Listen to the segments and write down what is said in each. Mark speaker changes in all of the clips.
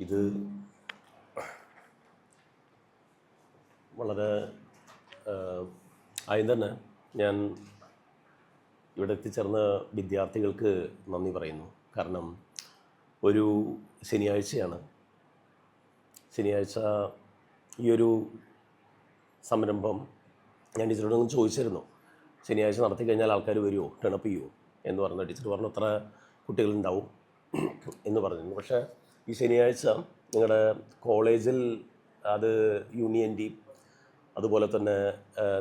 Speaker 1: ഇത് വളരെ ആദ്യം തന്നെ ഞാൻ ഇവിടെ എത്തിച്ചേർന്ന വിദ്യാർത്ഥികൾക്ക് നന്ദി പറയുന്നു. കാരണം ഒരു ശനിയാഴ്ചയാണ്. ശനിയാഴ്ച ഈ ഒരു സംരംഭം ഞാൻ ടീച്ചറോടൊന്ന് ചോദിച്ചിരുന്നു, ശനിയാഴ്ച നടത്തി കഴിഞ്ഞാൽ ആൾക്കാർ വരുമോ, ടേണപ്പ് ചെയ്യുമോ എന്ന് പറഞ്ഞു. ടീച്ചർ പറഞ്ഞു എത്ര കുട്ടികളുണ്ടാവും എന്ന് പറഞ്ഞിരുന്നു. പക്ഷേ ഈ ശനിയാഴ്ച നിങ്ങളുടെ കോളേജിൽ അത് യൂണിയൻ്റെയും അതുപോലെ തന്നെ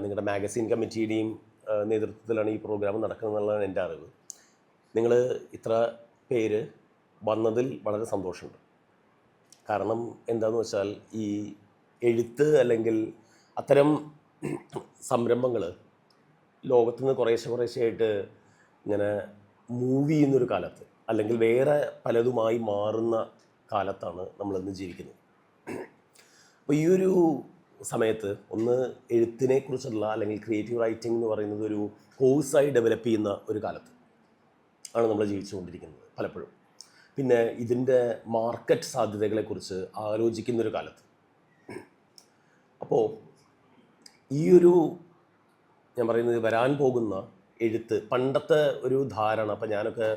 Speaker 1: നിങ്ങളുടെ മാഗസിൻ കമ്മിറ്റിയുടെയും നേതൃത്വത്തിലാണ് ഈ പ്രോഗ്രാം നടക്കുന്നതെന്നുള്ളതാണ് എൻ്റെ അറിവ്. നിങ്ങൾ ഇത്ര പേര് വന്നതിൽ വളരെ സന്തോഷമുണ്ട്. കാരണം എന്താണെന്ന് വെച്ചാൽ ഈ എഴുത്ത് അല്ലെങ്കിൽ അത്തരം സംരംഭങ്ങൾ ലോകത്തു നിന്ന് കുറേശ്ശെയായിട്ട് ഇങ്ങനെ മൂവ് ചെയ്യുന്നൊരു കാലത്ത് അല്ലെങ്കിൽ വേറെ പലതുമായി മാറുന്ന കാലത്താണ് നമ്മളിന്ന് ജീവിക്കുന്നത്. അപ്പോൾ ഈ ഒരു സമയത്ത് ഒന്ന് എഴുത്തിനെക്കുറിച്ചുള്ള അല്ലെങ്കിൽ ക്രിയേറ്റീവ് റൈറ്റിംഗ് എന്ന് പറയുന്നത് ഒരു കോഴ്സായി ഡെവലപ്പ് ചെയ്യുന്ന ഒരു കാലത്ത് ആണ് നമ്മൾ ജീവിച്ചുകൊണ്ടിരിക്കുന്നത് പലപ്പോഴും. പിന്നെ ഇതിൻ്റെ മാർക്കറ്റ് സാധ്യതകളെക്കുറിച്ച് ആലോചിക്കുന്നൊരു കാലത്ത്. അപ്പോൾ ഈ ഒരു ഞാൻ പറയുന്നത് വരാൻ പോകുന്ന എഴുത്ത്, പണ്ടത്തെ ഒരു ധാരണ, അപ്പം ഞാനൊക്കെ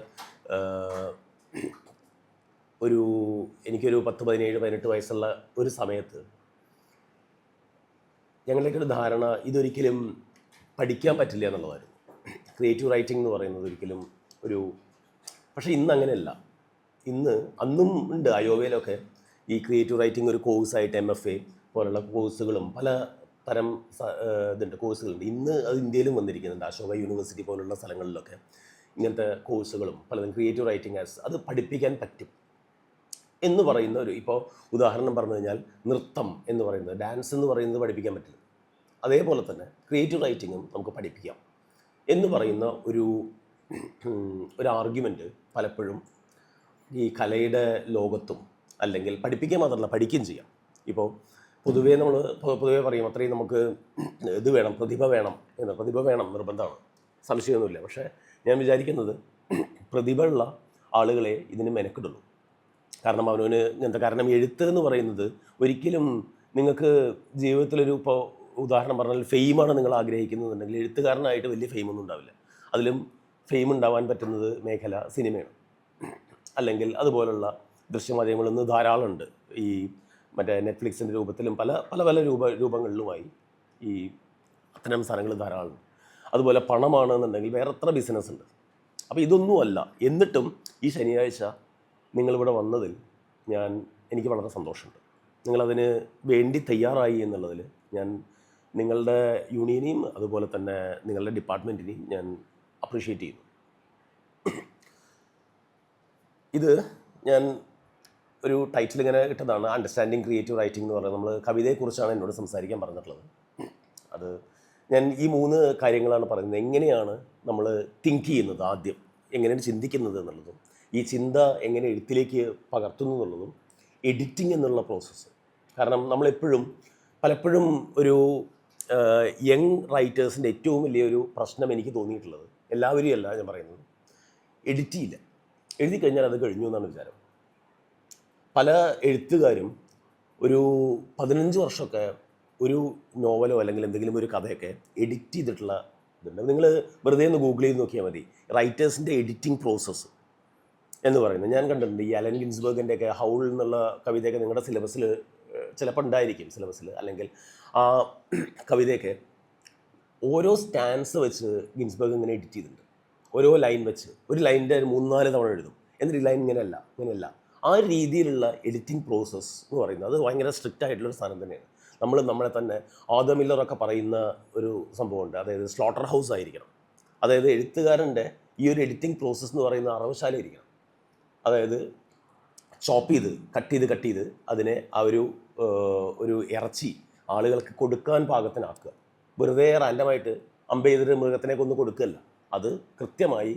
Speaker 1: എനിക്കൊരു 10, 17, 18 വയസ്സുള്ള ഒരു സമയത്ത് ഞങ്ങളുടെയൊക്കെ ഒരു ധാരണ ഇതൊരിക്കലും പഠിക്കാൻ പറ്റില്ല എന്നുള്ളതായിരുന്നു. ക്രിയേറ്റീവ് റൈറ്റിംഗ് എന്ന് പറയുന്നത് ഒരിക്കലും പക്ഷേ ഇന്ന് അങ്ങനെയല്ല. അന്നും ഉണ്ട്. അയോവയിലൊക്കെ ഈ ക്രിയേറ്റീവ് റൈറ്റിംഗ് ഒരു കോഴ്സായിട്ട് MFA പോലുള്ള കോഴ്സുകളും പല തരം കോഴ്സുകളുണ്ട്. ഇന്ന് അത് ഇന്ത്യയിലും വന്നിരിക്കുന്നുണ്ട്. അശോക യൂണിവേഴ്സിറ്റി പോലുള്ള സ്ഥലങ്ങളിലൊക്കെ ഇങ്ങനത്തെ കോഴ്സുകളും പലതും ക്രിയേറ്റീവ് റൈറ്റിംഗ് അത് പഠിപ്പിക്കാൻ പറ്റും എന്ന് പറയുന്ന ഇപ്പോൾ ഉദാഹരണം പറഞ്ഞു കഴിഞ്ഞാൽ നൃത്തം എന്ന് പറയുന്നത്, ഡാൻസ് എന്ന് പറയുന്നത് പഠിപ്പിക്കാൻ പറ്റില്ല. അതേപോലെ തന്നെ ക്രിയേറ്റീവ് റൈറ്റിങ്ങും നമുക്ക് പഠിപ്പിക്കാം എന്ന് പറയുന്ന ഒരു ആർഗ്യുമെൻറ്റ് പലപ്പോഴും ഈ കലയുടെ ലോകത്തും, അല്ലെങ്കിൽ പഠിപ്പിക്കാൻ മാത്രമല്ല പഠിക്കുകയും ചെയ്യാം. ഇപ്പോൾ പൊതുവേ പറയും അത്രയും നമുക്ക് വേണം, പ്രതിഭ വേണം നിർബന്ധമാണ്, സംശയമൊന്നുമില്ല. പക്ഷേ ഞാൻ വിചാരിക്കുന്നത് പ്രതിഭയുള്ള ആളുകളെ ഇതിന് മെനക്കിടുള്ളൂ. കാരണം കാരണം എഴുത്ത് എന്ന് പറയുന്നത് ഒരിക്കലും നിങ്ങൾക്ക് ജീവിതത്തിലൊരു, ഇപ്പോൾ ഉദാഹരണം പറഞ്ഞാൽ ഫെയിമാണ് നിങ്ങൾ ആഗ്രഹിക്കുന്നതെന്നുണ്ടെങ്കിൽ എഴുത്തുകാരനായിട്ട് വലിയ ഫെയിമൊന്നും ഉണ്ടാവില്ല. അതിലും ഫെയിം ഉണ്ടാവാൻ പറ്റുന്നത് മേഖല സിനിമയാണ്, അല്ലെങ്കിൽ അതുപോലുള്ള ദൃശ്യമാധ്യമങ്ങളിൽ നിന്ന് ധാരാളമുണ്ട്. ഈ മറ്റേ നെറ്റ്ഫ്ലിക്സിൻ്റെ രൂപത്തിലും പല രൂപങ്ങളിലുമായി ഈ അത്തരം സാധനങ്ങൾ ധാരാളമുണ്ട്. അതുപോലെ പണമാണെന്നുണ്ടെങ്കിൽ വേറെ എത്ര ബിസിനസ് ഉണ്ട്. അപ്പോൾ ഇതൊന്നുമല്ല. എന്നിട്ടും ഈ ശനിയാഴ്ച നിങ്ങളിവിടെ വന്നതിൽ എനിക്ക് വളരെ സന്തോഷമുണ്ട്. നിങ്ങളതിന് വേണ്ടി തയ്യാറായി എന്നുള്ളതിൽ ഞാൻ നിങ്ങളുടെ യൂണിയനെയും അതുപോലെ തന്നെ നിങ്ങളുടെ ഡിപ്പാർട്ട്മെൻറ്റിനെയും ഞാൻ അപ്രീഷിയേറ്റ് ചെയ്യുന്നു. ഇത് ഞാൻ ഒരു ടൈറ്റിൽ ഇങ്ങനെ ഇട്ടതാണ്, അണ്ടർസ്റ്റാൻഡിങ് ക്രിയേറ്റീവ് റൈറ്റിംഗ് എന്ന് പറയുന്നത്. നമ്മൾ കവിതയെക്കുറിച്ചാണ് എന്നോട് സംസാരിക്കാൻ പറഞ്ഞിട്ടുള്ളത്. അത് ഞാൻ ഈ 3 കാര്യങ്ങളാണ് പറയുന്നത്. എങ്ങനെയാണ് നമ്മൾ തിങ്ക് ചെയ്യുന്നത്, ആദ്യം എങ്ങനെയാണ് ചിന്തിക്കുന്നത് എന്നുള്ളതും, ഈ ചിന്ത എങ്ങനെ എഴുത്തിലേക്ക് പകർത്തുന്നു എന്നുള്ളതും, എഡിറ്റിംഗ് എന്നുള്ള പ്രോസസ്സ്. കാരണം പലപ്പോഴും ഒരു യങ് റൈറ്റേഴ്സിൻ്റെ ഏറ്റവും വലിയൊരു പ്രശ്നം എനിക്ക് തോന്നിയിട്ടുള്ളത്, എല്ലാവരും അല്ല ഞാൻ പറയുന്നത്, എഡിറ്റ് ചെയ്യില്ല. എഴുതി കഴിഞ്ഞാൽ അത് കഴിഞ്ഞു എന്നാണ് വിചാരം. പല എഴുത്തുകാരും ഒരു 15 വർഷമൊക്കെ ഒരു നോവലോ അല്ലെങ്കിൽ എന്തെങ്കിലും ഒരു കഥയൊക്കെ എഡിറ്റ് ചെയ്തിട്ടുള്ള ഇതുണ്ട്. നിങ്ങൾ വെറുതെ ഒന്ന് ഗൂഗിൾ ചെയ്ത് നോക്കിയാൽ മതി, റൈറ്റേഴ്സിൻ്റെ എഡിറ്റിംഗ് പ്രോസസ്സ് എന്ന് പറയുന്നത്. ഞാൻ കണ്ടിട്ടുണ്ട് ഈ അലൻ ഗിൻസ്ബർഗിൻ്റെയൊക്കെ ഹൗൾ എന്നുള്ള കവിതയൊക്കെ നിങ്ങളുടെ സിലബസിൽ ചിലപ്പോൾ ഉണ്ടായിരിക്കും, സിലബസിൽ. അല്ലെങ്കിൽ ആ കവിതയൊക്കെ ഓരോ സ്റ്റാൻസ് വെച്ച് ഗിൻസ്ബർഗ് ഇങ്ങനെ എഡിറ്റ് ചെയ്തിട്ടുണ്ട്. ഓരോ ലൈൻ വെച്ച്, ഒരു ലൈനിൻ്റെ 3-4 തവണ എഴുതും. എന്നിട്ട് ഈ ലൈൻ ഇങ്ങനെയല്ല. ആ രീതിയിലുള്ള എഡിറ്റിംഗ് പ്രോസസ്സ് എന്ന് പറയുന്നത് അത് ഭയങ്കര സ്ട്രിക്റ്റ് ആയിട്ടുള്ളൊരു സാധനം തന്നെയാണ്. നമ്മളെ തന്നെ ആദം മില്ലറൊക്കെ പറയുന്ന ഒരു സംഭവമുണ്ട്, അതായത് സ്ലോട്ടർ ഹൗസ് ആയിരിക്കണം. അതായത് എഴുത്തുകാരൻ്റെ ഈ ഒരു എഡിറ്റിംഗ് പ്രോസസ്സ് എന്ന് പറയുന്ന അറവശാല ഇരിക്കണം. അതായത് കട്ട് ചെയ്ത് അതിനെ ആ ഒരു ഇറച്ചി ആളുകൾക്ക് കൊടുക്കാൻ പാകത്തിനാക്കുക. വെറുതെ റാൻഡമായിട്ട് ചെയ്തിട്ട് മൃഗത്തിനെ കൊന്ന് കൊടുക്കുകയല്ല, അത് കൃത്യമായി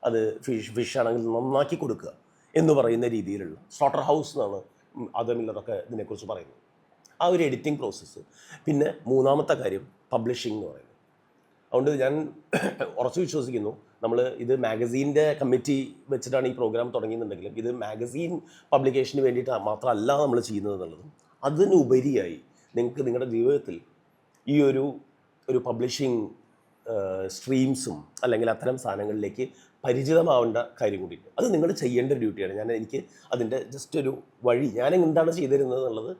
Speaker 1: അത് ഫിഷ് ആണെങ്കിൽ നന്നാക്കി കൊടുക്കുക എന്ന് പറയുന്ന രീതിയിലുള്ള സ്ലോട്ടർ ഹൗസ് എന്നാണ് ആദം മില്ലറൊക്കെ ഇതിനെക്കുറിച്ച് പറയുന്നത്. ആ ഒരു എഡിറ്റിംഗ് പ്രോസസ്സ്. പിന്നെ 3-ാമത്തെ കാര്യം പബ്ലിഷിംഗ് എന്ന് പറയുന്നത്. അതുകൊണ്ട് ഞാൻ ഉറച്ചു വിശ്വസിക്കുന്നു, നമ്മൾ ഇത് മാഗസീൻ്റെ കമ്മിറ്റി വെച്ചിട്ടാണ് ഈ പ്രോഗ്രാം തുടങ്ങിയെന്നുണ്ടെങ്കിലും ഇത് മാഗസീൻ പബ്ലിക്കേഷന് വേണ്ടിയിട്ട് മാത്രമല്ല നമ്മൾ ചെയ്യുന്നത് എന്നുള്ളതും, അതിനുപരിയായി നിങ്ങൾക്ക് നിങ്ങളുടെ ജീവിതത്തിൽ ഈ ഒരു പബ്ലിഷിംഗ് സ്ട്രീംസും അല്ലെങ്കിൽ അത്തരം സാധനങ്ങളിലേക്ക് പരിചിതമാവേണ്ട കാര്യം കൂടിയിട്ട് അത് നിങ്ങൾ ചെയ്യേണ്ട ഒരു ഡ്യൂട്ടിയാണ്. എനിക്ക് അതിൻ്റെ ജസ്റ്റ് ഒരു വഴി ഞാൻ എന്താണ് ചെയ്തിരുന്നത് എന്നുള്ളത്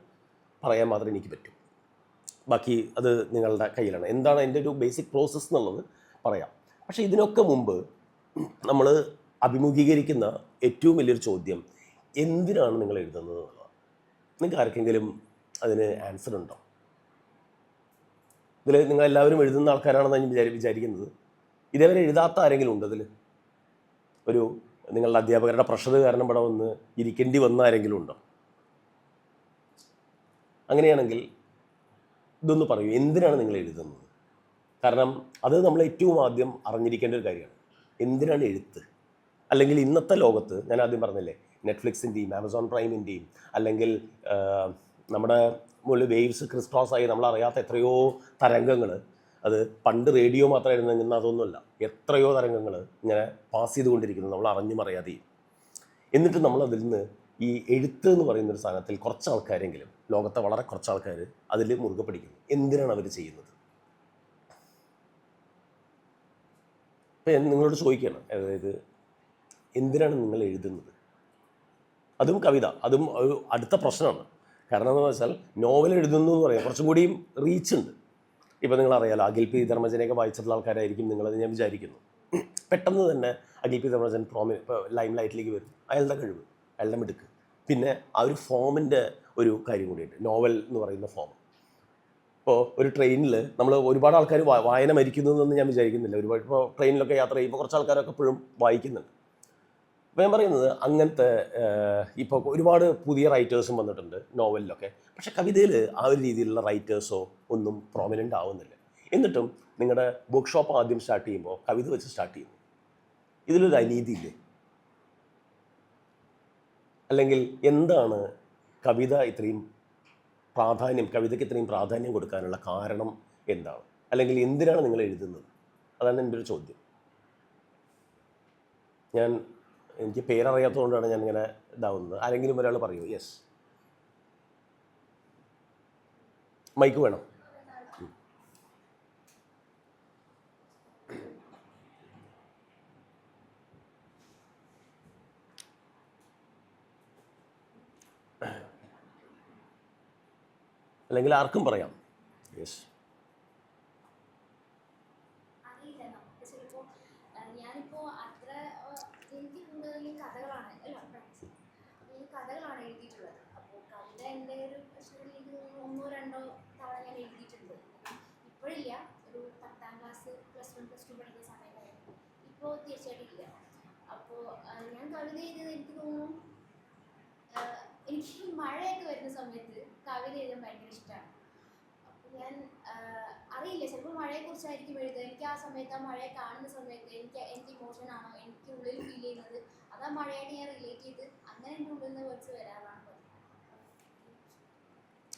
Speaker 1: പറയാൻ മാത്രമേ എനിക്ക് പറ്റൂ. ബാക്കി അത് നിങ്ങളുടെ കയ്യിലാണ്. എന്താണ് അതിൻ്റെ ഒരു ബേസിക് പ്രോസസ്സ് എന്നുള്ളത് പറയാം. പക്ഷേ ഇതിനൊക്കെ മുമ്പ് നമ്മൾ അഭിമുഖീകരിക്കുന്ന ഏറ്റവും വലിയൊരു ചോദ്യം, എന്തിനാണ് നിങ്ങൾ എഴുതുന്നത് എന്നുള്ളതാണ്. നിങ്ങൾക്ക് ആർക്കെങ്കിലും അതിന് ആൻസർ ഉണ്ടോ? ഇതിൽ നിങ്ങളെല്ലാവരും എഴുതുന്ന ആൾക്കാരാണെന്ന് ഞാൻ വിചാരിക്കുന്നത്. ഇതേവരെ എഴുതാത്ത ആരെങ്കിലും ഉണ്ട് അതിൽ? നിങ്ങളുടെ അധ്യാപകരുടെ പ്രഷർ കാരണം ഇവിടെ വന്ന് ഇരിക്കേണ്ടി വന്ന ആരെങ്കിലും ഉണ്ടോ? അങ്ങനെയാണെങ്കിൽ ഇതൊന്ന് പറയൂ, എന്തിനാണ് നിങ്ങൾ എഴുതുന്നത്? കാരണം അത് നമ്മൾ ഏറ്റവും ആദ്യം അറിഞ്ഞിരിക്കേണ്ട ഒരു കാര്യമാണ്. എന്തിനാണ് എഴുത്ത്? അല്ലെങ്കിൽ ഇന്നത്തെ ലോകത്ത് ഞാൻ ആദ്യം പറഞ്ഞില്ലേ, നെറ്റ്ഫ്ലിക്സിൻ്റെയും ആമസോൺ പ്രൈമിൻ്റെയും അല്ലെങ്കിൽ നമ്മുടെ മുകളിൽ വേവ്സ് ക്രിസ്ക്രോസ് ആയി നമ്മളറിയാത്ത എത്രയോ തരംഗങ്ങൾ, അത് പണ്ട് റേഡിയോ മാത്രമായിരുന്നു, ഇന്ന് അതൊന്നുമല്ല, എത്രയോ തരംഗങ്ങൾ ഇങ്ങനെ പാസ് ചെയ്തുകൊണ്ടിരിക്കുന്നു നമ്മൾ അറിഞ്ഞും അറിയാതെയും. എന്നിട്ട് നമ്മളതിൽ നിന്ന് ഈ എഴുത്ത് എന്ന് പറയുന്നൊരു സാധനത്തിൽ കുറച്ച് ആൾക്കാരെങ്കിലും, ലോകത്തെ വളരെ കുറച്ച് ആൾക്കാർ അതിൽ മുറുകെ പിടിക്കുന്നു. എന്തിനാണ് അവർ ചെയ്യുന്നത്? ഇപ്പം ഞാൻ നിങ്ങളോട് ചോദിക്കുകയാണ്, അതായത് എന്തിനാണ് നിങ്ങൾ എഴുതുന്നത്? അതും കവിത, അതും ഒരു അടുത്ത പ്രശ്നമാണ്. കാരണം എന്താണെന്ന് വെച്ചാൽ നോവൽ എഴുതുന്നു എന്ന് പറയാം കുറച്ചും കൂടിയും റീച്ചുണ്ട്. ഇപ്പം നിങ്ങളറിയാലോ, അഖിൽ പി ധർമ്മജനെയൊക്കെ വായിച്ചിട്ടുള്ള ആൾക്കാരായിരിക്കും നിങ്ങളത്, ഞാൻ വിചാരിക്കുന്നു. പെട്ടെന്ന് തന്നെ അഖിൽ പി ധർമ്മജൻ ഇപ്പോൾ ലൈം ലൈറ്റിലേക്ക് വരും. അയാളുടെ കഴിവ്, അയാളുടെ മിടുക്ക്, പിന്നെ ആ ഒരു ഫോമിൻ്റെ ഒരു കാര്യം കൂടിയുണ്ട്, നോവൽ എന്ന് പറയുന്ന ഫോം. ഇപ്പോൾ ഒരു ട്രെയിനിൽ നമ്മൾ ഒരുപാട് ആൾക്കാർ വായന മരിക്കുന്നതെന്ന് ഞാൻ വിചാരിക്കുന്നില്ല. ഒരുപാട് ഇപ്പോൾ ട്രെയിനിലൊക്കെ യാത്ര ചെയ്യുമ്പോൾ കുറച്ച് ആൾക്കാരൊക്കെ എപ്പോഴും വായിക്കുന്നുണ്ട്. അപ്പോൾ ഞാൻ പറയുന്നത് അങ്ങനത്തെ ഇപ്പോൾ ഒരുപാട് പുതിയ റൈറ്റേഴ്സും വന്നിട്ടുണ്ട് നോവലിലൊക്കെ. പക്ഷേ കവിതയിൽ ആ ഒരു രീതിയിലുള്ള റൈറ്റേഴ്സോ ഒന്നും പ്രോമിനൻ്റ് ആവുന്നില്ല. എന്നിട്ടും നിങ്ങളുടെ ബുക്ക് ഷോപ്പ് ആദ്യം സ്റ്റാർട്ട് ചെയ്യുമ്പോൾ കവിത വെച്ച് സ്റ്റാർട്ട് ചെയ്യുന്നു. ഇതിലൊരു അനീതിയില്ലേ? അല്ലെങ്കിൽ എന്താണ് കവിത ഇത്രയും കവിതയ്ക്ക് ഇത്രയും പ്രാധാന്യം കൊടുക്കാനുള്ള കാരണം എന്താണ്? അല്ലെങ്കിൽ എന്തിനാണ് നിങ്ങൾ എഴുതുന്നത്? അതാണ് എൻ്റെ ഒരു ചോദ്യം. എനിക്ക് പേരറിയാത്തതുകൊണ്ടാണ് ഞാൻ ഇങ്ങനെ ഇതാവുന്നത്. ആരെങ്കിലും ഒരാൾ പറയൂ. യെസ്, മൈക്ക് വേണം. അല്ലെങ്കിൽ ആർക്കും പറയാം. യെസ്.
Speaker 2: ഇപ്പോൾ തീർച്ചയായിട്ടും ഇല്ല. അപ്പോൾ ഞാൻ കവിത എഴുതിയത് എനിക്ക് തോന്നുന്നു, എനിക്ക് മഴയൊക്കെ വരുന്ന സമയത്ത് കവിത എഴുതാൻ ഭയങ്കര ഇഷ്ടമാണ്. അപ്പോൾ ഞാൻ അറിയില്ല, ചിലപ്പോൾ മഴയെക്കുറിച്ചായിരിക്കും എഴുതുക. എനിക്ക് ആ സമയത്ത് ആ മഴയെ കാണുന്ന സമയത്ത് എനിക്ക് ഇമോഷൻ ആണോ എനിക്ക് ഉള്ളിൽ ഫീൽ ചെയ്യുന്നത്, അത് ആ മഴയായിട്ട് ഞാൻ റിലേറ്റ് ചെയ്ത് അങ്ങനെ എൻ്റെ ഉള്ളിൽ നിന്ന് കുറച്ച് വരാറാണ്.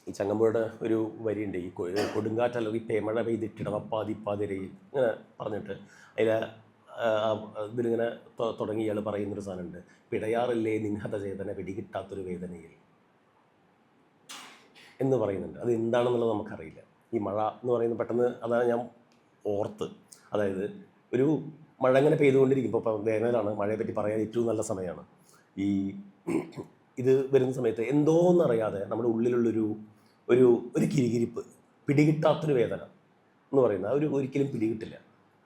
Speaker 1: ഈ ചങ്ങമ്പുഴയുടെ ഒരു വരിയുണ്ട്, ഈ കൊടുങ്കാറ്റല്ലറി പേമഴ പെയ്തിട്ടിടവപ്പാതിപ്പാതിരയിൽ ഇങ്ങനെ പറഞ്ഞിട്ട് ഇതിലിങ്ങനെ തുടങ്ങി ഇയാൾ പറയുന്നൊരു സാധനമുണ്ട്, പിടയാറില്ലേ നിൻഹത ചേതന പിടികിട്ടാത്തൊരു വേദനയിൽ എന്ന് പറയുന്നുണ്ട്. അത് എന്താണെന്നുള്ളത് നമുക്കറിയില്ല. ഈ മഴ എന്ന് പറയുന്നത് പെട്ടെന്ന് അതാണ് ഞാൻ ഓർത്ത്. അതായത് ഒരു മഴ ഇങ്ങനെ പെയ്തുകൊണ്ടിരിക്കുമ്പോൾ, ഇപ്പോൾ വേനലാണ്, മഴയെപ്പറ്റി പറയാൻ ഏറ്റവും നല്ല സമയമാണ്. ഇത് വരുന്ന സമയത്ത് എന്തോന്നറിയാതെ നമ്മുടെ ഉള്ളിലുള്ളൊരു ഒരു കിരികിരിപ്പ്, പിടികിട്ടാത്തൊരു വേദന എന്ന് പറയുന്നത് ഒരിക്കലും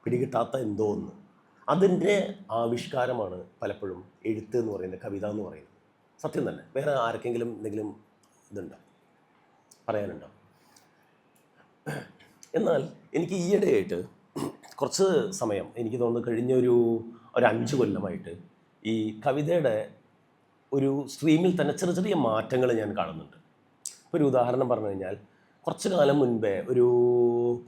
Speaker 1: പിടികിട്ടാത്ത എന്തോ ഒന്ന്, അതിൻ്റെ ആവിഷ്കാരമാണ് പലപ്പോഴും എഴുത്ത് എന്ന് പറയുന്നത്, കവിത എന്ന് പറയുന്നത്. സത്യം തന്നെ. വേറെ ആർക്കെങ്കിലും എന്തെങ്കിലും ഇതുണ്ടോ, പറയാനുണ്ടോ? എന്നാൽ എനിക്ക് ഈയിടെയായിട്ട് കുറച്ച് സമയം, എനിക്ക് തോന്നുന്നു കഴിഞ്ഞ ഒരു 5 കൊല്ലമായിട്ട് ഈ കവിതയുടെ ഒരു സ്ട്രീമിൽ തന്നെ ചെറിയ ചെറിയ മാറ്റങ്ങൾ ഞാൻ കാണുന്നുണ്ട്. ഇപ്പോൾ ഒരു ഉദാഹരണം പറഞ്ഞു കഴിഞ്ഞാൽ, കുറച്ച് കാലം മുൻപേ, ഒരു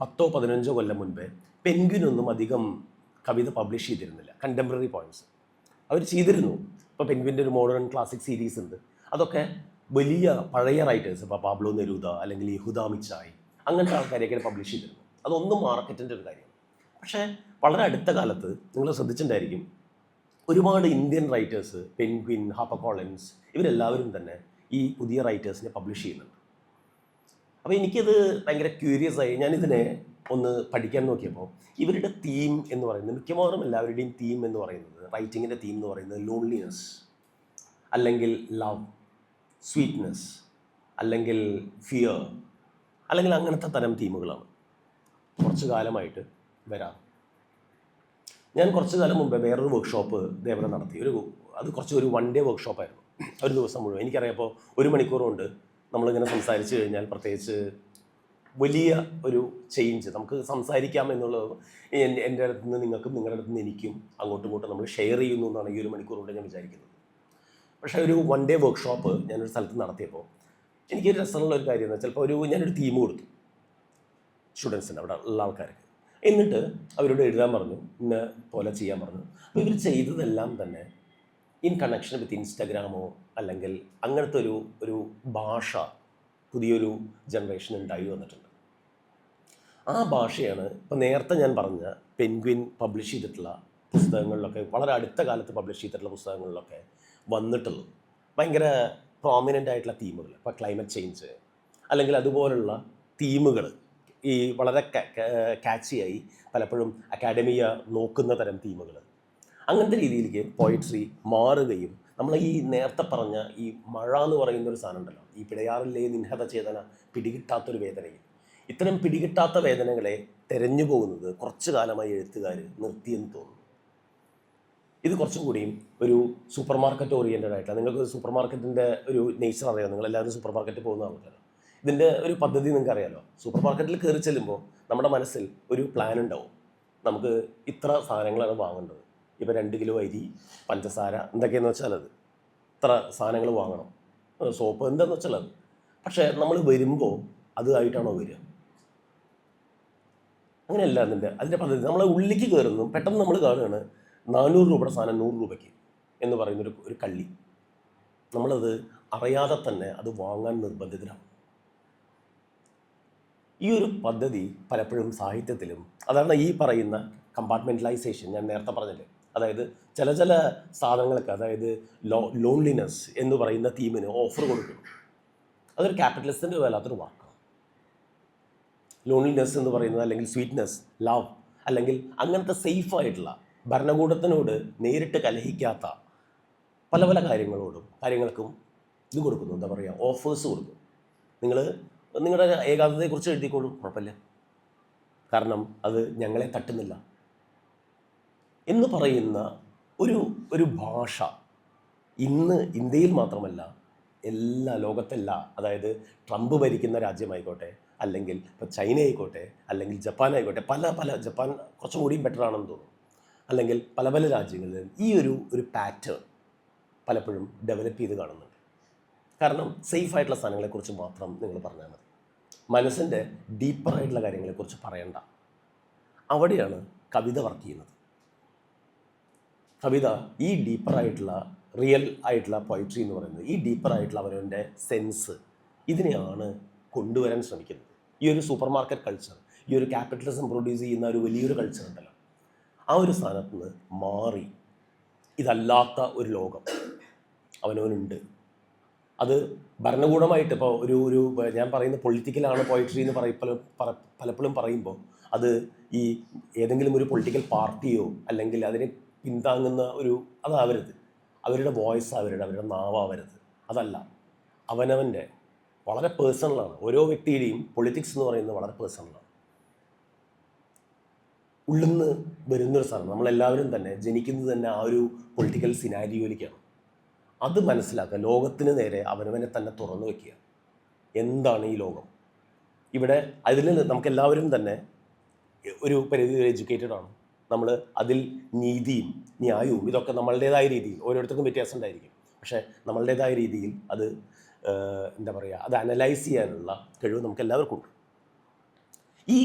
Speaker 1: 10-15 കൊല്ലം മുൻപേ പെൻഗ്വിനൊന്നും അധികം കവിത പബ്ലിഷ് ചെയ്തിരുന്നില്ല. കണ്ടംപററി പോയംസ് അവർ ചെയ്തിരുന്നു. ഇപ്പോൾ പെൻഗ്വിൻ്റെ ഒരു മോഡേൺ ക്ലാസിക് സീരീസ് ഉണ്ട്. അതൊക്കെ വലിയ പഴയ റൈറ്റേഴ്സ്, ഇപ്പോൾ പാബ്ലോ നെരൂദ അല്ലെങ്കിൽ യഹൂദ മിച്ചായി, അങ്ങനത്തെ ആൾക്കാരെയൊക്കെ പബ്ലിഷ് ചെയ്തിരുന്നു. അതൊന്നും മാർക്കറ്റിൻ്റെ ഒരു കാര്യമാണ്. പക്ഷേ വളരെ അടുത്ത കാലത്ത് നിങ്ങൾ ശ്രദ്ധിച്ചിട്ടുണ്ടായിരിക്കും, ഒരുപാട് Indian writers, penguin, Harper Collins, ഇവരെല്ലാവരും തന്നെ ഈ പുതിയ റൈറ്റേഴ്സിനെ പബ്ലിഷ് ചെയ്യുന്നുണ്ട്. അപ്പോൾ എനിക്കത് ഭയങ്കര ക്യൂരിയസ് ആയി. ഞാനിതിനെ ഒന്ന് പഠിക്കാൻ നോക്കിയപ്പോൾ ഇവരുടെ തീം എന്ന് പറയുന്നത്, മിക്കവാറും എല്ലാവരുടെയും തീം എന്ന് പറയുന്നത്, റൈറ്റിങ്ങിൻ്റെ തീം എന്ന് പറയുന്നത് ലോൺലിനെസ്, അല്ലെങ്കിൽ ലവ്, സ്വീറ്റ്നെസ്, അല്ലെങ്കിൽ ഫിയർ, അല്ലെങ്കിൽ അങ്ങനത്തെ തരം തീമുകളാണ് കുറച്ച് കാലമായിട്ട് വരാം. ഞാൻ കുറച്ച് കാലം മുമ്പേ വേറൊരു വർക്ക്ഷോപ്പ് ദേവനെ നടത്തി. അത് ഒരു 1 day വർക്ക്ഷോപ്പായിരുന്നു. ഒരു ദിവസം മുഴുവൻ. എനിക്കറിയാപ്പോൾ 1 മണിക്കൂർ കൊണ്ട് നമ്മളിങ്ങനെ സംസാരിച്ച് കഴിഞ്ഞാൽ പ്രത്യേകിച്ച് വലിയ ഒരു ചേഞ്ച് നമുക്ക് സംസാരിക്കാം എന്നുള്ളത് എൻ്റെ അടുത്ത് നിന്ന് നിങ്ങൾക്കും നിങ്ങളുടെ അടുത്ത് നിന്ന് എനിക്കും അങ്ങോട്ടും ഇങ്ങോട്ടും നമ്മൾ ഷെയർ ചെയ്യുന്നു എന്നാണ് ഈ 1 മണിക്കൂർ കൊണ്ട് ഞാൻ വിചാരിക്കുന്നത്. പക്ഷേ ഒരു 1 day വർക്ക്ഷോപ്പ് ഞാനൊരു സ്ഥലത്ത് നടത്തിയപ്പോൾ എനിക്കൊരു രസമുള്ള ഒരു കാര്യം എന്ന് വെച്ചാൽ, ചിലപ്പോൾ ഞാനൊരു തീം കൊടുത്തു സ്റ്റുഡൻസിന്, അവിടെ ഉള്ള ആൾക്കാർക്ക്. എന്നിട്ട് അവരോട് എഴുതാൻ പറഞ്ഞു, ഇന്ന പോലെ ചെയ്യാൻ പറഞ്ഞു. അപ്പോൾ ഇവർ ചെയ്തതെല്ലാം തന്നെ ഇൻ കണക്ഷൻ വിത്ത് ഇൻസ്റ്റഗ്രാമോ അല്ലെങ്കിൽ അങ്ങനത്തെ ഒരു ഭാഷ പുതിയൊരു ജനറേഷൻ ഉണ്ടായി വന്നിട്ടുണ്ട്. ആ ഭാഷയാണ് ഇപ്പോൾ നേരത്തെ ഞാൻ പറഞ്ഞ പെൻഗ്വിൻ പബ്ലിഷ് ചെയ്തിട്ടുള്ള പുസ്തകങ്ങളിലൊക്കെ, വളരെ അടുത്ത കാലത്ത് പബ്ലിഷ് ചെയ്തിട്ടുള്ള പുസ്തകങ്ങളിലൊക്കെ വന്നിട്ടുള്ളത്. ഭയങ്കര പ്രോമിനൻ്റ് ആയിട്ടുള്ള തീമുകൾ, ഇപ്പോൾ ക്ലൈമറ്റ് ചേഞ്ച് അല്ലെങ്കിൽ അതുപോലുള്ള തീമുകൾ, ഈ വളരെ കാച്ചിയായി പലപ്പോഴും അക്കാഡമിയ നോക്കുന്ന തരം തീമുകൾ, അങ്ങനത്തെ രീതിയിലേക്ക് പോയിട്രി മാറുകയും നമ്മൾ ഈ നേരത്തെ പറഞ്ഞ ഈ മഴ എന്ന് പറയുന്ന ഒരു സാധനം ഉണ്ടല്ലോ, ഈ പിടയാറിലെ നിൻഹത ചേതന, പിടികിട്ടാത്തൊരു വേദനയിൽ, ഇത്തരം പിടികിട്ടാത്ത വേദനകളെ തെരഞ്ഞു പോകുന്നത് കുറച്ചു കാലമായി എഴുത്തുകാർ നിർത്തിയെന്ന് തോന്നുന്നു. ഇത് കുറച്ചും കൂടിയും ഒരു സൂപ്പർ മാർക്കറ്റ് ഓറിയൻറ്റഡ് ആയിട്ടുള്ള, നിങ്ങൾക്ക് സൂപ്പർ മാർക്കറ്റിൻ്റെ ഒരു നേച്ചർ അറിയാം, നിങ്ങളെല്ലാവരും സൂപ്പർ മാർക്കറ്റിൽ പോകുന്ന ആൾക്കാരാണ്. ഇതിൻ്റെ ഒരു പദ്ധതി നിങ്ങൾക്ക് അറിയാമല്ലോ. സൂപ്പർ മാർക്കറ്റിൽ കയറി ചെല്ലുമ്പോൾ നമ്മുടെ മനസ്സിൽ ഒരു പ്ലാൻ ഉണ്ടാവും, നമുക്ക് ഇത്ര സാധനങ്ങളാണ് വാങ്ങേണ്ടത്. ഇപ്പോൾ 2 കിലോ അരി, പഞ്ചസാര, എന്തൊക്കെയാണെന്ന് വെച്ചാൽ അത് ഇത്ര സാധനങ്ങൾ വാങ്ങണം, സോപ്പ് എന്താണെന്ന് വെച്ചാൽ അത്. പക്ഷേ നമ്മൾ വരുമ്പോൾ അതുമായിട്ടാണോ വരിക? അങ്ങനെയല്ല. അതിൻ്റെ പദ്ധതി നമ്മൾ ഉള്ളിലേക്ക് കയറുന്നു. പെട്ടെന്ന് നമ്മൾ കാണുകയാണ് 400 രൂപയുടെ സാധനം 100 രൂപയ്ക്ക് എന്ന് പറയുന്നൊരു കള്ളി. നമ്മളത് അറിയാതെ തന്നെ അത് വാങ്ങാൻ നിർബന്ധിതരാണ്. ഈ ഒരു പദ്ധതി പലപ്പോഴും സാഹിത്യത്തിലും, അതാണ് ഈ പറയുന്ന കമ്പാർട്ട്മെൻറ്റലൈസേഷൻ ഞാൻ നേരത്തെ പറഞ്ഞില്ലേ. അതായത് ചില സാധനങ്ങൾക്ക്, അതായത് ലോൺലിനെസ് എന്ന് പറയുന്ന തീമിന് ഓഫർ കൊടുക്കുന്നു. അതൊരു ക്യാപിറ്റലിസ്റ്റിൻ്റെ വല്ലാത്തൊരു വാക്കാണ്. ലോൺലിനെസ് എന്ന് പറയുന്നത്, അല്ലെങ്കിൽ സ്വീറ്റ്നെസ്, ലവ്, അല്ലെങ്കിൽ അങ്ങനത്തെ സേഫായിട്ടുള്ള, ഭരണകൂടത്തിനോട് നേരിട്ട് കലഹിക്കാത്ത പല കാര്യങ്ങൾക്കും ഇത് കൊടുക്കുന്നു, എന്താ പറയുക, ഓഫേഴ്സ് കൊടുക്കും. നിങ്ങളുടെ ഏകാന്തതയെക്കുറിച്ച് എഴുതിക്കോളൂ, കുഴപ്പമില്ല, കാരണം അത് ഞങ്ങളെ തട്ടുന്നില്ല എന്ന് പറയുന്ന ഒരു ഭാഷ ഇന്ന് ഇന്ത്യയിൽ മാത്രമല്ല, ലോകത്തെല്ലാം, അതായത് ട്രംപ് ഭരിക്കുന്ന രാജ്യമായിക്കോട്ടെ, അല്ലെങ്കിൽ ഇപ്പോൾ ചൈന ആയിക്കോട്ടെ, അല്ലെങ്കിൽ ജപ്പാൻ ആയിക്കോട്ടെ, ജപ്പാൻ കുറച്ചും കൂടിയും ബെറ്റർ ആണെന്ന് തോന്നുന്നു, അല്ലെങ്കിൽ പല രാജ്യങ്ങളിലും ഈ ഒരു പാറ്റേൺ പലപ്പോഴും ഡെവലപ്പ് ചെയ്ത് കാണുന്നുണ്ട്. കാരണം സേഫായിട്ടുള്ള സാധനങ്ങളെക്കുറിച്ച് മാത്രം നിങ്ങൾ പറഞ്ഞാൽ മതി, മനസ്സിൻ്റെ ഡീപ്പറായിട്ടുള്ള കാര്യങ്ങളെക്കുറിച്ച് പറയണ്ട. അവിടെയാണ് കവിത വർക്ക് ചെയ്യുന്നത്. കവിത ഈ ഡീപ്പറായിട്ടുള്ള, റിയൽ ആയിട്ടുള്ള പോയിട്രി എന്ന് പറയുന്നത്, ഈ ഡീപ്പറായിട്ടുള്ള അവരവൻ്റെ സെൻസ്, ഇതിനെയാണ് കൊണ്ടുവരാൻ ശ്രമിക്കുന്നത്. ഈ ഒരു സൂപ്പർ മാർക്കറ്റ് കൾച്ചർ, ഈ ഒരു ക്യാപിറ്റലിസം പ്രൊഡ്യൂസ് ചെയ്യുന്ന ഒരു വലിയൊരു കൾച്ചർ ഉണ്ടല്ലോ, ആ ഒരു സ്ഥാനത്ത് നിന്ന് മാറി ഇതല്ലാത്ത ഒരു ലോകം അവനവനുണ്ട്. അത് ഭരണകൂടമായിട്ട്, ഇപ്പോൾ ഒരു ഞാൻ പറയുന്ന പൊളിറ്റിക്കലാണ് പോയിട്രി എന്ന് പലപ്പോഴും പറയുമ്പോൾ അത് ഈ ഏതെങ്കിലും ഒരു പൊളിറ്റിക്കൽ പാർട്ടിയോ അല്ലെങ്കിൽ അതിനെ പിന്താങ്ങുന്ന അതാവരുത്, അവരുടെ വോയിസ് അവരുടെ നാവാവരുത്. അതല്ല, അവനവൻ്റെ വളരെ പേഴ്സണലാണ്. ഓരോ വ്യക്തിയുടെയും പൊളിറ്റിക്സ് എന്ന് പറയുന്നത് വളരെ പേഴ്സണലാണ്, ഉള്ളിന്ന് വരുന്നൊരു സാധനം. നമ്മളെല്ലാവരും തന്നെ ജനിക്കുന്നത് തന്നെ ആ ഒരു പൊളിറ്റിക്കൽ സിനാരിയോയിലേക്കാണ്. അത് മനസ്സിലാക്കുക, ലോകത്തിന് നേരെ അവനവനെ തന്നെ തുറന്നു വയ്ക്കുക. എന്താണ് ഈ ലോകം? ഇവിടെ അതിൽ നമുക്കെല്ലാവരും തന്നെ ഒരു പരിധി എഡ്യൂക്കേറ്റഡ് ആണ്. നമ്മൾ അതിൽ നീതിയും ന്യായവും ഇതൊക്കെ നമ്മളുടേതായ രീതിയിൽ, ഓരോരുത്തർക്കും വ്യത്യാസം ഉണ്ടായിരിക്കും, പക്ഷേ നമ്മളുടേതായ രീതിയിൽ അത് എന്താ പറയുക, അത് അനലൈസ് ചെയ്യാനുള്ള കഴിവ് നമുക്ക് എല്ലാവർക്കും ഉണ്ട്. ഈ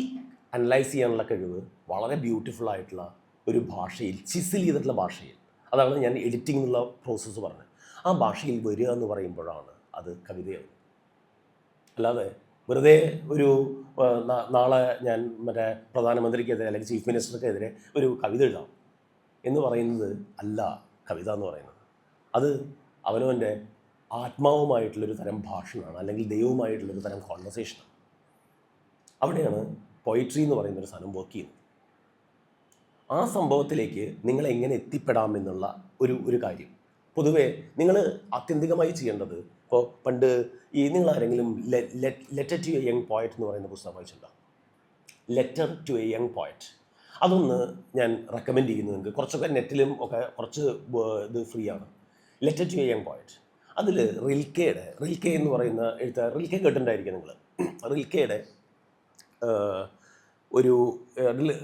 Speaker 1: അനലൈസ് ചെയ്യാനുള്ള കഴിവ് വളരെ ബ്യൂട്ടിഫുൾ ആയിട്ടുള്ള ഒരു ഭാഷയിൽ, ചിസിൽ ചെയ്തിട്ടുള്ള ഭാഷയിൽ, അതാണ് ഞാൻ എഡിറ്റിംഗ് എന്നുള്ള പ്രോസസ്സ് പറഞ്ഞത്, ആ ഭാഷയിൽ വരിക എന്ന് പറയുമ്പോഴാണ് അത് കവിതയാകുന്നത്. അല്ലാതെ വെറുതെ ഒരു നാളെ ഞാൻ മറ്റേ പ്രധാനമന്ത്രിക്കെതിരെ അല്ലെങ്കിൽ ചീഫ് മിനിസ്റ്റർക്കെതിരെ ഒരു കവിത എഴുതാം എന്ന് പറയുന്നത് അല്ല കവിത എന്ന് പറയുന്നത്. അത് അവനവൻ്റെ ആത്മാവുമായിട്ടുള്ളൊരു തരം ഭാഷണമാണ്, അല്ലെങ്കിൽ ദൈവവുമായിട്ടുള്ളൊരു തരം കോൺവെർസേഷനാണ്. അവിടെയാണ് പോയിട്രി എന്ന് പറയുന്നൊരു സാധനം വർക്ക് ചെയ്യുന്നത്. ആ സംഭവത്തിലേക്ക് നിങ്ങൾ എങ്ങനെ എത്തിപ്പെടാം എന്നുള്ള ഒരു കാര്യം. പൊതുവേ നിങ്ങൾ ആത്യന്തികമായി ചെയ്യേണ്ടത്, ഇപ്പോൾ പണ്ട് നിങ്ങൾ ആരെങ്കിലും letter to a young poet എന്ന് പറയുന്ന പുസ്തകം വായിച്ചിട്ടുണ്ടോ? Letter to a young poet, അതൊന്ന് ഞാൻ റെക്കമെൻഡ് ചെയ്യുന്നു നിങ്ങൾക്ക്. കുറച്ചൊക്കെ നെറ്റിലും ഒക്കെ കുറച്ച് ഇത് ഫ്രീ ആണ്. Letter to a young poet, അതിൽ റിൽക്കെ എന്ന് പറയുന്ന എഴുത്തുകാർ, റിൽക്കെ കേട്ടിട്ടുണ്ടായിരിക്കും നിങ്ങൾ. റിൽക്കെയുടെ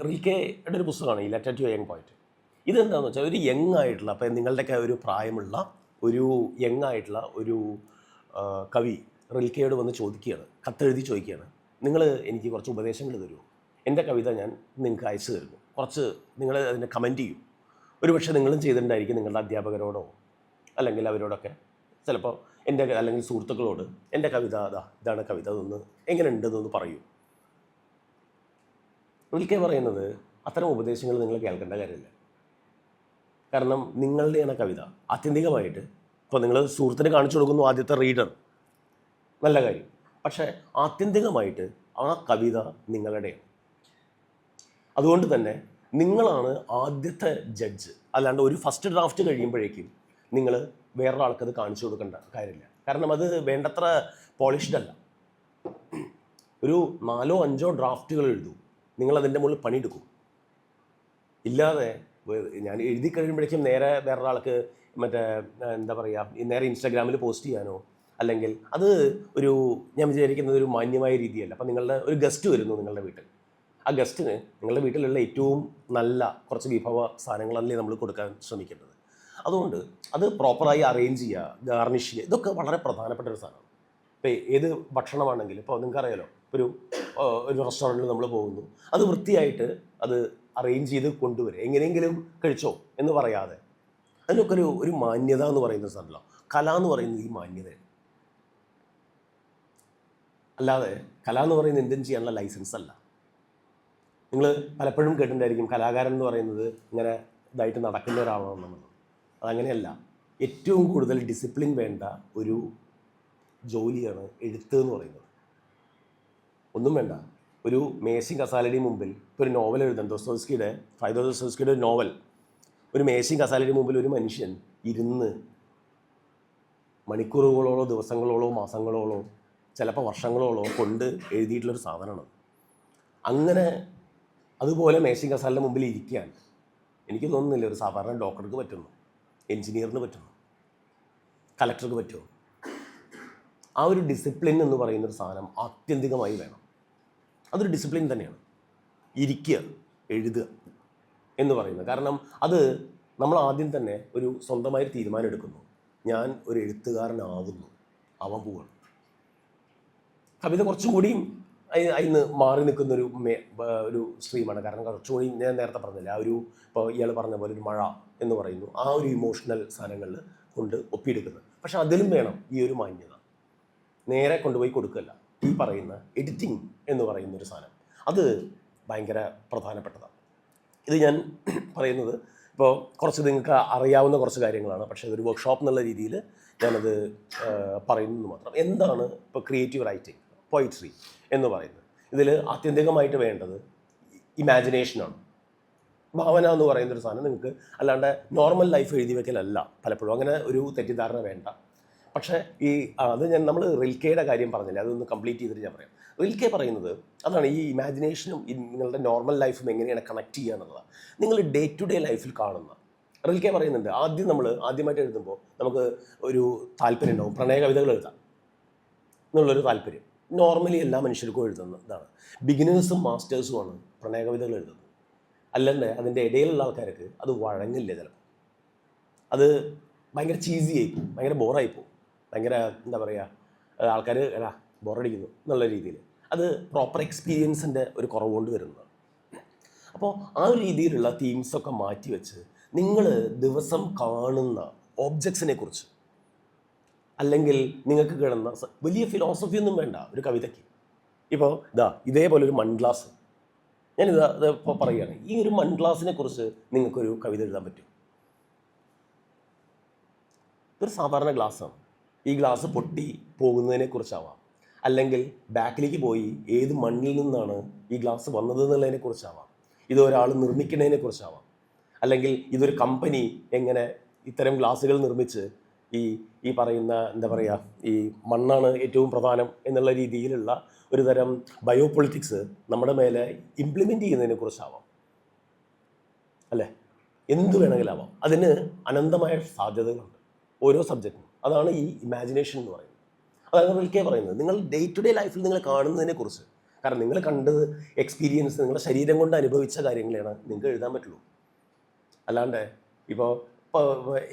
Speaker 1: റിൽക്കെയുടെ ഒരു പുസ്തകമാണ് ഈ letter to a young poet. ഇതെന്താണെന്ന് വെച്ചാൽ ഒരു യങ് ആയിട്ടുള്ള, അപ്പോൾ നിങ്ങളുടെയൊക്കെ ഒരു പ്രായമുള്ള ഒരു യങ് ആയിട്ടുള്ള ഒരു കവി റിൽക്കെയോട് വന്ന് ചോദിക്കുകയാണ്, കത്തെഴുതി ചോദിക്കുകയാണ്, നിങ്ങൾ എനിക്ക് കുറച്ച് ഉപദേശങ്ങൾ തരുമോ? എൻ്റെ കവിത ഞാൻ നിങ്ങൾക്ക് അയച്ചു തരുന്നു, കുറച്ച് നിങ്ങൾ അതിനെ കമൻറ്റ് ചെയ്യും. ഒരുപക്ഷെ നിങ്ങളും ചെയ്തിട്ടുണ്ടായിരിക്കും നിങ്ങളുടെ അധ്യാപകരോടോ അല്ലെങ്കിൽ അവരോടൊക്കെ, ചിലപ്പോൾ എൻ്റെ അല്ലെങ്കിൽ സുഹൃത്തുക്കളോട് എൻ്റെ കവിത ഇതാണ് കവിത, അതൊന്ന് എങ്ങനെ ഉണ്ടെന്നൊന്ന് പറയൂ. റിൽക്കെ പറയുന്നത് അത്തരം ഉപദേശങ്ങൾ നിങ്ങൾ കേൾക്കേണ്ട കാര്യമില്ല. കാരണം നിങ്ങളുടെയാണ് കവിത. ആത്യന്തികമായിട്ട് ഇപ്പോൾ നിങ്ങൾ സുഹൃത്തിന് കാണിച്ചു കൊടുക്കുന്നു ആദ്യത്തെ റീഡർ, നല്ല കാര്യം. പക്ഷേ ആത്യന്തികമായിട്ട് ആ കവിത നിങ്ങളുടെയാണ്. അതുകൊണ്ട് തന്നെ നിങ്ങളാണ് ആദ്യത്തെ ജഡ്ജ്. അല്ലാണ്ട് ഒരു ഫസ്റ്റ് ഡ്രാഫ്റ്റ് കഴിയുമ്പോഴേക്കും നിങ്ങൾ വേറൊരാൾക്കത് കാണിച്ചു കൊടുക്കേണ്ട കാര്യമില്ല. കാരണം അത് വേണ്ടത്ര പോളിഷ്ഡ് അല്ല. ഒരു 4-5 ഡ്രാഫ്റ്റുകൾ എഴുതൂ, നിങ്ങളതിൻ്റെ മുകളിൽ പണിയെടുക്കും. ഇല്ലാതെ ഞാൻ എഴുതി കഴിയുമ്പോഴേക്കും നേരെ വേറൊരാൾക്ക് മറ്റേ എന്താ പറയുക, നേരെ ഇൻസ്റ്റാഗ്രാമിൽ പോസ്റ്റ് ചെയ്യാനോ, അല്ലെങ്കിൽ അത് ഞാൻ വിചാരിക്കുന്നത് ഒരു മാന്യമായ രീതിയല്ല. അപ്പം നിങ്ങളുടെ ഒരു ഗസ്റ്റ് വരുന്നു നിങ്ങളുടെ വീട്ടിൽ, ആ ഗസ്റ്റിന് നിങ്ങളുടെ വീട്ടിലുള്ള ഏറ്റവും നല്ല കുറച്ച് വിഭവ സാധനങ്ങളല്ലേ നമ്മൾ കൊടുക്കാൻ ശ്രമിക്കേണ്ടത്. അതുകൊണ്ട് അത് പ്രോപ്പറായി അറേഞ്ച് ചെയ്യുക, ഗാർണിഷ് ചെയ്യുക, ഇതൊക്കെ വളരെ പ്രധാനപ്പെട്ട ഒരു സാധനമാണ്. ഇപ്പോൾ ഏത് ഭക്ഷണമാണെങ്കിലും, ഇപ്പോൾ നിങ്ങൾക്കറിയാലോ, ഒരു റെസ്റ്റോറൻറ്റിൽ നമ്മൾ പോകുന്നു, അത് വൃത്തിയായിട്ട് അത് അറേഞ്ച് ചെയ്ത് കൊണ്ടുവരിക, എങ്ങനെയെങ്കിലും കഴിച്ചോ എന്ന് പറയാതെ. അതിനൊക്കെ ഒരു മാന്യത എന്ന് പറയുന്ന സാധനമല്ലോ. കല എന്ന് പറയുന്നത് ഈ മാന്യതയാണ്. അല്ലാതെ കല എന്ന് പറയുന്നത് എന്തും ചെയ്യാനുള്ള ലൈസൻസ് അല്ല. നിങ്ങൾ പലപ്പോഴും കേട്ടിട്ടുണ്ടായിരിക്കും കലാകാരൻ എന്ന് പറയുന്നത് ഇങ്ങനെ ഇതായിട്ട് നടക്കുന്ന ഒരാളാണെന്നുള്ളത്. അതങ്ങനെയല്ല. ഏറ്റവും കൂടുതൽ ഡിസിപ്ലിൻ വേണ്ട ഒരു ജോലിയാണ് എഴുത്ത് എന്ന് പറയുന്നത്. ഒന്നും വേണ്ട, ഒരു മേശയും കസാലയുടെയും മുമ്പിൽ ഇപ്പോൾ ഒരു നോവൽ എഴുതാൻ, ദോസ്തോവ്സ്കിയുടെ ഒരു നോവൽ, ഒരു മേശയും കസാലയുടെയും മുമ്പിൽ ഒരു മനുഷ്യൻ ഇരുന്ന് മണിക്കൂറുകളോളോ ദിവസങ്ങളോളോ മാസങ്ങളോളോ ചിലപ്പോൾ വർഷങ്ങളോളോ കൊണ്ട് എഴുതിയിട്ടുള്ളൊരു സാധനമാണ്. അങ്ങനെ അതുപോലെ മേശയും കസാലയുടെ മുമ്പിൽ ഇരിക്കാൻ എനിക്ക് തോന്നുന്നില്ല ഒരു സാധാരണ ഡോക്ടർക്ക് പറ്റുന്നു, എൻജിനീയറിന് പറ്റുന്നു, കലക്ടർക്ക് പറ്റുമോ. ആ ഒരു ഡിസിപ്ലിൻ എന്ന് പറയുന്നൊരു സാധനം ആത്യന്തികമായി വേണം. അതൊരു ഡിസിപ്ലിൻ തന്നെയാണ്, ഇരിക്കുക, എഴുതുക എന്ന് പറയുന്നത്. കാരണം അത് നമ്മൾ ആദ്യം തന്നെ ഒരു സ്വന്തമായി തീരുമാനം എടുക്കുന്നു, ഞാൻ ഒരു എഴുത്തുകാരനാവുന്നു, ആവാൻ പോവുകയാണ്. കവിത കുറച്ചും കൂടിയും അതിന് മാറി നിൽക്കുന്നൊരു ഒരു സ്ട്രീമാണ്. കാരണം കുറച്ചുകൂടി ഞാൻ നേരത്തെ പറഞ്ഞില്ല, ആ ഇപ്പോൾ ഇയാൾ പറഞ്ഞ പോലെ ഒരു മഴ എന്ന് പറയുന്നു, ആ ഒരു ഇമോഷണൽ സാധനങ്ങളിൽ കൊണ്ട് ഒപ്പിയെടുക്കുന്നത്. പക്ഷെ അതിലും വേണം ഈ ഒരു മാന്യത. നേരെ കൊണ്ടുപോയി കൊടുക്കല്ല. ഈ പറയുന്ന എഡിറ്റിംഗ് എന്ന് പറയുന്നൊരു സാധനം, അത് ഭയങ്കര പ്രധാനപ്പെട്ടതാണ്. ഇത് ഞാൻ പറയുന്നത് ഇപ്പോൾ കുറച്ച് നിങ്ങൾക്ക് അറിയാവുന്ന കുറച്ച് കാര്യങ്ങളാണ്, പക്ഷേ ഇതൊരു വർക്ക്ഷോപ്പ് എന്നുള്ള രീതിയിൽ ഞാനത് പറയുന്നത് മാത്രം. എന്താണ് ഇപ്പോൾ ക്രിയേറ്റീവ് റൈറ്റിംഗ്, പോയിട്രി എന്ന് പറയുന്നത്? ഇതിൽ ആത്യന്തികമായിട്ട് വേണ്ടത് ഇമാജിനേഷനാണ്. ഭാവന എന്ന് പറയുന്നൊരു സാധനം നിങ്ങൾക്ക് അല്ലാണ്ട് നോർമൽ ലൈഫ് എഴുതി വയ്ക്കലല്ല പലപ്പോഴും. അങ്ങനെ ഒരു തെറ്റിദ്ധാരണ വേണ്ട. പക്ഷേ അത് നമ്മൾ റിൽക്കെയുടെ കാര്യം പറഞ്ഞില്ലേ, അതൊന്ന് കംപ്ലീറ്റ് ചെയ്തിട്ട് ഞാൻ പറയാം. റിൽക്കെ പറയുന്നത് അതാണ്, ഈ ഇമാജിനേഷനും നിങ്ങളുടെ നോർമൽ ലൈഫും എങ്ങനെയാണ് കണക്ട് ചെയ്യുക എന്നുള്ളതാണ്. നിങ്ങൾ ഡേ ടു ഡേ ലൈഫിൽ കാണുന്ന റിൽക്കെ പറയുന്നുണ്ട്, ആദ്യമായിട്ട് എഴുതുമ്പോൾ നമുക്ക് ഒരു താല്പര്യം ഉണ്ടാവും, പ്രണയ കവിതകൾ എഴുതാം എന്നുള്ളൊരു താല്പര്യം. നോർമലി എല്ലാ മനുഷ്യർക്കും എഴുതുന്നതാണ്. ബിഗിനേഴ്സും മാസ്റ്റേഴ്സുമാണ് പ്രണയ കവിതകൾ എഴുതുന്നത്. അല്ലല്ലേ അതിൻ്റെ ഇടയിലുള്ള ആൾക്കാർക്ക് അത് വഴങ്ങില്ല. ചിലപ്പോൾ അത് ഭയങ്കര ചീസി ആയിപ്പോവും, ഭയങ്കര ബോറായിപ്പോവും, ഭയങ്കര എന്താ പറയുക, ആൾക്കാർ ബോറടിക്കുന്നു എന്നുള്ള രീതിയിൽ. അത് പ്രോപ്പർ എക്സ്പീരിയൻസിൻ്റെ ഒരു കുറവ് കൊണ്ട് വരുന്നതാണ്. അപ്പോൾ ആ ഒരു രീതിയിലുള്ള തീംസൊക്കെ മാറ്റി വെച്ച് നിങ്ങൾ ദിവസം കാണുന്ന ഓബ്ജക്ട്സിനെ കുറിച്ച്, അല്ലെങ്കിൽ നിങ്ങൾക്ക് കിടന്ന വലിയ ഫിലോസഫി ഒന്നും വേണ്ട ഒരു കവിതയ്ക്ക്. ഇപ്പോൾ ഇതേപോലെ ഒരു മൺഗ്ലാസ്, ഇത് ഇപ്പോൾ പറയുകയാണ്, ഈ ഒരു മൺഗ്ലാസിനെ കുറിച്ച് നിങ്ങൾക്കൊരു കവിത എഴുതാൻ പറ്റും. ഇതൊരു സാധാരണ ഗ്ലാസ്സാണ്. ഈ ഗ്ലാസ് പൊട്ടി പോകുന്നതിനെ കുറിച്ചാവാം, അല്ലെങ്കിൽ ബാക്കിലേക്ക് പോയി ഏത് മണ്ണിൽ നിന്നാണ് ഈ ഗ്ലാസ് വന്നത് എന്നുള്ളതിനെ കുറിച്ചാവാം, ഇതൊരാൾ നിർമ്മിക്കുന്നതിനെ കുറിച്ചാവാം, അല്ലെങ്കിൽ ഇതൊരു കമ്പനി എങ്ങനെ ഇത്തരം ഗ്ലാസ്സുകൾ നിർമ്മിച്ച് ഈ പറയുന്ന എന്താ പറയുക, ഈ മണ്ണാണ് ഏറ്റവും പ്രധാനം എന്നുള്ള രീതിയിലുള്ള ഒരു തരം ബയോ പൊളിറ്റിക്സ് നമ്മുടെ മേലെ ഇംപ്ലിമെൻ്റ് ചെയ്യുന്നതിനെ കുറിച്ചാവാം, അല്ലേ? എന്ത് വേണമെങ്കിലും ആവാം. അതിന് അനന്തമായ സാധ്യതകളുണ്ട് ഓരോ സബ്ജക്റ്റിനും. അതാണ് ഈ ഇമാജിനേഷൻ എന്ന് പറയുന്നത്. അതാണ് റിൽക്കെ പറയുന്നത്, നിങ്ങൾ ഡേ ടു ഡേ ലൈഫിൽ നിങ്ങൾ കാണുന്നതിനെ കുറിച്ച്. കാരണം നിങ്ങൾ കണ്ടത് എക്സ്പീരിയൻസ്, നിങ്ങളുടെ ശരീരം കൊണ്ട് അനുഭവിച്ച കാര്യങ്ങളാണ് നിങ്ങൾക്ക് എഴുതാൻ പറ്റുള്ളൂ. അല്ലാണ്ട് ഇപ്പോൾ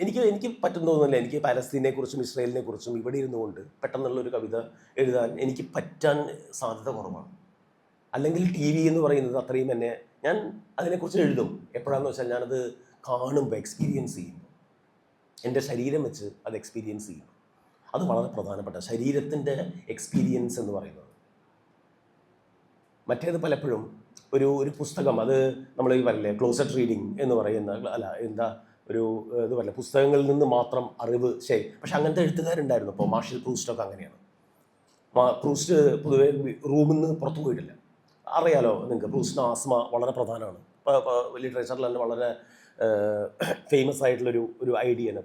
Speaker 1: എനിക്ക് പറ്റുന്ന തോന്നുന്നില്ല, എനിക്ക് പാലസ്തീനെ കുറിച്ചും ഇസ്രായേലിനെ കുറിച്ചും ഇവിടെ ഇരുന്നുകൊണ്ട് പെട്ടെന്നുള്ളൊരു കവിത എഴുതാൻ എനിക്ക് പറ്റാൻ സാധ്യത കുറവാണ്. അല്ലെങ്കിൽ ടി വി എന്ന് പറയുന്നത് അത്രയും തന്നെ ഞാൻ അതിനെക്കുറിച്ച് എഴുതും. എപ്പോഴാണെന്ന് വെച്ചാൽ ഞാനത് കാണുമ്പോൾ, എക്സ്പീരിയൻസ് ചെയ്യുമ്പോൾ, എൻ്റെ ശരീരം വെച്ച് അത് എക്സ്പീരിയൻസ് ചെയ്യും. അത് വളരെ പ്രധാനപ്പെട്ട ശരീരത്തിൻ്റെ എക്സ്പീരിയൻസ് എന്ന് പറയുന്നത്. മറ്റേത് പലപ്പോഴും ഒരു പുസ്തകം, അത് നമ്മൾ ഈ പറയില്ലേ ക്ലോസറ്റ് റീഡിങ് എന്ന് പറയുന്ന ഇത് പറയില്ല, പുസ്തകങ്ങളിൽ നിന്ന് മാത്രം അറിവ്. ശരി, പക്ഷെ അങ്ങനത്തെ എഴുത്തുകാരുണ്ടായിരുന്നു. ഇപ്പോൾ മാർഷൽ പ്രൂസ്റ്റൊക്കെ അങ്ങനെയാണ്. പ്രൂസ്റ്റ് പൊതുവെ റൂമിൽ നിന്ന് പുറത്തു പോയിട്ടില്ല. അറിയാലോ നിങ്ങൾക്ക്, പ്രൂസ്റ്റിന് ആസ്മ വളരെ പ്രധാനമാണ്. ഇപ്പോൾ ലിറ്ററേച്ചറിൽ തന്നെ വളരെ ഫേമസ് ആയിട്ടുള്ളൊരു ഐഡിയയാണ്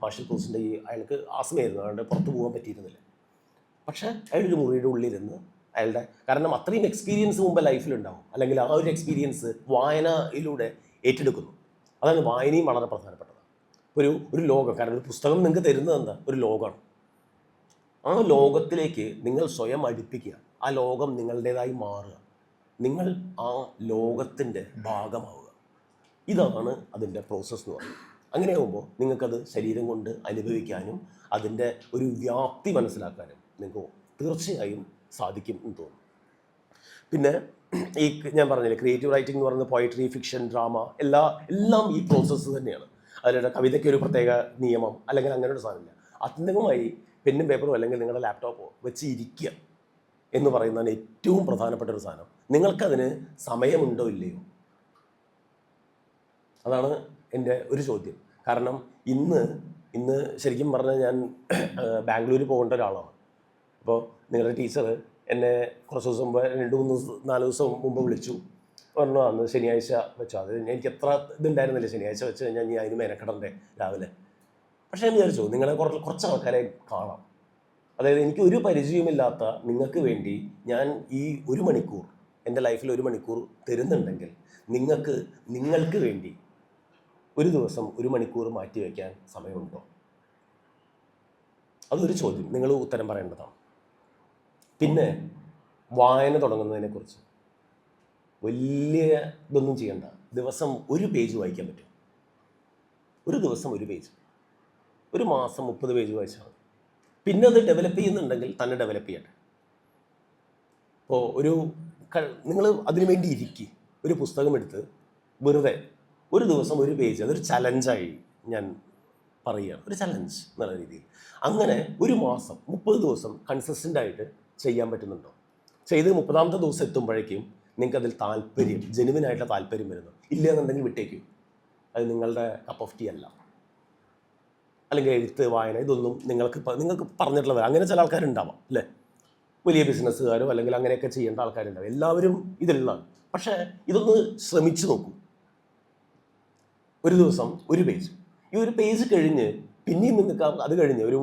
Speaker 1: മാർഷൽ പ്രൂസ്റ്റിൻ്റെ. അയാൾക്ക് ആസ്മയായിരുന്നു, അതുകൊണ്ട് പുറത്തു പോകാൻ പറ്റിയിരുന്നില്ല. പക്ഷേ അയാളൊരു മുറിയുടെ ഉള്ളിലിരുന്ന് കാരണം അത്രയും എക്സ്പീരിയൻസ് മുമ്പ് ലൈഫിലുണ്ടാവും, അല്ലെങ്കിൽ ആ ഒരു എക്സ്പീരിയൻസ് വായനയിലൂടെ ഏറ്റെടുക്കുന്നു. അതാണ് വായനയും വളരെ പ്രധാനപ്പെട്ടത്. ഒരു ലോകം, കാരണം ഒരു പുസ്തകം നിങ്ങൾക്ക് തരുന്നത് എന്താ, ഒരു ലോകമാണ്. ആ ലോകത്തിലേക്ക് നിങ്ങൾ സ്വയം അടുപ്പിക്കുക, ആ ലോകം നിങ്ങളുടേതായി മാറുക, നിങ്ങൾ ആ ലോകത്തിൻ്റെ ഭാഗമാവുക. ഇതാണ് അതിൻ്റെ പ്രോസസ്സ് എന്ന് പറയുന്നത്. അങ്ങനെയാകുമ്പോൾ നിങ്ങൾക്കത് ശരീരം കൊണ്ട് അനുഭവിക്കാനും അതിൻ്റെ ഒരു വ്യാപ്തി മനസ്സിലാക്കാനും നിങ്ങൾക്ക് തീർച്ചയായും സാധിക്കും എന്ന് തോന്നുന്നു. പിന്നെ ഞാൻ പറഞ്ഞില്ലേ, ക്രിയേറ്റീവ് റൈറ്റിംഗ് എന്ന് പറയുന്നത് പോയട്രി, ഫിക്ഷൻ, ഡ്രാമ എല്ലാം ഈ പ്രോസസ്സ് തന്നെയാണ്. അതിലുള്ള കവിതയ്ക്ക് ഒരു പ്രത്യേക നിയമം അല്ലെങ്കിൽ അങ്ങനെ ഒരു സാധനമില്ല. ആത്യന്തികമായി പെന്നും പേപ്പറും അല്ലെങ്കിൽ നിങ്ങളുടെ ലാപ്ടോപ്പോ വെച്ച് ഇരിക്കുക എന്ന് പറയുന്നതാണ് ഏറ്റവും പ്രധാനപ്പെട്ട ഒരു സാധനം. നിങ്ങൾക്കതിന് സമയമുണ്ടോ ഇല്ലയോ, അതാണ് എൻ്റെ ഒരു ചോദ്യം. കാരണം ഇന്ന് ശരിക്കും പറഞ്ഞാൽ ഞാൻ ബാംഗ്ലൂർ പോകേണ്ട ഒരാളാണ്. അപ്പോൾ നിങ്ങളുടെ ടീച്ചർ എന്നെ കുറച്ച് ദിവസം മുമ്പ് 2-3-4 ദിവസം മുമ്പ് വിളിച്ചു, പറഞ്ഞു അന്ന് ശനിയാഴ്ച വെച്ചോ. അത് എനിക്ക് എത്ര ഇതുണ്ടായിരുന്നില്ല, ശനിയാഴ്ച വെച്ച് കഴിഞ്ഞാൽ ഞാൻ അതിന് മെനക്കെടണ്ടേ രാവിലെ. പക്ഷേ ഞാൻ വിചാരിച്ചു നിങ്ങളെ കുറച്ച് ആൾക്കാരെ കാണാം. അതായത് എനിക്ക് ഒരു പരിചയമില്ലാത്ത നിങ്ങൾക്ക് വേണ്ടി ഞാൻ ഈ 1 മണിക്കൂർ, എൻ്റെ ലൈഫിൽ 1 മണിക്കൂർ തരുന്നുണ്ടെങ്കിൽ നിങ്ങൾക്ക് വേണ്ടി ഒരു ദിവസം 1 മണിക്കൂർ മാറ്റി വയ്ക്കാൻ സമയമുണ്ടോ? അതൊരു ചോദ്യം, നിങ്ങൾ ഉത്തരം പറയേണ്ടതാണ്. പിന്നെ വായന തുടങ്ങുന്നതിനെക്കുറിച്ച് വലിയ ഇതൊന്നും ചെയ്യണ്ട. ദിവസം 1 പേജ് വായിക്കാൻ പറ്റും. ഒരു ദിവസം 1 പേജ്, ഒരു മാസം 30 പേജ് വായിച്ചാൽ. പിന്നെ അത് ഡെവലപ്പ് ചെയ്യുന്നുണ്ടെങ്കിൽ തന്നെ ഡെവലപ്പ് ചെയ്യട്ടെ. അപ്പോൾ നിങ്ങൾ അതിനു വേണ്ടി ഇരിക്കുക, ഒരു പുസ്തകം എടുത്ത് വെറുതെ ഒരു ദിവസം 1 പേജ്, അതൊരു ചലഞ്ചായി ഞാൻ പറയുകയാണ്, ഒരു ചലഞ്ച് എന്നുള്ള രീതിയിൽ. അങ്ങനെ ഒരു മാസം 30 ദിവസം കൺസിസ്റ്റൻ്റായിട്ട് ചെയ്യാൻ പറ്റുന്നുണ്ടോ? ചെയ്ത് 30ാമത്തെ ദിവസം എത്തുമ്പോഴേക്കും നിങ്ങൾക്ക് അതിൽ താല്പര്യം, ജെനുവിനായിട്ടുള്ള താല്പര്യം വരുന്നു. ഇല്ല എന്നുണ്ടെങ്കിൽ വിട്ടേക്കും, അത് നിങ്ങളുടെ കപ്പ് ഓഫ് ടീ അല്ല. അല്ലെങ്കിൽ എഴുത്ത്, വായന, ഇതൊന്നും നിങ്ങൾക്ക് പറഞ്ഞിട്ടുള്ളത്. അങ്ങനെ ചില ആൾക്കാരുണ്ടാവാം അല്ലേ, വലിയ ബിസിനസ്സുകാരോ അല്ലെങ്കിൽ അങ്ങനെയൊക്കെ ചെയ്യേണ്ട ആൾക്കാരുണ്ടാവും. എല്ലാവരും ഇതിലുള്ളതാണ്. പക്ഷേ ഇതൊന്ന് ശ്രമിച്ചു നോക്കൂ. ഒരു ദിവസം 1 പേജ്, ഈ 1 പേജ് കഴിഞ്ഞ് പിന്നെയും നിങ്ങൾക്ക് അത് കഴിഞ്ഞ് ഒരു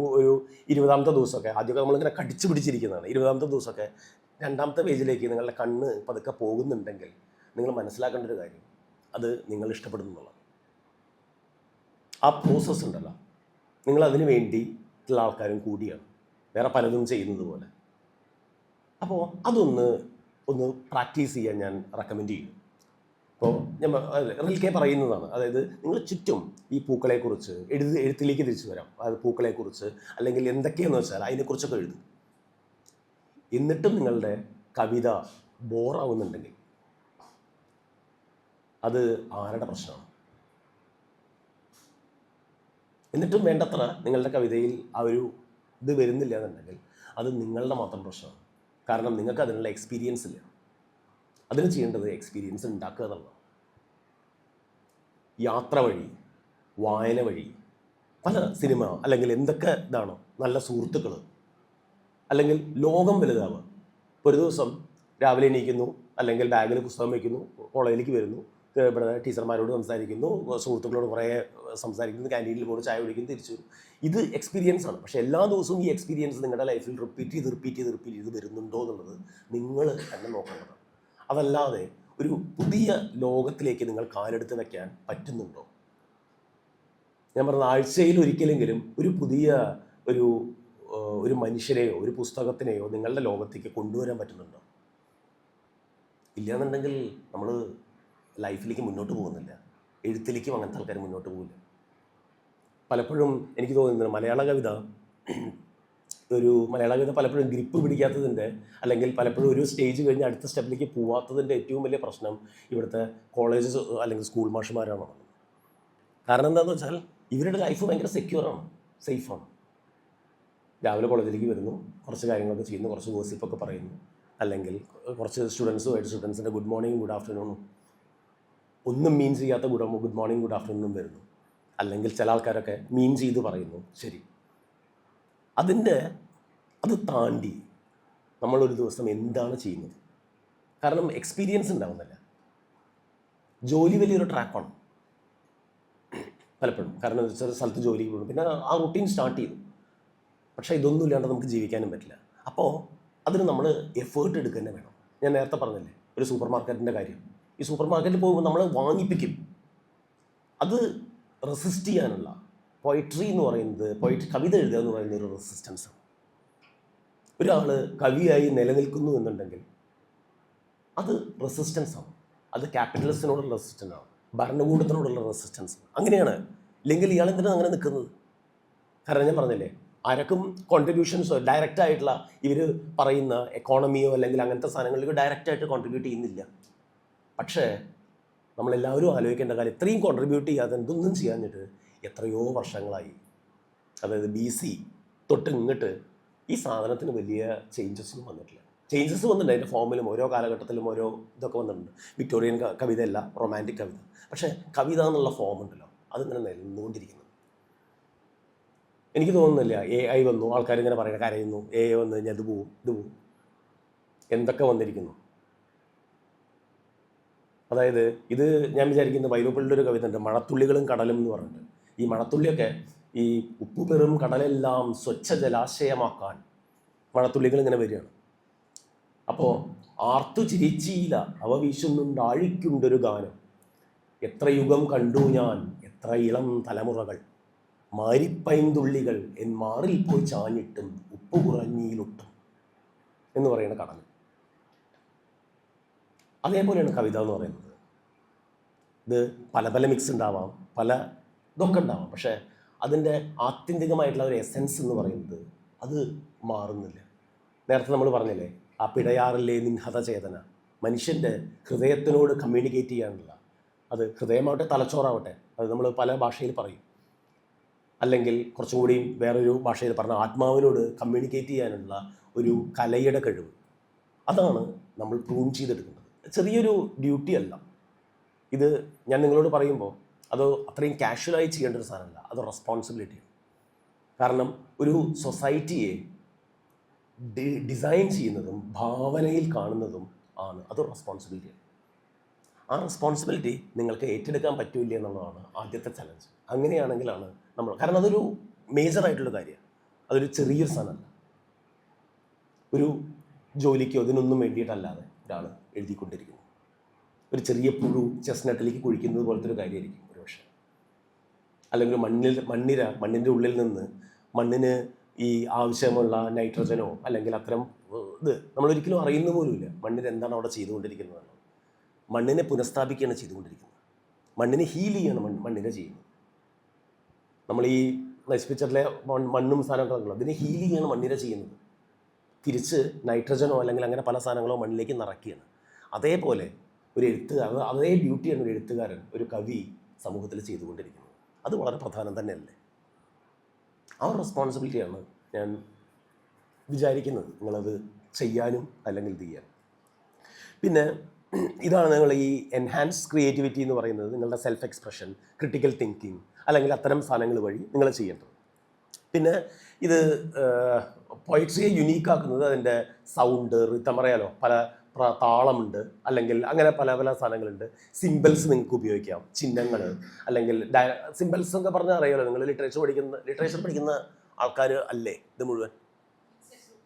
Speaker 1: 20ാമത്തെ ദിവസമൊക്കെ, ആദ്യമൊക്കെ നമ്മളിങ്ങനെ കടിച്ചു പിടിച്ചിരിക്കുന്നതാണ്. 20ാമത്തെ ദിവസമൊക്കെ 2ാമത്തെ പേജിലേക്ക് നിങ്ങളുടെ കണ്ണ് പതുക്കെ പോകുന്നുണ്ടെങ്കിൽ നിങ്ങൾ മനസ്സിലാക്കേണ്ട ഒരു കാര്യം, അത് നിങ്ങൾ ഇഷ്ടപ്പെടുന്നുള്ളതാണ്. ആ പ്രോസസ്സ് ഉണ്ടല്ലോ, നിങ്ങൾ അതിന് വേണ്ടിയിട്ടുള്ള ആൾക്കാരും കൂടിയാണ്, വേറെ പലതും ചെയ്യുന്നത് പോലെ. അപ്പോൾ അതൊന്ന് പ്രാക്ടീസ് ചെയ്യാൻ ഞാൻ റെക്കമെൻഡ് ചെയ്യും. ഇപ്പോൾ റിൽക്കെ പറയുന്നതാണ്, അതായത് നിങ്ങൾ ചുറ്റും ഈ പൂക്കളെക്കുറിച്ച് എഴുത്തിലേക്ക് തിരിച്ചു വരാം. അത് പൂക്കളെക്കുറിച്ച് അല്ലെങ്കിൽ എന്തൊക്കെയാണെന്ന് വെച്ചാൽ അതിനെക്കുറിച്ചൊക്കെ എഴുതും. എന്നിട്ടും നിങ്ങളുടെ കവിത ബോറാവുന്നുണ്ടെങ്കിൽ അത് ആരുടെ പ്രശ്നമാണ്? എന്നിട്ടും വേണ്ടത്ര നിങ്ങളുടെ കവിതയിൽ ആ ഒരു ഇത് വരുന്നില്ല എന്നുണ്ടെങ്കിൽ അത് നിങ്ങളുടെ മാത്രം പ്രശ്നമാണ്. കാരണം നിങ്ങൾക്ക് അതിനുള്ള എക്സ്പീരിയൻസ് ഇല്ല. അതിന് ചെയ്യേണ്ടത് എക്സ്പീരിയൻസ് ഉണ്ടാക്കുക എന്നുള്ളതാണ്. യാത്ര വഴി, വായന വഴി, പല സിനിമ അല്ലെങ്കിൽ എന്തൊക്കെ ഇതാണോ, നല്ല സുഹൃത്തുക്കൾ, അല്ലെങ്കിൽ ലോകം വലുതാവുക. ഒരു ദിവസം രാവിലെ എണീക്കുന്നു, അല്ലെങ്കിൽ ബാഗിൽ പുസ്തകം വയ്ക്കുന്നു, കോളേജിലേക്ക് വരുന്നു, ഇവിടെ ടീച്ചർമാരോട് സംസാരിക്കുന്നു, സുഹൃത്തുക്കളോട് കുറേ സംസാരിക്കുന്നു, ക്യാൻറ്റീനിൽ പോയി ചായ കുടിക്കുന്നു, തിരിച്ചു വരും. ഇത് എക്സ്പീരിയൻസ് ആണ്. പക്ഷേ എല്ലാ ദിവസവും ഈ എക്സ്പീരിയൻസ് നിങ്ങളുടെ ലൈഫിൽ റിപ്പീറ്റ് ചെയ്ത് വരുന്നുണ്ടോ എന്നുള്ളത് നിങ്ങൾ തന്നെ നോക്കേണ്ടതാണ്. അതല്ലാതെ ഒരു പുതിയ ലോകത്തിലേക്ക് നിങ്ങൾ കാലെടുത്ത് വയ്ക്കാൻ പറ്റുന്നുണ്ടോ? ഞാൻ പറഞ്ഞ ആഴ്ചയിൽ ഒരിക്കലെങ്കിലും ഒരു പുതിയ ഒരു മനുഷ്യരെയോ ഒരു പുസ്തകത്തിനെയോ നിങ്ങളുടെ ലോകത്തേക്ക് കൊണ്ടുവരാൻ പറ്റുന്നുണ്ടോ? ഇല്ലയെന്നുണ്ടെങ്കിൽ നമ്മൾ ലൈഫിലേക്ക് മുന്നോട്ട് പോകുന്നില്ല. എഴുത്തിലേക്കും അങ്ങനത്തെ ആൾക്കാർ മുന്നോട്ട് പോകില്ല. പലപ്പോഴും എനിക്ക് തോന്നുന്നത് മലയാള കവിത പലപ്പോഴും ഗ്രിപ്പ് പിടിക്കാത്തതിൻ്റെ, അല്ലെങ്കിൽ പലപ്പോഴും ഒരു സ്റ്റേജ് കഴിഞ്ഞ് അടുത്ത സ്റ്റെപ്പിലേക്ക് പോവാത്തതിൻ്റെ ഏറ്റവും വലിയ പ്രശ്നം ഇവിടുത്തെ കോളേജസ് അല്ലെങ്കിൽ സ്കൂൾ മാഷുമാരാണ്. കാരണം എന്താണെന്ന് വെച്ചാൽ ഇവരുടെ ലൈഫ് ഭയങ്കര സെക്യൂറാണ്, സേഫാണ്. രാവിലെ കോളേജിലേക്ക് വരുന്നു, കുറച്ച് കാര്യങ്ങളൊക്കെ ചെയ്യുന്നു, കുറച്ച് ഗോസിപ്പൊക്കെ പറയുന്നു, അല്ലെങ്കിൽ കുറച്ച് സ്റ്റുഡൻസിൻ്റെ ഗുഡ് മോർണിംഗ് ഗുഡ് ആഫ്റ്റർനൂണും ഒന്നും മീൻ ചെയ്യാത്ത ഗുഡ് മോർണിംഗ് ഗുഡ് ആഫ്റ്റർനൂണും വരുന്നു. അല്ലെങ്കിൽ ചില ആൾക്കാരൊക്കെ മീൻ ചെയ്ത് പറയുന്നു. ശരി, അത് താണ്ടി നമ്മളൊരു ദിവസം എന്താണ് ചെയ്യുന്നത്? കാരണം എക്സ്പീരിയൻസ് ഉണ്ടാവുന്നില്ല. ജോലി വലിയൊരു ട്രാപ്പാണ് പലപ്പോഴും. കാരണം ചെറിയ സ്ഥലത്ത് ജോലിക്ക് പോകും, പിന്നെ ആ റൂട്ടീൻ സ്റ്റാർട്ട് ചെയ്തു. പക്ഷേ ഇതൊന്നും ഇല്ലാണ്ട് നമുക്ക് ജീവിക്കാനും പറ്റില്ല. അപ്പോൾ അതിന് നമ്മൾ എഫേർട്ട് എടുക്കുക തന്നെ വേണം. ഞാൻ നേരത്തെ പറഞ്ഞില്ലേ ഒരു സൂപ്പർ മാർക്കറ്റിൻ്റെ കാര്യം. ഈ സൂപ്പർ മാർക്കറ്റിൽ പോകുമ്പോൾ നമ്മൾ വാങ്ങിപ്പിക്കും. അത് റെസിസ്റ്റ് ചെയ്യാനുള്ള പോയിട്രി എന്ന് പറയുന്നത്, കവിത എഴുതുക എന്ന് പറയുന്ന ഒരു റെസിസ്റ്റൻസാണ്. ഒരാൾ കവിയായി നിലനിൽക്കുന്നു എന്നുണ്ടെങ്കിൽ അത് റെസിസ്റ്റൻസാണ്. അത് ക്യാപിറ്റലിസ്റ്റിനോടുള്ള റെസിസ്റ്റൻസാണ്, ഭരണകൂടത്തിനോടുള്ള റെസിസ്റ്റൻസ്. അങ്ങനെയാണ്. ഇല്ലെങ്കിൽ ഇയാൾ എന്തിനാണ് അങ്ങനെ നിൽക്കുന്നത്? കാരണം ഞാൻ പറഞ്ഞില്ലേ, ആർക്കും കോൺട്രിബ്യൂഷൻസോ ഡയറക്റ്റായിട്ടുള്ള ഇവർ പറയുന്ന എക്കോണമിയോ അല്ലെങ്കിൽ അങ്ങനത്തെ സാധനങ്ങളിലേക്ക് ഡയറക്റ്റായിട്ട് കോൺട്രിബ്യൂട്ട് ചെയ്യുന്നില്ല. പക്ഷേ നമ്മളെല്ലാവരും ആലോചിക്കേണ്ട കാര്യം, ഇത്രയും കോൺട്രിബ്യൂട്ട് ചെയ്യാതെ എന്തൊന്നും ചെയ്യാഞ്ഞിട്ട് എത്രയോ വർഷങ്ങളായി. അതായത് BC തൊട്ട് ഇങ്ങോട്ട് ഈ സാധനത്തിന് വലിയ ചേഞ്ചസൊന്നും വന്നിട്ടില്ല. ചേഞ്ചസ് വന്നിട്ടുണ്ട് അതിൻ്റെ ഫോമിലും, ഓരോ കാലഘട്ടത്തിലും ഓരോ ഇതൊക്കെ വന്നിട്ടുണ്ട്. വിക്ടോറിയൻ കവിതയല്ല, റൊമാൻറ്റിക് കവിത. പക്ഷേ കവിത എന്നുള്ള ഫോം ഉണ്ടല്ലോ, അതിങ്ങനെ നിലനിന്നുകൊണ്ടിരിക്കുന്നു. എനിക്ക് തോന്നുന്നില്ല AI വന്നു, ആൾക്കാരിങ്ങനെ പറയുന്ന കരയുന്നു, AI വന്നു കഴിഞ്ഞാൽ ഇത് പോവും. എന്തൊക്കെ വന്നിരിക്കുന്നു. അതായത് ഇത് ഞാൻ വിചാരിക്കുന്നത് വൈലോപ്പിള്ളിയുടെ ഒരു കവിത ഉണ്ട്, മഴത്തുള്ളികളും കടലും എന്ന് പറഞ്ഞിട്ട്. ഈ മഴത്തുള്ളിയൊക്കെ ഈ ഉപ്പുപെറും കടലെല്ലാം സ്വച്ഛ ജലാശയമാക്കാൻ മഴത്തുള്ളികൾ ഇങ്ങനെ വരികയാണ്. അപ്പോൾ ആർത്തു ചിരിച്ചീല അവ വീശുന്നുണ്ടാഴിക്കുണ്ടൊരു ഗാനം, എത്ര യുഗം കണ്ടു ഞാൻ എത്ര ഇളം തലമുറകൾ, മാരിപ്പൈന്തുള്ളികൾ എൻ മാറിൽ പോയി ചാഞ്ഞിട്ടും ഉപ്പ് കുറഞ്ഞിയിലൊട്ടും എന്ന് പറയുന്ന കടൽ. അതേപോലെയാണ് കവിത എന്ന് പറയുന്നത്. ഇത് പല മിക്സ് ഉണ്ടാവാം, പല ഇതൊക്കെ ഉണ്ടാവാം. പക്ഷേ അതിൻ്റെ ആത്യന്തികമായിട്ടുള്ള ഒരു എസെൻസ് എന്ന് പറയുന്നത് അത് മാറുന്നില്ല. നേരത്തെ നമ്മൾ പറഞ്ഞില്ലേ, ആ പിടയാറിലെ നിൻഹത ചേതന, മനുഷ്യൻ്റെ ഹൃദയത്തിനോട് കമ്മ്യൂണിക്കേറ്റ് ചെയ്യാനുള്ള, അത് ഹൃദയമാവട്ടെ തലച്ചോറാവട്ടെ, അത് നമ്മൾ പല ഭാഷയിൽ പറയും. അല്ലെങ്കിൽ കുറച്ചും കൂടി വേറൊരു ഭാഷയിൽ പറഞ്ഞ ആത്മാവിനോട് കമ്മ്യൂണിക്കേറ്റ് ചെയ്യാനുള്ള ഒരു കലയുടെ കഴിവ്, അതാണ് നമ്മൾ പ്രൂവ് ചെയ്തെടുക്കുന്നത്. ചെറിയൊരു ഡ്യൂട്ടി അല്ല ഇത്. ഞാൻ നിങ്ങളോട് പറയുമ്പോൾ അത് അത്രയും കാഷ്വലായി ചെയ്യേണ്ട ഒരു സാധനമല്ല, അത് റെസ്പോൺസിബിലിറ്റിയാണ്. കാരണം ഒരു സൊസൈറ്റിയെ ഡിസൈൻ ചെയ്യുന്നതും ഭാവനയിൽ കാണുന്നതും ആണ്, അതൊരു റെസ്പോൺസിബിലിറ്റിയാണ്. ആ റെസ്പോൺസിബിലിറ്റി നിങ്ങൾക്ക് ഏറ്റെടുക്കാൻ പറ്റില്ല എന്നുള്ളതാണ് ആദ്യത്തെ ചലഞ്ച്. അങ്ങനെയാണെങ്കിലാണ് നമ്മൾ, കാരണം അതൊരു മേജറായിട്ടുള്ള കാര്യമാണ്, അതൊരു ചെറിയൊരു സാധനമല്ല. ഒരു ജോലിക്കോ ഇതിനൊന്നും വേണ്ടിയിട്ടല്ലാതെ ഒരാൾ എഴുതിക്കൊണ്ടിരിക്കുന്നു. ഒരു ചെറിയ പുഴു ചെസ്നട്ടിലേക്ക് കുഴിക്കുന്നത് പോലത്തെ ഒരു കാര്യമായിരിക്കും ഒരു പക്ഷേ. അല്ലെങ്കിൽ മണ്ണിൻ്റെ ഉള്ളിൽ നിന്ന് മണ്ണിന് ഈ ആവശ്യമുള്ള നൈട്രജനോ അല്ലെങ്കിൽ അത്തരം ഇത് നമ്മളൊരിക്കലും അറിയുന്ന പോലുമില്ല. മണ്ണിന് എന്താണ് അവിടെ ചെയ്തുകൊണ്ടിരിക്കുന്നത്. മണ്ണിനെ പുനഃസ്ഥാപിക്കുകയാണ് ചെയ്തുകൊണ്ടിരിക്കുന്നത്. മണ്ണിനെ ഹീൽ ചെയ്യാണ് മണ്ണിനെ ചെയ്യുന്നത്. നമ്മൾ ഈ നശിപ്പിച്ചിട്ടുള്ള മണ്ണും സാധനമൊക്കെ ഉണ്ടല്ലോ, അതിനെ ഹീൽ ചെയ്യാണ് മണ്ണിനെ ചെയ്യുന്നത്. തിരിച്ച് നൈട്രജനോ അല്ലെങ്കിൽ അങ്ങനെ പല സാധനങ്ങളോ മണ്ണിലേക്ക് നിറയ്ക്കുകയാണ്. അതേപോലെ ഒരു എഴുത്തുകാരൻ, അതേ ഡ്യൂട്ടിയാണ് ഒരു എഴുത്തുകാരൻ, ഒരു കവി സമൂഹത്തിൽ ചെയ്തുകൊണ്ടിരിക്കുന്നത്. അത് വളരെ പ്രധാനം തന്നെയല്ലേ. ആ റെസ്പോൺസിബിലിറ്റിയാണ് ഞാൻ വിചാരിക്കുന്നത് നിങ്ങളത് ചെയ്യാനും അല്ലെങ്കിൽ ഇത് ചെയ്യാനും. പിന്നെ ഇതാണ് നിങ്ങൾ ഈ എൻഹാൻസ് ക്രിയേറ്റിവിറ്റി എന്ന് പറയുന്നത്, നിങ്ങളുടെ സെൽഫ് എക്സ്പ്രഷൻ, ക്രിട്ടിക്കൽ തിങ്കിങ് അല്ലെങ്കിൽ അത്തരം സാധനങ്ങൾ വഴി നിങ്ങൾ ചെയ്യേണ്ടത്. പിന്നെ ഇത് പോയിട്രിയെ യുണീക്കാക്കുന്നത് അതിൻ്റെ സൗണ്ട്, റിതം, അറിയാലോ, പല താളമുണ്ട്, അല്ലെങ്കിൽ അങ്ങനെ പല പല സാധനങ്ങളുണ്ട്. സിമ്പിൾസ് നിങ്ങൾക്ക് ഉപയോഗിക്കാം, ചിഹ്നങ്ങൾ, അല്ലെങ്കിൽ സിമ്പിൾസ് എന്നൊക്കെ പറഞ്ഞാൽ അറിയാലോ, നിങ്ങൾ ലിറ്ററേച്ചർ പഠിക്കുന്ന ആൾക്കാർ അല്ലേ ഇത് മുഴുവൻ?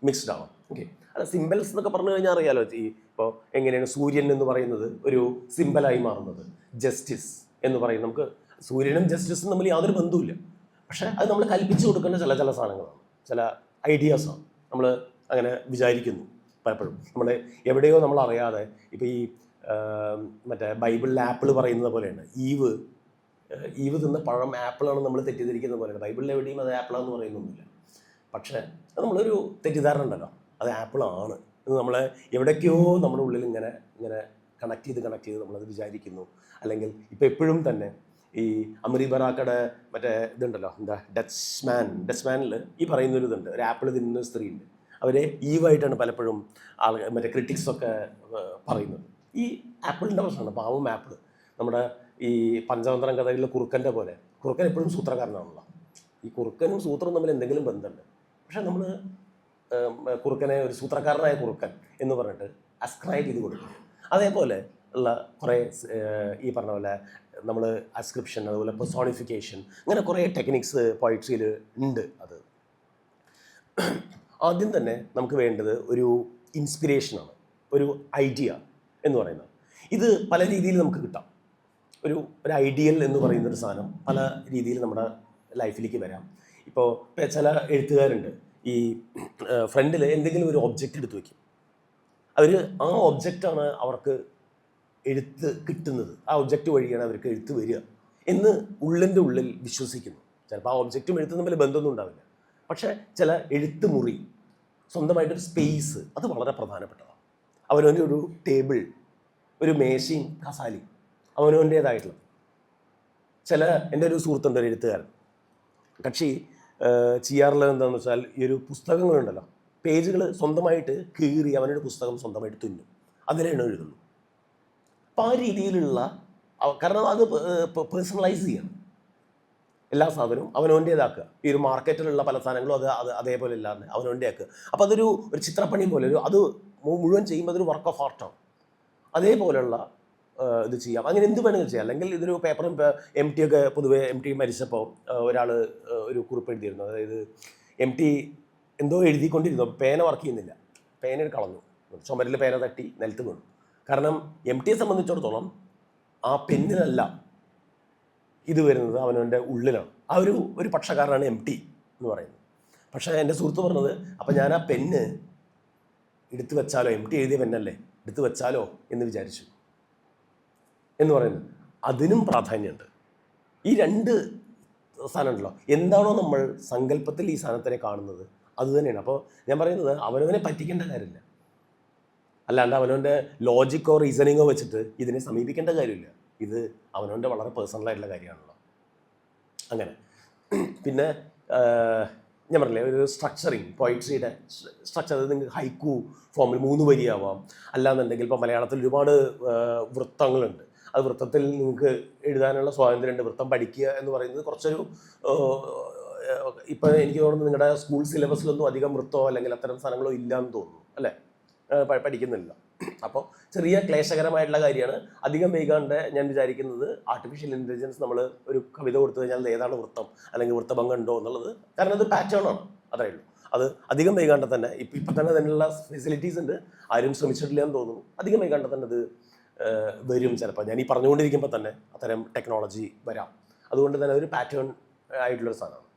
Speaker 1: മിക്സ്ഡ് ആവാം. ഓക്കെ, അല്ല സിമ്പിൾസ് എന്നൊക്കെ പറഞ്ഞു കഴിഞ്ഞാൽ അറിയാലോ, ഈ ഇപ്പോൾ എങ്ങനെയാണ് സൂര്യൻ എന്ന് പറയുന്നത് ഒരു സിമ്പിളായി മാറുന്നത്, ജസ്റ്റിസ് എന്ന് പറയും. നമുക്ക് സൂര്യനും ജസ്റ്റിസും തമ്മിൽ യാതൊരു ബന്ധവുമില്ല, പക്ഷേ അത് നമ്മൾ കൽപ്പിച്ചു കൊടുക്കുന്ന ചില ചില സാധനങ്ങളാണ്, ചില ഐഡിയാസാണ്. നമ്മൾ അങ്ങനെ വിചാരിക്കുന്നു പലപ്പോഴും. നമ്മൾ എവിടെയോ നമ്മൾ അറിയാതെ, ഇപ്പോൾ ഈ മറ്റേ ബൈബിളിൽ ആപ്പിൾ പറയുന്നത് പോലെയാണ്, ഈവ് തിന്ന പഴം ആപ്പിളാണ് നമ്മൾ തെറ്റിദ്ധരിക്കുന്ന പോലെയാണ്. ബൈബിളിൽ എവിടെയും അത് ആപ്പിളാന്ന് പറയുന്നൊന്നുമില്ല, പക്ഷേ അത് നമ്മളൊരു തെറ്റിദ്ധാരണ ഉണ്ടല്ലോ, അത് ആപ്പിളാണ് എന്ന് നമ്മൾ എവിടേക്കോ നമ്മുടെ ഉള്ളിൽ ഇങ്ങനെ ഇങ്ങനെ കണക്ട് ചെയ്ത് നമ്മളത് വിചാരിക്കുന്നു. അല്ലെങ്കിൽ ഇപ്പോൾ എപ്പോഴും തന്നെ ഈ അമരി ബറാക്കയുടെ മറ്റേ ഇതുണ്ടല്ലോ, എന്താ ഡച്ച്മാനിൽ ഈ പറയുന്നൊരു ഇതുണ്ട്, ഒരു ആപ്പിൾ തിന്നുന്ന സ്ത്രീ ഉണ്ട്. അവരെ ഈവായിട്ടാണ് പലപ്പോഴും മറ്റേ ക്രിറ്റിക്സൊക്കെ പറയുന്നത്. ഈ ആപ്പിളിൻ്റെ പ്രശ്നമാണ്, പാവം ആപ്പിൾ. നമ്മുടെ ഈ പഞ്ചതന്ത്രം കഥകളിലെ കുറുക്കൻ്റെ പോലെ, കുറുക്കൻ എപ്പോഴും സൂത്രക്കാരനാണല്ലോ. ഈ കുറുക്കനും സൂത്രവും തമ്മിൽ എന്തെങ്കിലും ബന്ധമുണ്ട്, പക്ഷേ നമ്മൾ കുറുക്കനെ ഒരു സൂത്രക്കാരനായ കുറുക്കൻ എന്ന് പറഞ്ഞിട്ട് അസ്ക്രൈബ് ചെയ്ത് കൊടുക്കും. അതേപോലെ ഉള്ള കുറേ ഈ പറഞ്ഞ പോലെ നമ്മൾ അസ്ക്രിപ്ഷൻ, അതുപോലെ പെർസോണിഫിക്കേഷൻ, അങ്ങനെ കുറേ ടെക്നിക്സ് പോയിട്രിയിൽ ഉണ്ട്. അത് ആദ്യം തന്നെ നമുക്ക് വേണ്ടത് ഒരു ഇൻസ്പിറേഷനാണ്, ഒരു ഐഡിയ എന്ന് പറയുന്നത്. ഇത് പല രീതിയിൽ നമുക്ക് കിട്ടാം. ഒരു ഐഡിയൽ എന്ന് പറയുന്നൊരു സാധനം പല രീതിയിൽ നമ്മുടെ ലൈഫിലേക്ക് വരാം. ഇപ്പോൾ ചില എഴുത്തുകാരുണ്ട്, ഈ ഫ്രണ്ടിൽ എന്തെങ്കിലും ഒരു ഒബ്ജക്റ്റ് എടുത്ത് വയ്ക്കും. അവർ ആ ഒബ്ജക്റ്റാണ് അവർക്ക് എഴുത്ത് കിട്ടുന്നത്, ആ ഒബ്ജക്റ്റ് വഴിയാണ് അവർക്ക് എഴുത്ത് വരിക എന്ന് ഉള്ളിൻ്റെ ഉള്ളിൽ വിശ്വസിക്കുന്നു. ചിലപ്പോൾ ആ ഒബ്ജക്റ്റും എഴുത്തും തമ്മിൽ ബന്ധമൊന്നും ഉണ്ടാവില്ല, പക്ഷേ ചില എഴുത്ത് മുറി, സ്വന്തമായിട്ടൊരു സ്പേസ്, അത് വളരെ പ്രധാനപ്പെട്ടതാണ്. അവനവൻ്റെ ഒരു ടേബിൾ, ഒരു മേശയും കസാലയും അവനവൻ്റേതായിട്ടുള്ളത്. എൻ്റെ ഒരു സുഹൃത്തുണ്ട്, ഒരു എഴുത്തുകാരൻ. കക്ഷി ചെയ്യാറുള്ളത് എന്താണെന്ന് വെച്ചാൽ, ഈ ഒരു പുസ്തകങ്ങളുണ്ടല്ലോ, പേജുകൾ സ്വന്തമായിട്ട് കീറി അവനൊരു പുസ്തകം സ്വന്തമായിട്ട് തുന്നും, അതിലാണ് എഴുതുള്ളൂ. അപ്പോൾ ആ രീതിയിലുള്ള, കാരണം അത് പേഴ്സണലൈസ് ചെയ്യണം, എല്ലാ സാധനവും അവനവൻ്റേതാക്കുക. ഈ ഒരു മാർക്കറ്റിലുള്ള പല സാധനങ്ങളും അത് അതേപോലെ ഇല്ലാതെ അവനവൻ്റെ ആക്കുക. അപ്പോൾ അതൊരു ചിത്രപ്പണി പോലെ, അത് മുഴുവൻ ചെയ്യുമ്പോൾ അതൊരു വർക്ക് ഓഫ് ആർട്ടാണ്. അതേപോലെയുള്ള ഇത് ചെയ്യാം, അങ്ങനെ എന്ത് വേണമെങ്കിലും ചെയ്യാം. അല്ലെങ്കിൽ ഇതൊരു പേപ്പറും MT ഒക്കെ, പൊതുവേ MT മരിച്ചപ്പോൾ ഒരാൾ ഒരു കുറിപ്പ് എഴുതിയിരുന്നു. അതായത് MT എന്തോ എഴുതിക്കൊണ്ടിരുന്നു, പേന വർക്ക് ചെയ്യുന്നില്ല, പേന കളഞ്ഞു, ചുമരിൽ പേന തട്ടി നിലത്ത് വീണു. കാരണം MTയെ സംബന്ധിച്ചിടത്തോളം ആ പെന്നിനല്ല ഇത് വരുന്നത്, അവനവൻ്റെ ഉള്ളിലാണ്. ആ ഒരു പക്ഷക്കാരനാണ് MT എന്ന് പറയുന്നത്. പക്ഷേ എൻ്റെ സുഹൃത്ത് പറഞ്ഞത്, അപ്പം ഞാൻ ആ പെന്ന് എടുത്തു വെച്ചാലോ, MT എഴുതിയ പെന്നല്ലേ, എടുത്തു വെച്ചാലോ എന്ന് വിചാരിച്ചു എന്ന് പറയുന്നത്. അതിനും പ്രാധാന്യമുണ്ട്. ഈ രണ്ട് സാധനം ഉണ്ടല്ലോ, എന്താണോ നമ്മൾ സങ്കല്പത്തിൽ ഈ സാധനത്തിനെ കാണുന്നത് അത് തന്നെയാണ്. അപ്പോൾ ഞാൻ പറയുന്നത്, അവനവനെ പറ്റിക്കേണ്ട കാര്യമില്ല, അല്ലാണ്ട് അവനവൻ്റെ ലോജിക്കോ റീസണിങ്ങോ വെച്ചിട്ട് ഇതിനെ സമീപിക്കേണ്ട കാര്യമില്ല. ഇത് അവനവൻ്റെ വളരെ പേഴ്സണലായിട്ടുള്ള കാര്യമാണല്ലോ. അങ്ങനെ പിന്നെ ഞാൻ പറഞ്ഞില്ലേ, ഒരു സ്ട്രക്ചറിങ്, പോയിട്രിയുടെ സ്ട്രക്ചർ, അത് നിങ്ങൾക്ക് ഹൈക്കു ഫോമിൽ 3 വരിയാവാം, അല്ലാന്നുണ്ടെങ്കിൽ ഇപ്പോൾ മലയാളത്തിൽ ഒരുപാട് വൃത്തങ്ങളുണ്ട്. അത് വൃത്തത്തിൽ നിങ്ങൾക്ക് എഴുതാനുള്ള സ്വാതന്ത്ര്യമുണ്ട്. വൃത്തം പഠിക്കുക എന്ന് പറയുന്നത് കുറച്ചൊരു, ഇപ്പോൾ എനിക്ക് തോന്നുന്നു നിങ്ങളുടെ സ്കൂൾ സിലബസിലൊന്നും അധികം വൃത്തമോ അല്ലെങ്കിൽ അത്തരം സാധനങ്ങളോ ഇല്ലയെന്ന് തോന്നുന്നു, അല്ലേ? പഠിക്കുന്നില്ല. അപ്പോൾ ചെറിയ ക്ലേശകരമായിട്ടുള്ള കാര്യമാണ്. അധികം വൈകാണ്ട് ഞാൻ വിചാരിക്കുന്നത് ആർട്ടിഫിഷ്യൽ ഇൻ്റലിജൻസ് നമ്മൾ ഒരു കവിത കൊടുത്തു കഴിഞ്ഞാൽ അത് ഏതാണ് വൃത്തം അല്ലെങ്കിൽ വൃത്തഭംഗം ഉണ്ടോ എന്നുള്ളത്, കാരണം അത് പാറ്റേണാണ്, അത്രയേ ഉള്ളൂ. അത് അധികം വൈകാണ്ട് തന്നെ ഇപ്പം തന്നെ അതിനുള്ള ഫെസിലിറ്റീസ് ഉണ്ട്, ആരും ശ്രമിച്ചിട്ടില്ല എന്ന് തോന്നുന്നു. അധികം വൈകാണ്ട് തന്നെ അത് വരും. ചിലപ്പോൾ ഞാൻ ഈ പറഞ്ഞുകൊണ്ടിരിക്കുമ്പോൾ തന്നെ അത്തരം ടെക്നോളജി വരാം. അതുകൊണ്ട് തന്നെ ഒരു പാറ്റേൺ ആയിട്ടുള്ളൊരു സാധനമാണ്.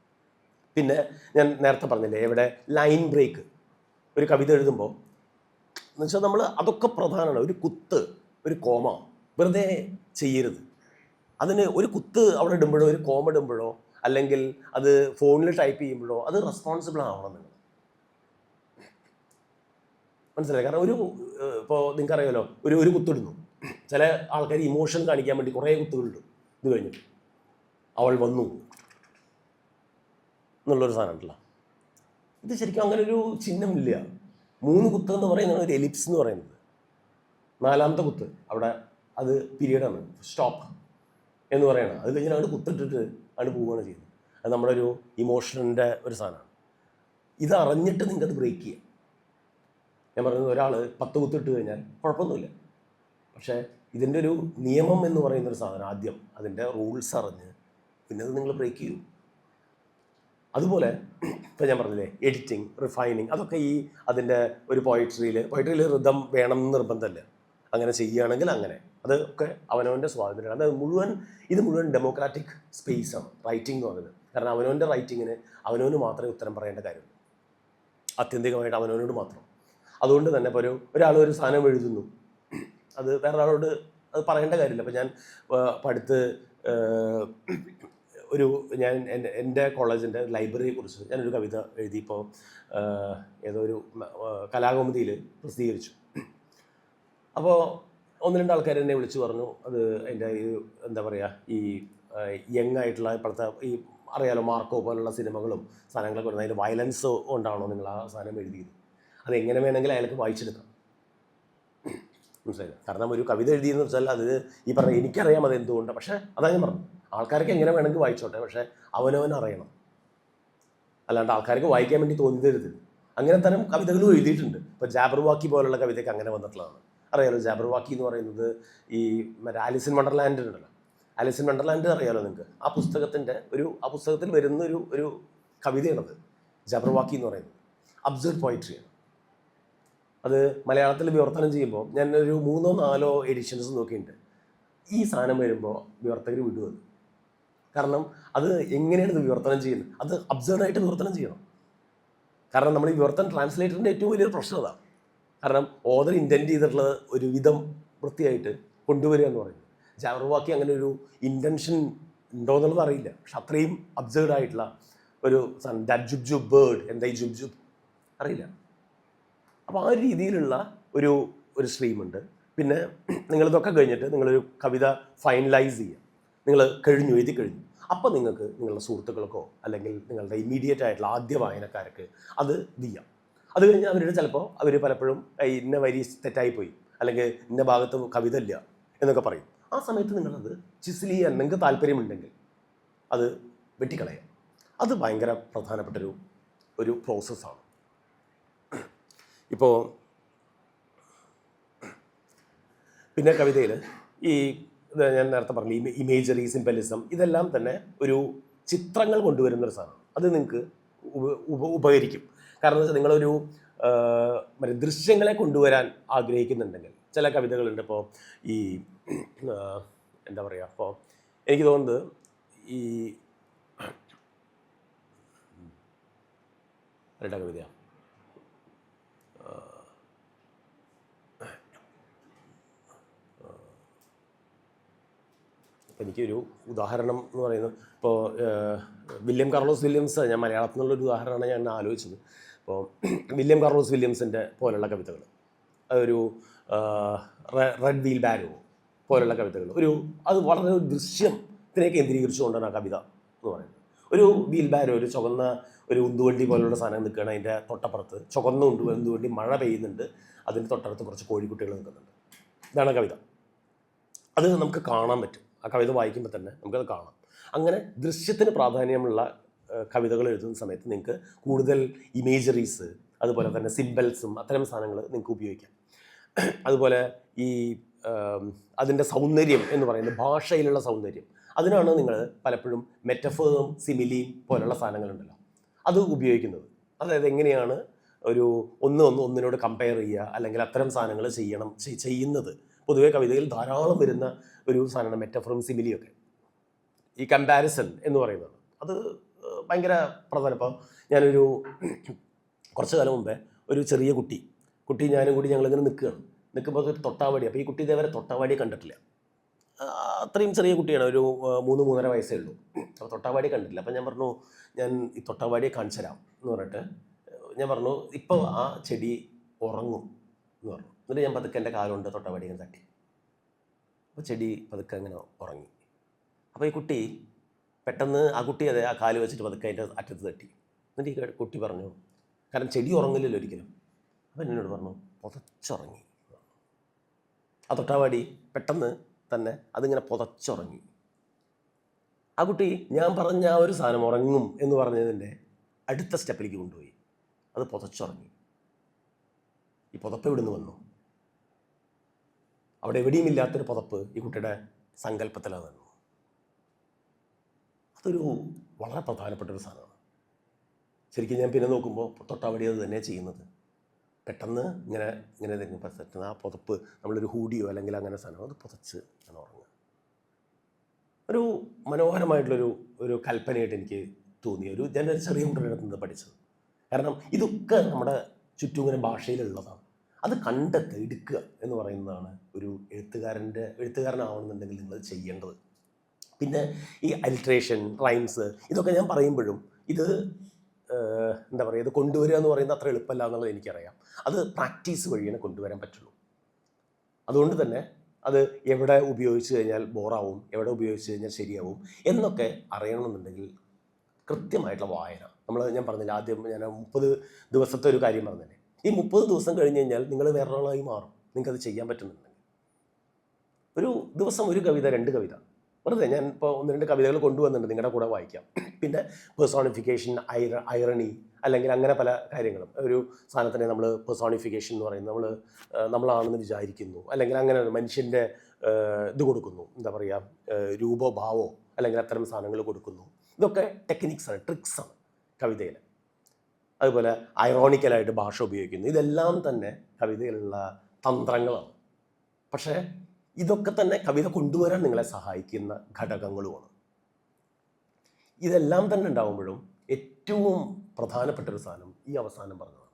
Speaker 1: പിന്നെ ഞാൻ നേരത്തെ പറഞ്ഞില്ലേ, ഇവിടെ ലൈൻ ബ്രേക്ക്, ഒരു കവിത എഴുതുമ്പോൾ എന്ന് വെച്ചാൽ നമ്മൾ അതൊക്കെ പ്രധാനമാണ്. ഒരു കുത്ത്, ഒരു കോമ വെറുതെ ചെയ്യരുത്. അതിന് ഒരു കുത്ത് അവിടെ ഇടുമ്പോഴോ ഒരു കോമ ഇടുമ്പോഴോ അല്ലെങ്കിൽ അത് ഫോണിൽ ടൈപ്പ് ചെയ്യുമ്പോഴോ അത് റെസ്പോൺസിബിൾ ആവണം നിങ്ങൾ, മനസ്സിലായി? കാരണം ഇപ്പോൾ നിങ്ങൾക്കറിയാമല്ലോ, ഒരു കുത്തിടുന്നു, ചില ആൾക്കാർ ഇമോഷൻ കാണിക്കാൻ വേണ്ടി കുറേ കുത്തുകളുണ്ട്. ഇത് കഴിഞ്ഞിട്ട് അവൾ വന്നു എന്നുള്ളൊരു സാധനം ഉണ്ടല്ലോ, ഇത് ശരിക്കും അങ്ങനെ ഒരു ചിഹ്നമില്ല. 3 കുത്ത് എന്ന് പറയുന്നത് ഒരു എലിപ്സ് എന്ന് പറയുന്നത്. 4ാമത്തെ കുത്ത് അവിടെ അത് പീരീഡാണ്, സ്റ്റോപ്പ് എന്ന് പറയുന്നത്. അത് കഴിഞ്ഞാൽ അങ്ങോട്ട് കുത്തിട്ടിട്ട് അങ്ങോട്ട് പോവുകയാണ് ചെയ്യുന്നത്. അത് നമ്മുടെ ഒരു ഇമോഷൻ്റെ ഒരു സാധനമാണ്. ഇത് അറിഞ്ഞിട്ട് നിങ്ങൾക്കത് ബ്രേക്ക് ചെയ്യാം. ഞാൻ പറയുന്നത്, ഒരാൾ 10 കുത്തിട്ട് കഴിഞ്ഞാൽ കുഴപ്പമൊന്നുമില്ല. പക്ഷേ ഇതിൻ്റെ ഒരു നിയമം എന്ന് പറയുന്നൊരു സാധനം ആദ്യം അതിൻ്റെ റൂൾസ് അറിഞ്ഞ് പിന്നെ അത് നിങ്ങൾ ബ്രേക്ക് ചെയ്യും. അതുപോലെ ഇപ്പോൾ ഞാൻ പറഞ്ഞില്ലേ, എഡിറ്റിങ്, റിഫൈനിങ്, അതൊക്കെ ഈ അതിൻ്റെ ഒരു പോയിട്രിയിൽ റിതം വേണം എന്ന് നിർബന്ധമല്ല. അങ്ങനെ ചെയ്യുകയാണെങ്കിൽ അങ്ങനെ, അതൊക്കെ അവനവൻ്റെ സ്വാതന്ത്ര്യമാണ്. അത് ഇത് മുഴുവൻ ഡെമോക്രാറ്റിക് സ്പേസാണ് റൈറ്റിംഗ് എന്ന് പറയുന്നത്. കാരണം അവനവൻ്റെ റൈറ്റിങ്ങിന് അവനവന് മാത്രമേ ഉത്തരം പറയേണ്ട കാര്യമുള്ളൂ, ആത്യന്തികമായിട്ട് അവനവനോട് മാത്രം. അതുകൊണ്ട് തന്നെ ഇപ്പോൾ ഒരാൾ ഒരു സാധനം എഴുതുന്നു, അത് വേറൊരാളോട് അത് പറയേണ്ട കാര്യമില്ല. അപ്പോൾ ഞാൻ അടുത്ത് ഞാൻ എൻ്റെ കോളേജിൻ്റെ ലൈബ്രറിയെ കുറിച്ച് ഞാനൊരു കവിത എഴുതിയപ്പോൾ ഏതോ ഒരു കലാകൗമുദിയിൽ പ്രസിദ്ധീകരിച്ചു. അപ്പോൾ 1-2 ആൾക്കാർ എന്നെ വിളിച്ചു പറഞ്ഞു, അത് എൻ്റെ എന്താ പറയുക, ഈ യങ് ആയിട്ടുള്ള ഇപ്പോഴത്തെ ഈ അറിയാലോ മാർക്കോ പോലുള്ള സിനിമകളും സാധനങ്ങളൊക്കെ വരുന്നത്, അതിൻ്റെ വയലൻസ് കൊണ്ടാണോ നിങ്ങൾ ആ സാധനം എഴുതിയത്, അത് എങ്ങനെ വേണമെങ്കിൽ അയാൾക്ക് വായിച്ചെടുക്കാം. മനസ്സിലായില്ല? കാരണം ഒരു കവിത എഴുതിയെന്ന് വെച്ചാൽ അത് ഈ പറഞ്ഞ എനിക്കറിയാം അത് എന്തുകൊണ്ട്, പക്ഷേ അതാ ഞാൻ പറഞ്ഞു, ആൾക്കാർക്ക് എങ്ങനെ വേണമെങ്കിൽ വായിച്ചോട്ടെ, പക്ഷേ അവനവൻ അറിയണം. അല്ലാണ്ട് ആൾക്കാർക്ക് വായിക്കാൻ വേണ്ടി തോന്നിത്തരുത്. അങ്ങനെ തരം കവിതകളും എഴുതിയിട്ടുണ്ട്. ഇപ്പോൾ ജാബർവാക്കി പോലുള്ള കവിതയ്ക്ക് അങ്ങനെ വന്നിട്ടുള്ളതാണ്. അറിയാലോ, ജാബർവാക്കി എന്ന് പറയുന്നത് ഈ മറ്റേ ആലിസ് ഇൻ വണ്ടർലാൻഡ് ഉണ്ടല്ലോ, ആലിസ് ഇൻ വണ്ടർലാൻഡ് അറിയാലോ നിങ്ങൾക്ക്. ആ പുസ്തകത്തിൽ വരുന്ന ഒരു കവിതയാണത് ജാബർവാക്കി എന്ന് പറയുന്നത്. അബ്സർഡ് പോയിട്രിയാണ്. അത് മലയാളത്തിൽ വിവർത്തനം ചെയ്യുമ്പോൾ ഞാൻ ഒരു 3-4 എഡിഷൻസ് നോക്കിയിട്ടുണ്ട്. ഈ സാധനം വരുമ്പോൾ വിവർത്തകർ വിടുന്നത്. കാരണം അത് എങ്ങനെയാണ് ഇത് വിവർത്തനം ചെയ്യുന്നത്, അത് അബ്സേർഡായിട്ട് വിവർത്തനം ചെയ്യണം. കാരണം നമ്മൾ ഈ വിവർത്തനം ട്രാൻസ്ലേറ്ററിൻ്റെ ഏറ്റവും വലിയൊരു പ്രശ്നം അതാണ്. കാരണം ഓതർ ഇൻറ്റൻറ്റ് ചെയ്തിട്ടുള്ളത് ഒരു വിധം വൃത്തിയായിട്ട് കൊണ്ടുവരിക എന്ന് പറയുന്നത്. ജാബർവാക്കി അങ്ങനെ ഒരു ഇൻറ്റൻഷൻ ഉണ്ടോ എന്നുള്ളത് അറിയില്ല, പക്ഷെ അത്രയും അബ്സേർഡ് ആയിട്ടുള്ള ഒരു സാധനം. ദാറ്റ് ജുബ് ജുബ് ബേർഡ്, എന്താ ഈ ജുബ് ജുബ് അറിയില്ല. അപ്പോൾ ആ രീതിയിലുള്ള ഒരു സ്ട്രീമുണ്ട്. പിന്നെ നിങ്ങളിതൊക്കെ കഴിഞ്ഞിട്ട് നിങ്ങളൊരു കവിത ഫൈനലൈസ് ചെയ്യുക, നിങ്ങൾ എഴുതി കഴിഞ്ഞു. അപ്പോൾ നിങ്ങൾക്ക് നിങ്ങളുടെ സുഹൃത്തുക്കൾക്കോ അല്ലെങ്കിൽ നിങ്ങളുടെ ഇമ്മീഡിയറ്റ് ആയിട്ടുള്ള ആദ്യ വായനക്കാർക്ക് അത് ചെയ്യാം. അത് കഴിഞ്ഞ് അവർ പലപ്പോഴും ഇന്ന വരി തെറ്റായിപ്പോയി അല്ലെങ്കിൽ ഇന്ന ഭാഗത്ത് കവിത ഇല്ല എന്നൊക്കെ പറയും. ആ സമയത്ത് നിങ്ങളത് ചിസിൽ ചെയ്യാൻ നിങ്ങൾക്ക് താല്പര്യമുണ്ടെങ്കിൽ അത് വെട്ടിക്കളയാം. അത് ഭയങ്കര പ്രധാനപ്പെട്ടൊരു പ്രോസസ്സാണ്. ഇപ്പോൾ പിന്നെ കവിതയിൽ ഞാൻ നേരത്തെ പറഞ്ഞു ഇമേജറി, സിംബലിസം, ഇതെല്ലാം തന്നെ ഒരു ചിത്രങ്ങൾ കൊണ്ടുവരുന്നൊരു സാധനമാണ്. അത് നിങ്ങൾക്ക് ഉപകരിക്കും. കാരണം എന്ന് വെച്ചാൽ നിങ്ങളൊരു ദൃശ്യങ്ങളെ കൊണ്ടുവരാൻ ആഗ്രഹിക്കുന്നുണ്ടെങ്കിൽ ചില കവിതകളുണ്ട്. ഇപ്പോൾ ഈ എന്താ പറയുക, അപ്പോൾ എനിക്ക് തോന്നുന്നത് ഈ ആരുടെ കവിതയാണ്, എനിക്കൊരു ഉദാഹരണം എന്ന് പറയുന്നത് ഇപ്പോൾ വില്യം കാർലോസ് വില്യംസ്, ഞാൻ മലയാളത്തിൽ നിന്നുള്ളൊരു ഉദാഹരണമാണ് ഞാൻ ആലോചിച്ചത്. ഇപ്പോൾ വില്യം കാർലോസ് വില്യംസിൻ്റെ പോലുള്ള കവിതകൾ, അതൊരു റെഡ് വീൽ ബാരോ പോലുള്ള കവിതകൾ, അത് വളരെ ദൃശ്യത്തിനെ കേന്ദ്രീകരിച്ചുകൊണ്ടാണ് ആ കവിത എന്ന് പറയുന്നത്. ഒരു വീൽ ബാരോ, ഒരു ചുവന്ന ഒരു ഉന്തുവണ്ടി പോലുള്ള സാധനം നിൽക്കുകയാണ്, അതിൻ്റെ തൊട്ടപ്പുറത്ത് ചുവന്ന ഉന്തുവണ്ടി, മഴ പെയ്യുന്നുണ്ട്, അതിൻ്റെ തൊട്ടടുത്ത് കുറച്ച് കോഴിക്കുട്ടികൾ നിൽക്കുന്നുണ്ട്. ഇതാണ് കവിത. അത് നമുക്ക് കാണാൻ പറ്റും, ആ കവിത വായിക്കുമ്പോൾ തന്നെ നമുക്കത് കാണാം. അങ്ങനെ ദൃശ്യത്തിന് പ്രാധാന്യമുള്ള കവിതകൾ എഴുതുന്ന സമയത്ത് നിങ്ങൾക്ക് കൂടുതൽ ഇമേജറീസ്, അതുപോലെ തന്നെ സിംബൽസും അത്തരം സാധനങ്ങൾ നിങ്ങൾക്ക് ഉപയോഗിക്കാം. അതുപോലെ ഈ അതിൻ്റെ സൗന്ദര്യം എന്ന് പറയുന്നത് ഭാഷയിലുള്ള സൗന്ദര്യം, അതിനാണ് നിങ്ങൾ പലപ്പോഴും മെറ്റഫേറും സിമിലിയും പോലുള്ള സാധനങ്ങളുണ്ടല്ലോ അത് ഉപയോഗിക്കുന്നത്. അതായത് എങ്ങനെയാണ് ഒന്നിനോട് കമ്പയർ ചെയ്യുക അല്ലെങ്കിൽ അത്തരം സാധനങ്ങൾ ചെയ്യുന്നത്. പൊതുവെ കവിതയിൽ ധാരാളം വരുന്ന ഒരു സാധനമാണ് മെറ്റഫറും സിമിലിയൊക്കെ. ഈ കമ്പാരിസൺ എന്ന് പറയുന്നത് അത് ഭയങ്കര പ്രധാനം. ഇപ്പോൾ ഞാനൊരു കുറച്ച് കാലം മുമ്പേ ഒരു ചെറിയ കുട്ടി ഞാനും കൂടി ഞങ്ങളിങ്ങനെ നിൽക്കുമ്പോൾ ഒരു തൊട്ടാവാടി. അപ്പോൾ ഈ കുട്ടി ഇതേവരെ തൊട്ടാവാടിയെ കണ്ടിട്ടില്ല. അത്രയും ചെറിയ കുട്ടിയാണ്, ഒരു 3-3.5 വയസ്സേ ഉള്ളൂ. അപ്പോൾ തൊട്ടാവാടി കണ്ടിട്ടില്ല. അപ്പോൾ ഞാൻ പറഞ്ഞു, ഞാൻ ഈ തൊട്ടാവാടിയെ കാണിച്ചു തരാം എന്ന് പറഞ്ഞിട്ട് ഞാൻ പറഞ്ഞു, ഇപ്പോൾ ആ ചെടി ഉറങ്ങും എന്ന് പറഞ്ഞു. എന്നിട്ട് ഞാൻ പതുക്കെ എൻ്റെ കാലുകൊണ്ട് തൊട്ടാവാടി ഇങ്ങനെ തട്ടി. അപ്പോൾ ചെടി പതുക്കെ അങ്ങനെ ഉറങ്ങി. അപ്പോൾ ഈ കുട്ടി പെട്ടെന്ന് ആ കാല് വെച്ചിട്ട് പതുക്കെ അതിൻ്റെ അറ്റത്ത് തട്ടി. എന്നിട്ട് ഈ കുട്ടി പറഞ്ഞു, കാരണം ചെടി ഉറങ്ങില്ലല്ലോ ഒരിക്കലും, അപ്പം എന്നോട് പറഞ്ഞു പുതച്ചുറങ്ങി. ആ തൊട്ടാവാടി പെട്ടെന്ന് തന്നെ അതിങ്ങനെ പുതച്ചുറങ്ങി. ആ കുട്ടി ഞാൻ പറഞ്ഞ ആ ഒരു സാധനം ഉറങ്ങും എന്ന് പറഞ്ഞതിൻ്റെ അടുത്ത സ്റ്റെപ്പിലേക്ക് കൊണ്ടുപോയി. അത് പുതച്ചുറങ്ങി. ഈ പുതപ്പ് എവിടുന്ന് വന്നു? അവിടെ എവിടെയും ഇല്ലാത്തൊരു പുതപ്പ് ഈ കുട്ടിയുടെ സങ്കല്പത്തിലാണ് വന്നു. അതൊരു വളരെ പ്രധാനപ്പെട്ടൊരു സാധനമാണ്. ശരിക്കും ഞാൻ പിന്നെ നോക്കുമ്പോൾ തൊട്ടാവടി അത് തന്നെ ചെയ്യുന്നത്. പെട്ടെന്ന് ഇങ്ങനെ ഇങ്ങനെ പറ്റുന്ന ആ പുതപ്പ്, നമ്മളൊരു ഹൂഡിയോ അല്ലെങ്കിൽ അങ്ങനെ സാധനം, അത് പുതച്ച് ഞാൻ ഉറങ്ങുക. ഒരു മനോഹരമായിട്ടുള്ളൊരു കൽപ്പനയായിട്ട് എനിക്ക് തോന്നിയ ഞാനൊരു ചെറിയ കുട്ടിയുടെ അടുത്ത് നിന്ന് പഠിച്ചത്. കാരണം ഇതൊക്കെ നമ്മുടെ ചുറ്റും ഇങ്ങനെ ഭാഷയിലുള്ളതാണ്. അത് കണ്ടെത്തുക, എടുക്കുക എന്ന് പറയുന്നതാണ് ഒരു എഴുത്തുകാരനാവണമെന്നുണ്ടെങ്കിൽ നിങ്ങൾ ചെയ്യേണ്ടത്. പിന്നെ ഈ അലിട്രേഷൻ, റൈംസ്, ഇതൊക്കെ ഞാൻ പറയുമ്പോഴും ഇത് എന്താ പറയുക, ഇത് കൊണ്ടുവരിക എന്ന് പറയുന്നത് അത്ര എളുപ്പമല്ല എന്നുള്ളത് എനിക്കറിയാം. അത് പ്രാക്ടീസ് വഴിയാണ് കൊണ്ടുവരാൻ പറ്റുള്ളൂ. അതുകൊണ്ട് തന്നെ അത് എവിടെ ഉപയോഗിച്ച് കഴിഞ്ഞാൽ ബോറാവും, എവിടെ ഉപയോഗിച്ച് കഴിഞ്ഞാൽ ശരിയാവും എന്നൊക്കെ അറിയണമെന്നുണ്ടെങ്കിൽ കൃത്യമായിട്ടുള്ള വായന. ഞാൻ പറഞ്ഞില്ല ആദ്യം, ഞാൻ 30 ദിവസത്തെ ഒരു കാര്യം പറഞ്ഞില്ലേ. ഈ 30 ദിവസം കഴിഞ്ഞ് കഴിഞ്ഞാൽ നിങ്ങൾ വേറൊരാളായി മാറും, നിങ്ങൾക്കത് ചെയ്യാൻ പറ്റുന്നുണ്ടെങ്കിൽ. ഒരു ദിവസം ഒരു കവിത, 2 കവിത, വെറുതെ ഞാൻ ഇപ്പോൾ 1-2 കവിതകൾ കൊണ്ടുവന്നിട്ടുണ്ട്, നിങ്ങളുടെ കൂടെ വായിക്കാം. പിന്നെ പേഴ്സോണിഫിക്കേഷൻ, ഐറണി, അല്ലെങ്കിൽ അങ്ങനെ പല കാര്യങ്ങളും. ഒരു സാധനത്തിനെ നമ്മൾ പേഴ്സോണിഫിക്കേഷൻ എന്ന് പറയുന്നത് നമ്മളാണെന്ന് വിചാരിക്കുന്നു, അല്ലെങ്കിൽ അങ്ങനെ ഒരു മനുഷ്യൻ്റെ ഇത് കൊടുക്കുന്നു, എന്താ പറയുക, രൂപഭാവോ അല്ലെങ്കിൽ അത്തരം സാധനങ്ങൾ കൊടുക്കുന്നു. ഇതൊക്കെ ടെക്നിക്സാണ്, ട്രിക്സാണ് കവിതയിൽ. അതുപോലെ ഐറോണിക്കലായിട്ട് ഭാഷ ഉപയോഗിക്കുന്നു. ഇതെല്ലാം തന്നെ കവിതയിലുള്ള തന്ത്രങ്ങളാണ്. പക്ഷേ ഇതൊക്കെ തന്നെ കവിത കൊണ്ടുവരാൻ നിങ്ങളെ സഹായിക്കുന്ന ഘടകങ്ങളുമാണ്. ഇതെല്ലാം തന്നെ ഉണ്ടാകുമ്പോഴും ഏറ്റവും പ്രധാനപ്പെട്ടൊരു സാധനം ഈ അവസാനം പറഞ്ഞതാണ്,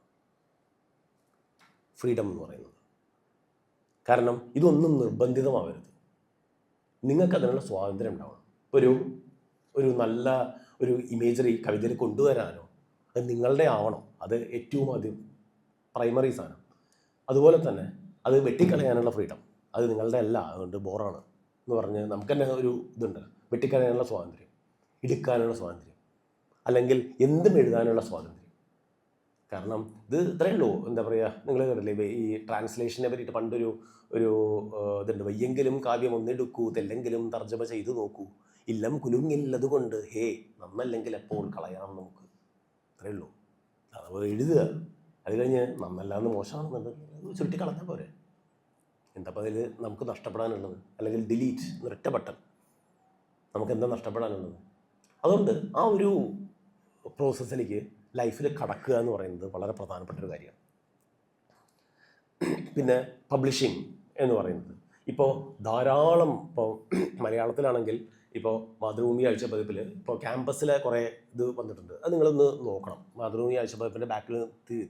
Speaker 1: ഫ്രീഡം എന്ന് പറയുന്നത്. കാരണം ഇതൊന്നും നിർബന്ധിതമാവരുത്, നിങ്ങൾക്കതിനുള്ള സ്വാതന്ത്ര്യം ഉണ്ടാവണം. ഒരു നല്ല ഒരു ഇമേജറി കവിതയിൽ കൊണ്ടുവരാനോ അത് നിങ്ങളുടെ ആവണം. അത് ഏറ്റവും ആദ്യം പ്രൈമറി സാധനം. അതുപോലെ തന്നെ അത് വെട്ടിക്കളയാനുള്ള ഫ്രീഡം, അത് നിങ്ങളുടെ അല്ല, അതുകൊണ്ട് ബോറാണ് എന്ന് പറഞ്ഞ് നമുക്ക് തന്നെ ഒരു ഇതുണ്ട്. വെട്ടിക്കളയാനുള്ള സ്വാതന്ത്ര്യം, എടുക്കാനുള്ള സ്വാതന്ത്ര്യം, അല്ലെങ്കിൽ എന്തും എഴുതാനുള്ള സ്വാതന്ത്ര്യം. കാരണം ഇത് ഇത്രയേ ഉള്ളൂ. എന്താ പറയുക, നിങ്ങൾ കേട്ടില്ലേ ഈ ട്രാൻസ്ലേഷനെ പറ്റിയിട്ട് പണ്ടൊരു ഇതുണ്ട്, വയ്യെങ്കിലും കാവ്യം ഒന്നെടുക്കൂ, തെല്ലെങ്കിലും തർജ്ജമ ചെയ്തു നോക്കൂ, ഇല്ലം കുലുങ്ങില്ലതുകൊണ്ട് ഹേ നന്നല്ലെങ്കിൽ എപ്പോൾ കളയാം നമുക്ക്. അത്രയേ ഉള്ളൂ. അത് എഴുതുക, അത് കഴിഞ്ഞ് നന്നല്ലാന്ന് മോശമാണെന്നുണ്ടെങ്കിൽ ചുരുട്ടി കളഞ്ഞാൽ പോരെ. എന്താ അതിൽ നമുക്ക് നഷ്ടപ്പെടാനുള്ളത്? അല്ലെങ്കിൽ ഡിലീറ്റ് എന്നൊരൊറ്റ ബട്ടൺ, നമുക്ക് എന്താ നഷ്ടപ്പെടാനുള്ളത്? അതുകൊണ്ട് ആ ഒരു പ്രോസസ്സിലേക്ക് ലൈഫിൽ കടക്കുക എന്ന് പറയുന്നത് വളരെ പ്രധാനപ്പെട്ടൊരു കാര്യമാണ്. പിന്നെ പബ്ലിഷിങ് എന്ന് പറയുന്നത് ഇപ്പോൾ ധാരാളം, ഇപ്പോൾ മലയാളത്തിലാണെങ്കിൽ ഇപ്പോൾ മാതൃഭൂമി ആഴ്ചപ്പതിപ്പിൽ ഇപ്പോൾ ക്യാമ്പസിലെ കുറേ ഇത് വന്നിട്ടുണ്ട്. അത് നിങ്ങളൊന്ന് നോക്കണം. മാതൃഭൂമി ആഴ്ചപ്പതിപ്പിൻ്റെ ബാക്കിൽ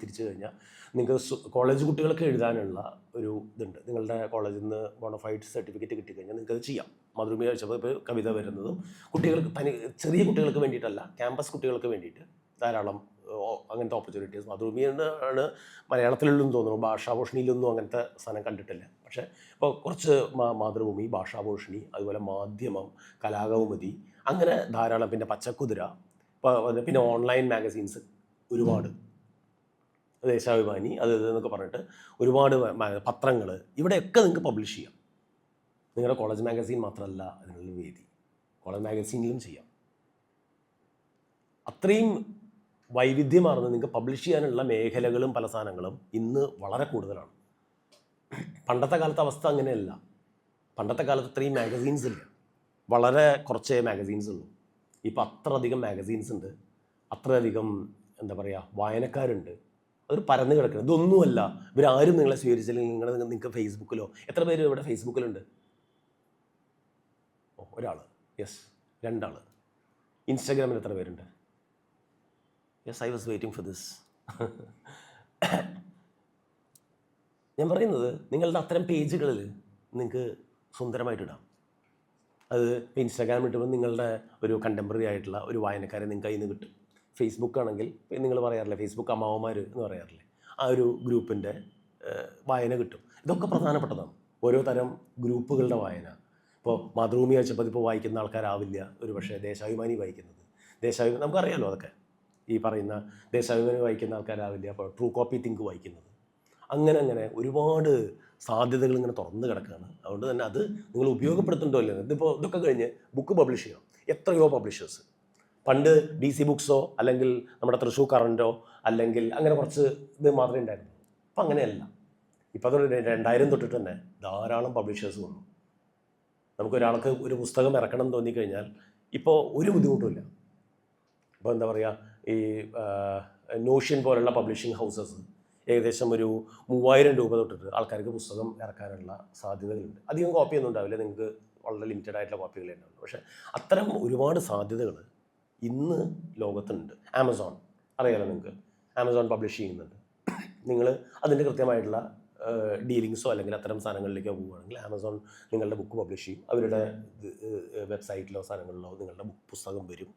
Speaker 1: തിരിച്ചു കഴിഞ്ഞാൽ നിങ്ങൾക്ക് കോളേജ് കുട്ടികൾക്ക് എഴുതാനുള്ള ഒരു ഇതുണ്ട്. നിങ്ങളുടെ കോളേജിൽ നിന്ന് ബോണഫൈഡ് സർട്ടിഫിക്കറ്റ് കിട്ടിക്കഴിഞ്ഞാൽ നിങ്ങൾക്കത് ചെയ്യാം. മാതൃഭൂമി ആഴ്ചപ്പതിപ്പ് കവിത വരുന്നതും കുട്ടികൾക്ക്, ചെറിയ കുട്ടികൾക്ക് വേണ്ടിയിട്ടല്ല, ക്യാമ്പസ് കുട്ടികൾക്ക് വേണ്ടിയിട്ട് ധാരാളം അങ്ങനത്തെ ഓപ്പർച്യൂണിറ്റീസ് മാതൃഭൂമിയാണ് മലയാളത്തിലുള്ളതെന്ന് തോന്നുന്നു. ഭാഷാഭൂഷണിയിലൊന്നും അങ്ങനത്തെ സാധനം കണ്ടിട്ടില്ല. പക്ഷേ ഇപ്പോൾ കുറച്ച് മാതൃഭൂമി, ഭാഷാഭൂഷണി, അതുപോലെ മാധ്യമം, കലാകൗമുദി, അങ്ങനെ ധാരാളം, പിന്നെ പച്ചക്കുതിര, പിന്നെ ഓൺലൈൻ മാഗസീൻസ് ഒരുപാട്, ദേശാഭിമാനി, അത് എന്നൊക്കെ പറഞ്ഞിട്ട് ഒരുപാട് പത്രങ്ങൾ, ഇവിടെയൊക്കെ നിങ്ങൾക്ക് പബ്ലിഷ് ചെയ്യാം. നിങ്ങളുടെ കോളേജ് മാഗസീൻ മാത്രമല്ല അതിനുള്ള വേദി, കോളേജ് മാഗസീനിലും ചെയ്യാം. അത്രയും വൈവിധ്യമാർന്ന് നിങ്ങൾക്ക് പബ്ലിഷ് ചെയ്യാനുള്ള മേഖലകളും പല സാധനങ്ങളും ഇന്ന് വളരെ കൂടുതലാണ്. പണ്ടത്തെ കാലത്തെ അവസ്ഥ അങ്ങനെയല്ല. പണ്ടത്തെ കാലത്ത് ഇത്രയും മാഗസീൻസ് ഇല്ല, വളരെ കുറച്ചേ മാഗസീൻസ് ഉള്ളൂ. ഇപ്പോൾ അത്രയധികം മാഗസീൻസ് ഉണ്ട്, അത്രയധികം എന്താ പറയുക വായനക്കാരുണ്ട്. അതൊരു പരന്ന് കിടക്കുന്നത്. ഇതൊന്നുമല്ല, ഇവരാരും നിങ്ങളെ സ്വീകരിച്ചില്ലെങ്കിൽ നിങ്ങൾക്ക് ഫേസ്ബുക്കിലോ, എത്ര പേര് ഇവിടെ ഫേസ്ബുക്കിലുണ്ട്? ഒരാൾ, യെസ്, 2 ആൾ. ഇൻസ്റ്റാഗ്രാമിൽ എത്ര പേരുണ്ട്? Yes, I was waiting for this. ഞാൻ പറയുന്നത് നിങ്ങളുടെ അത്തരം പേജുകളിൽ നിങ്ങൾക്ക് സുന്ദരമായിട്ടിടാം. അത് ഇൻസ്റ്റാഗ്രാമിൽ ഇട്ടുമ്പോൾ നിങ്ങളുടെ ഒരു കണ്ടംപററി ആയിട്ടുള്ള ഒരു വായനക്കാരെ നിങ്ങൾക്ക് അതിൽ നിന്ന് കിട്ടും. ഫേസ്ബുക്ക് ആണെങ്കിൽ നിങ്ങൾ പറയാറില്ലേ, ഫേസ്ബുക്ക് അമ്മാവന്മാർ എന്ന് പറയാറില്ലേ, ആ ഒരു ഗ്രൂപ്പിൻ്റെ വായന കിട്ടും. ഇതൊക്കെ പ്രധാനപ്പെട്ടതാണ്. ഓരോ തരം ഗ്രൂപ്പുകളുടെ വായന. ഇപ്പോൾ മാതൃഭൂമി ആഴ്ചപ്പതിപ്പ് വായിക്കുന്ന ആൾക്കാരാവില്ല ഒരു പക്ഷേ ദേശാഭിമാനി വായിക്കുന്നത്. നമുക്കറിയാമല്ലോ അതൊക്കെ. ഈ പറയുന്ന ദേശാഭിമാനി വായിക്കുന്ന ആൾക്കാരാവില്ല അപ്പോൾ ട്രൂ കോപ്പി തിങ്ക് വായിക്കുന്നത്. അങ്ങനെ അങ്ങനെ ഒരുപാട് സാധ്യതകൾ ഇങ്ങനെ തുറന്ന് കിടക്കുകയാണ്. അതുകൊണ്ട് തന്നെ അത് നിങ്ങൾ ഉപയോഗപ്പെടുത്തുന്നുണ്ടോ ഇല്ലയോ. ഇതിപ്പോൾ ഇതൊക്കെ കഴിഞ്ഞ് ബുക്ക് പബ്ലിഷ് ചെയ്യണം. എത്രയോ പബ്ലിഷേഴ്സ് പണ്ട് DC ബുക്സോ അല്ലെങ്കിൽ നമ്മുടെ തൃശ്ശൂർ കറൻറ്റോ അല്ലെങ്കിൽ അങ്ങനെ കുറച്ച് ഇത് മാത്രമേ ഉണ്ടായിരുന്നു. അപ്പം അങ്ങനെയല്ല. ഇപ്പോൾ അതൊരു 2000 തൊട്ടിട്ട് തന്നെ ധാരാളം പബ്ലിഷേഴ്സ് വന്നു. നമുക്കൊരാൾക്ക് ഒരു പുസ്തകം ഇറക്കണം എന്ന് തോന്നിക്കഴിഞ്ഞാൽ ഇപ്പോൾ ഒരു ബുദ്ധിമുട്ടുമില്ല. ഇപ്പോൾ എന്താ പറയുക, ഈ നോഷൻ പോലുള്ള പബ്ലിഷിംഗ് ഹൗസസ് ഏകദേശം ഒരു 3000 രൂപ തൊട്ടിട്ട് ആൾക്കാർക്ക് പുസ്തകം ഇറക്കാനുള്ള സാധ്യതകളുണ്ട്. അധികം കോപ്പിയൊന്നും ഉണ്ടാവില്ല, നിങ്ങൾക്ക് വളരെ ലിമിറ്റഡ് ആയിട്ടുള്ള കോപ്പികളേ ഉണ്ടാവുള്ളൂ. പക്ഷേ അത്തരം ഒരുപാട് സാധ്യതകൾ ഇന്ന് ലോകത്തുണ്ട്. ആമസോൺ അറിയാലോ നിങ്ങൾക്ക്, ആമസോൺ പബ്ലിഷ് ചെയ്യുന്നുണ്ട്. നിങ്ങൾ അതിൻ്റെ കൃത്യമായിട്ടുള്ള ഡീലിങ്സോ അല്ലെങ്കിൽ അത്തരം സാധനങ്ങളിലേക്കോ പോവുകയാണെങ്കിൽ ആമസോൺ നിങ്ങളുടെ ബുക്ക് പബ്ലിഷ് ചെയ്യും. അവരുടെ വെബ്സൈറ്റിലോ സാധനങ്ങളിലോ നിങ്ങളുടെ പുസ്തകം വരും.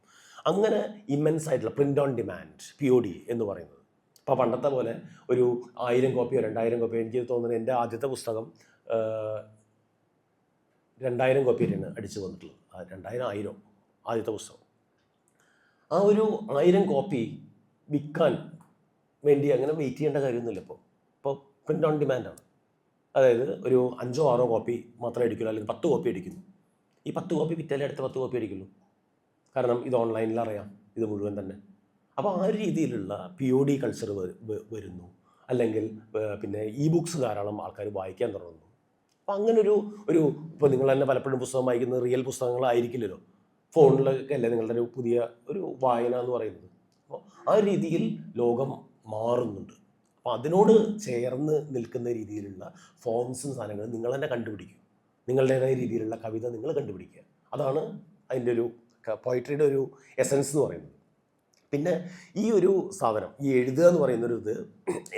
Speaker 1: അങ്ങനെ ഇമ്മൻസ് ആയിട്ടുള്ള പ്രിൻ്റ് ഓൺ ഡിമാൻഡ് POD എന്ന് പറയുന്നത്. അപ്പോൾ പണ്ടത്തെ പോലെ ഒരു 1000 കോപ്പിയോ 2000 കോപ്പിയോ, എനിക്ക് തോന്നുന്നത് എൻ്റെ ആദ്യത്തെ പുസ്തകം 2000 കോപ്പിയാണ് അടിച്ചു വന്നിട്ടുള്ളത്. 1000 ആദ്യത്തെ പുസ്തകം. ആ ഒരു 1000 കോപ്പി വിൽക്കാൻ വേണ്ടി അങ്ങനെ വെയിറ്റ് ചെയ്യേണ്ട കാര്യമൊന്നുമില്ല. ഇപ്പോൾ പ്രിൻ്റ് ഓൺ ഡിമാൻഡാണ്. അതായത് ഒരു 5 or 6 കോപ്പി മാത്രമേ അടിക്കുള്ളൂ, അല്ലെങ്കിൽ 10 കോപ്പി അടിക്കുന്നു. ഈ 10 കോപ്പി വിറ്റാലേ അടുത്ത 10 കോപ്പി അടിക്കുള്ളൂ. കാരണം ഇത് ഓൺലൈനിൽ അറിയാം, ഇത് മുഴുവൻ തന്നെ. അപ്പോൾ ആ ഒരു രീതിയിലുള്ള POD കൾച്ചർ വരുന്നു. അല്ലെങ്കിൽ പിന്നെ ബുക്സ് ധാരാളം ആൾക്കാർ വായിക്കാൻ തുടങ്ങുന്നു. അപ്പോൾ അങ്ങനൊരു ഇപ്പോൾ നിങ്ങൾ തന്നെ പലപ്പോഴും പുസ്തകം വായിക്കുന്നത് റിയൽ പുസ്തകങ്ങളായിരിക്കില്ലല്ലോ, ഫോണിലൊക്കെ അല്ലേ നിങ്ങളുടെ ഒരു പുതിയ ഒരു വായന എന്ന് പറയുന്നത്. അപ്പോൾ ആ രീതിയിൽ ലോകം മാറുന്നുണ്ട്. അപ്പോൾ അതിനോട് ചേർന്ന് നിൽക്കുന്ന രീതിയിലുള്ള ഫോംസും സാധനങ്ങളും നിങ്ങൾ തന്നെ കണ്ടുപിടിക്കും. നിങ്ങളുടേതായ രീതിയിലുള്ള കവിത നിങ്ങൾ കണ്ടുപിടിക്കുക. അതാണ് അതിൻ്റെ ഒരു പോയിട്രിയുടെ ഒരു എസൻസ് എന്ന് പറയുന്നത്. പിന്നെ ഈ ഒരു സാധനം, ഈ എഴുതുക എന്ന് പറയുന്നൊരു ഇത്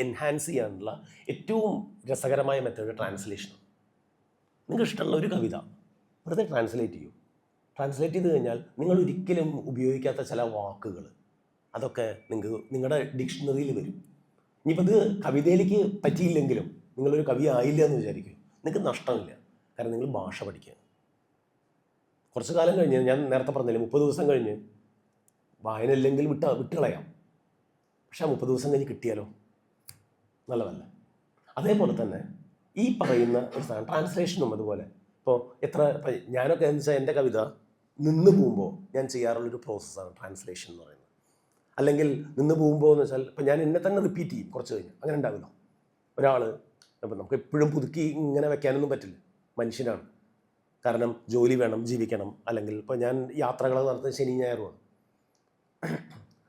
Speaker 1: എൻഹാൻസ് ചെയ്യാനുള്ള ഏറ്റവും രസകരമായ മെത്തേഡ് ട്രാൻസ്ലേഷൻ. നിങ്ങൾക്ക് ഇഷ്ടമുള്ള ഒരു കവിത വെറുതെ ട്രാൻസ്ലേറ്റ് ചെയ്യും. ട്രാൻസ്ലേറ്റ് ചെയ്ത് കഴിഞ്ഞാൽ നിങ്ങൾ ഒരിക്കലും ഉപയോഗിക്കാത്ത ചില വാക്കുകൾ അതൊക്കെ നിങ്ങളുടെ ഡിക്ഷണറിയിൽ വരും. ഇനിയിപ്പോൾ ഇത് കവിതയിലേക്ക് പറ്റിയില്ലെങ്കിലും നിങ്ങളൊരു കവി ആയില്ല എന്ന് വിചാരിക്കും, നിങ്ങൾക്ക് നഷ്ടമില്ല. കാരണം നിങ്ങൾ ഭാഷ പഠിക്കുക. കുറച്ച് കാലം കഴിഞ്ഞ്, ഞാൻ നേരത്തെ പറഞ്ഞില്ലേ 30 ദിവസം കഴിഞ്ഞ് വായന ഇല്ലെങ്കിൽ വിട്ടുകളയാം. പക്ഷേ 30 ദിവസം കഴിഞ്ഞ് കിട്ടിയാലോ നല്ലതല്ല. അതേപോലെ തന്നെ ഈ പറയുന്ന ഒരു സാധനം ട്രാൻസ്ലേഷനും അതുപോലെ. ഇപ്പോൾ ഞാനൊക്കെ എന്ന് വെച്ചാൽ എൻ്റെ കവിത നിന്ന് പോകുമ്പോൾ ഞാൻ ചെയ്യാറുള്ളൊരു പ്രോസസ്സാണ് ട്രാൻസ്ലേഷൻ എന്ന് പറയുന്നത്. അല്ലെങ്കിൽ നിന്ന് പോകുമ്പോൾ എന്ന് വെച്ചാൽ ഇപ്പോൾ ഞാൻ എന്നെ തന്നെ റിപ്പീറ്റ് ചെയ്യും കുറച്ച് കഴിഞ്ഞ്. അങ്ങനെ ഉണ്ടാവില്ല ഒരാൾ. അപ്പോൾ നമുക്ക് എപ്പോഴും പുതുക്കി ഇങ്ങനെ വെക്കാനൊന്നും പറ്റില്ല, മനുഷ്യനാണ്. കാരണം ജോലി വേണം, ജീവിക്കണം. അല്ലെങ്കിൽ ഇപ്പോൾ ഞാൻ യാത്രകൾ നടത്തുന്നത് ശനി ഞായറുമാണ്.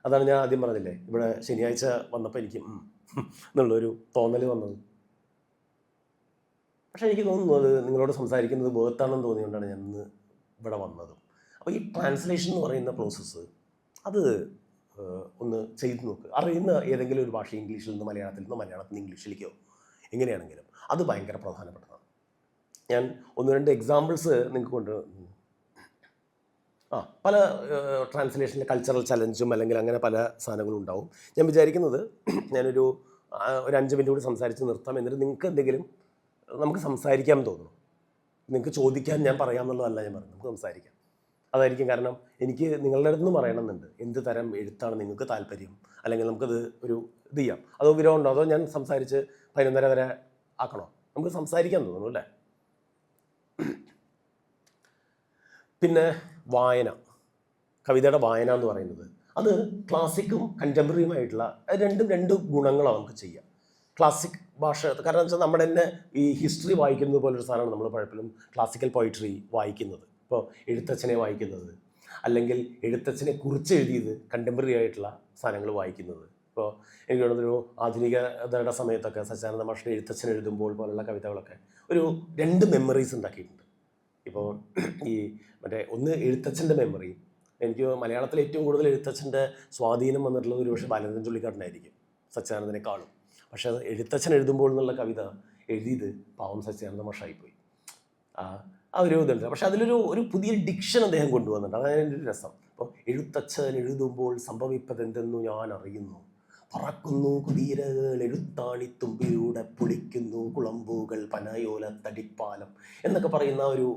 Speaker 1: അതാണ് ഞാൻ ആദ്യം പറഞ്ഞില്ലേ, ഇവിടെ ശനിയാഴ്ച വന്നപ്പോൾ എനിക്ക് എന്നുള്ളൊരു തോന്നൽ വന്നത്. പക്ഷേ എനിക്ക് തോന്നുന്നു അത് നിങ്ങളോട് സംസാരിക്കുന്നത് വേർത്താണെന്ന് തോന്നിയുകൊണ്ടാണ് ഞാൻ ഇന്ന് ഇവിടെ വന്നതും. അപ്പോൾ ഈ ട്രാൻസ്ലേഷൻ എന്ന് പറയുന്ന പ്രോസസ്സ് അത് ഒന്ന് ചെയ്ത് നോക്കുക. അറിയുന്ന ഏതെങ്കിലും ഒരു ഭാഷ, ഇംഗ്ലീഷിൽ നിന്ന് മലയാളത്തിൽ നിന്ന്, മലയാളത്തിൽ നിന്ന് ഇംഗ്ലീഷിലേക്കോ എങ്ങനെയാണെങ്കിലും അത് ഭയങ്കര പ്രധാനപ്പെട്ടതാണ്. ഞാൻ 1-2 എക്സാമ്പിൾസ് നിങ്ങൾക്ക് പല ട്രാൻസ്ലേഷനിലെ കൾച്ചറൽ ചലഞ്ചും അല്ലെങ്കിൽ അങ്ങനെ പല സാധനങ്ങളും ഉണ്ടാവും. ഞാൻ വിചാരിക്കുന്നത് ഞാനൊരു 5 മിനിറ്റ് കൂടി സംസാരിച്ച് നിർത്താം. എന്നിട്ട് നിങ്ങൾക്ക് എന്തെങ്കിലും നമുക്ക് സംസാരിക്കാമെന്ന് തോന്നുന്നു. നിങ്ങൾക്ക് ചോദിക്കാൻ ഞാൻ പറയാമെന്നുള്ളതല്ല ഞാൻ പറഞ്ഞു, നമുക്ക് സംസാരിക്കാം. അതായിരിക്കും. കാരണം എനിക്ക് നിങ്ങളുടെ അടുത്ത് നിന്ന് പറയണമെന്നുണ്ട് എന്ത് തരം എഴുത്താണ് നിങ്ങൾക്ക് താല്പര്യം, അല്ലെങ്കിൽ നമുക്കത് ഒരു ഇത് ചെയ്യാം. അതോ വിരോധമുണ്ടോ, അതോ ഞാൻ സംസാരിച്ച് 11:30 വരെ ആക്കണോ? നമുക്ക് സംസാരിക്കാൻ തോന്നുന്നു അല്ലേ. പിന്നെ വായന, കവിതയുടെ വായന എന്ന് പറയുന്നത് അത് ക്ലാസിക്കും കണ്ടംപററിയുമായിട്ടുള്ള രണ്ട് ഗുണങ്ങളാണ് നമുക്ക് ചെയ്യാം. ക്ലാസിക് ഭാഷ, കാരണം എന്ന് വെച്ചാൽ നമ്മുടെ തന്നെ ഈ ഹിസ്റ്ററി വായിക്കുന്നത് പോലൊരു സാധനമാണ് നമ്മൾ പലപ്പോഴും ക്ലാസിക്കൽ പോയിട്രി വായിക്കുന്നത്. ഇപ്പോൾ എഴുത്തച്ഛനെ വായിക്കുന്നത്, അല്ലെങ്കിൽ എഴുത്തച്ഛനെ കുറിച്ച് എഴുതിയത് കണ്ടംപററി ആയിട്ടുള്ള സാധനങ്ങൾ വായിക്കുന്നത്. ഇപ്പോൾ എനിക്ക് തോന്നുന്നൊരു ആധുനികതയുടെ സമയത്തൊക്കെ സച്ചിദാനന്ദ മാഷിൻ്റെ എഴുത്തച്ഛൻ എഴുതുമ്പോൾ പോലുള്ള കവിതകളൊക്കെ ഒരു 2 മെമ്മറീസ് ഉണ്ടാക്കിയിട്ടുണ്ട്. ഇപ്പോൾ ഈ ഒന്ന് എഴുത്തച്ഛൻ്റെ മെമ്മറി. എനിക്ക് മലയാളത്തിൽ ഏറ്റവും കൂടുതൽ എഴുത്തച്ഛൻ്റെ സ്വാധീനം വന്നിട്ടുള്ളത് ഒരുപക്ഷെ ബാലചന്ദ്രൻ ചുള്ളിക്കാട്ടിനായിരിക്കും സച്ചിദാനന്ദനെക്കാളും. പക്ഷേ എഴുത്തച്ഛൻ എഴുതുമ്പോൾ എന്നുള്ള കവിത എഴുതിയത് പാവം സച്ചിദാനന്ദ മാഷായിപ്പോയി. ആ ഒരു ഇതുണ്ട്. പക്ഷെ അതിലൊരു പുതിയ ഡിക്ഷൻ അദ്ദേഹം കൊണ്ടുവന്നിട്ടുണ്ട്. അതാണ് എൻ്റെ ഒരു രസം. അപ്പോൾ എഴുത്തച്ഛൻ എഴുതുമ്പോൾ സംഭവിപ്പതെന്തെന്നു ഞാൻ അറിയുന്നു, പറക്കുന്നു കുതിരകൾ എഴുത്താണിത്തുമ്പിലൂടെ പൊളിക്കുന്നു കുളമ്പുകൾ പനയോല തടിപ്പാലം എന്നൊക്കെ പറയുന്ന ഒരു